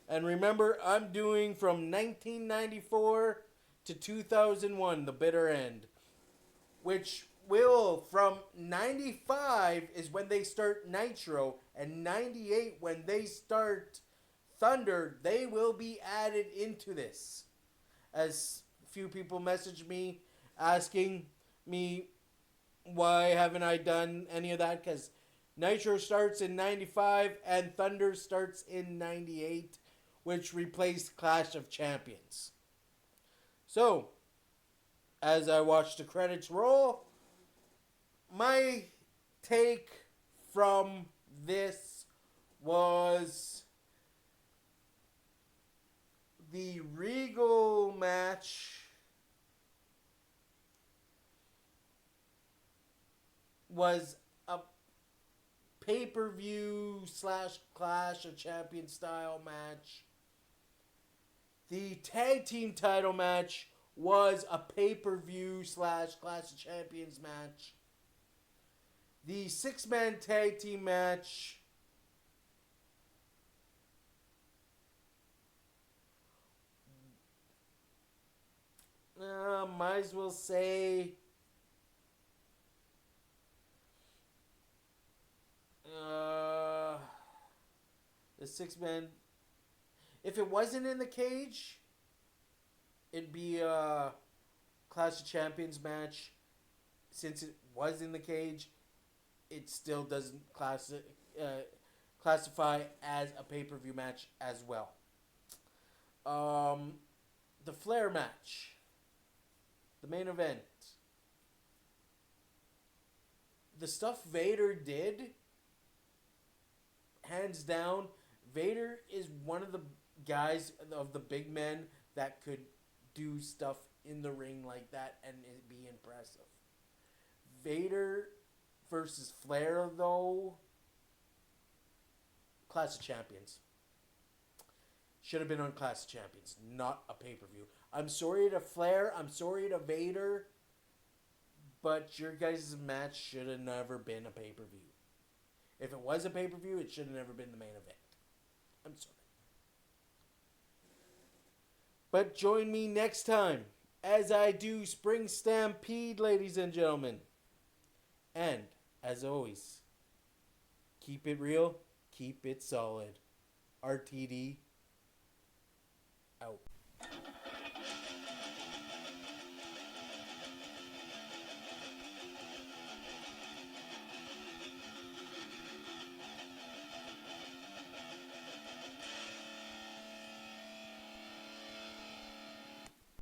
And remember, I'm doing from 1994 to 2001, the bitter end. Which will, from 95 is when they start Nitro, and 98 when they start Thunder, they will be added into this. As few people messaged me asking me why haven't I done any of that, because Nitro starts in 95 and Thunder starts in 98, which replaced Clash of Champions. So, as I watch the credits roll, my take from this was the Regal match was a pay-per-view / Clash of Champions style match. The tag team title match was a pay-per-view / Clash of Champions match. The 6-man tag team match might as well say the 6-man, if it wasn't in the cage, it'd be a Clash of Champions match. Since it was in the cage, it still doesn't classify as a pay-per-view match as well. The Flair match, the main event. The stuff Vader did, hands down, Vader is one of the guys of the big men that could do stuff in the ring like that and it be impressive. Vader versus Flair, though, Clash of Champions. Should have been on Clash of Champions, not a pay-per-view. I'm sorry to Flair, I'm sorry to Vader, but your guys' match should have never been a pay-per-view. If it was a pay-per-view, it should have never been the main event. I'm sorry. But join me next time as I do Spring Stampede, ladies and gentlemen. And, as always, keep it real, keep it solid. RTD, out.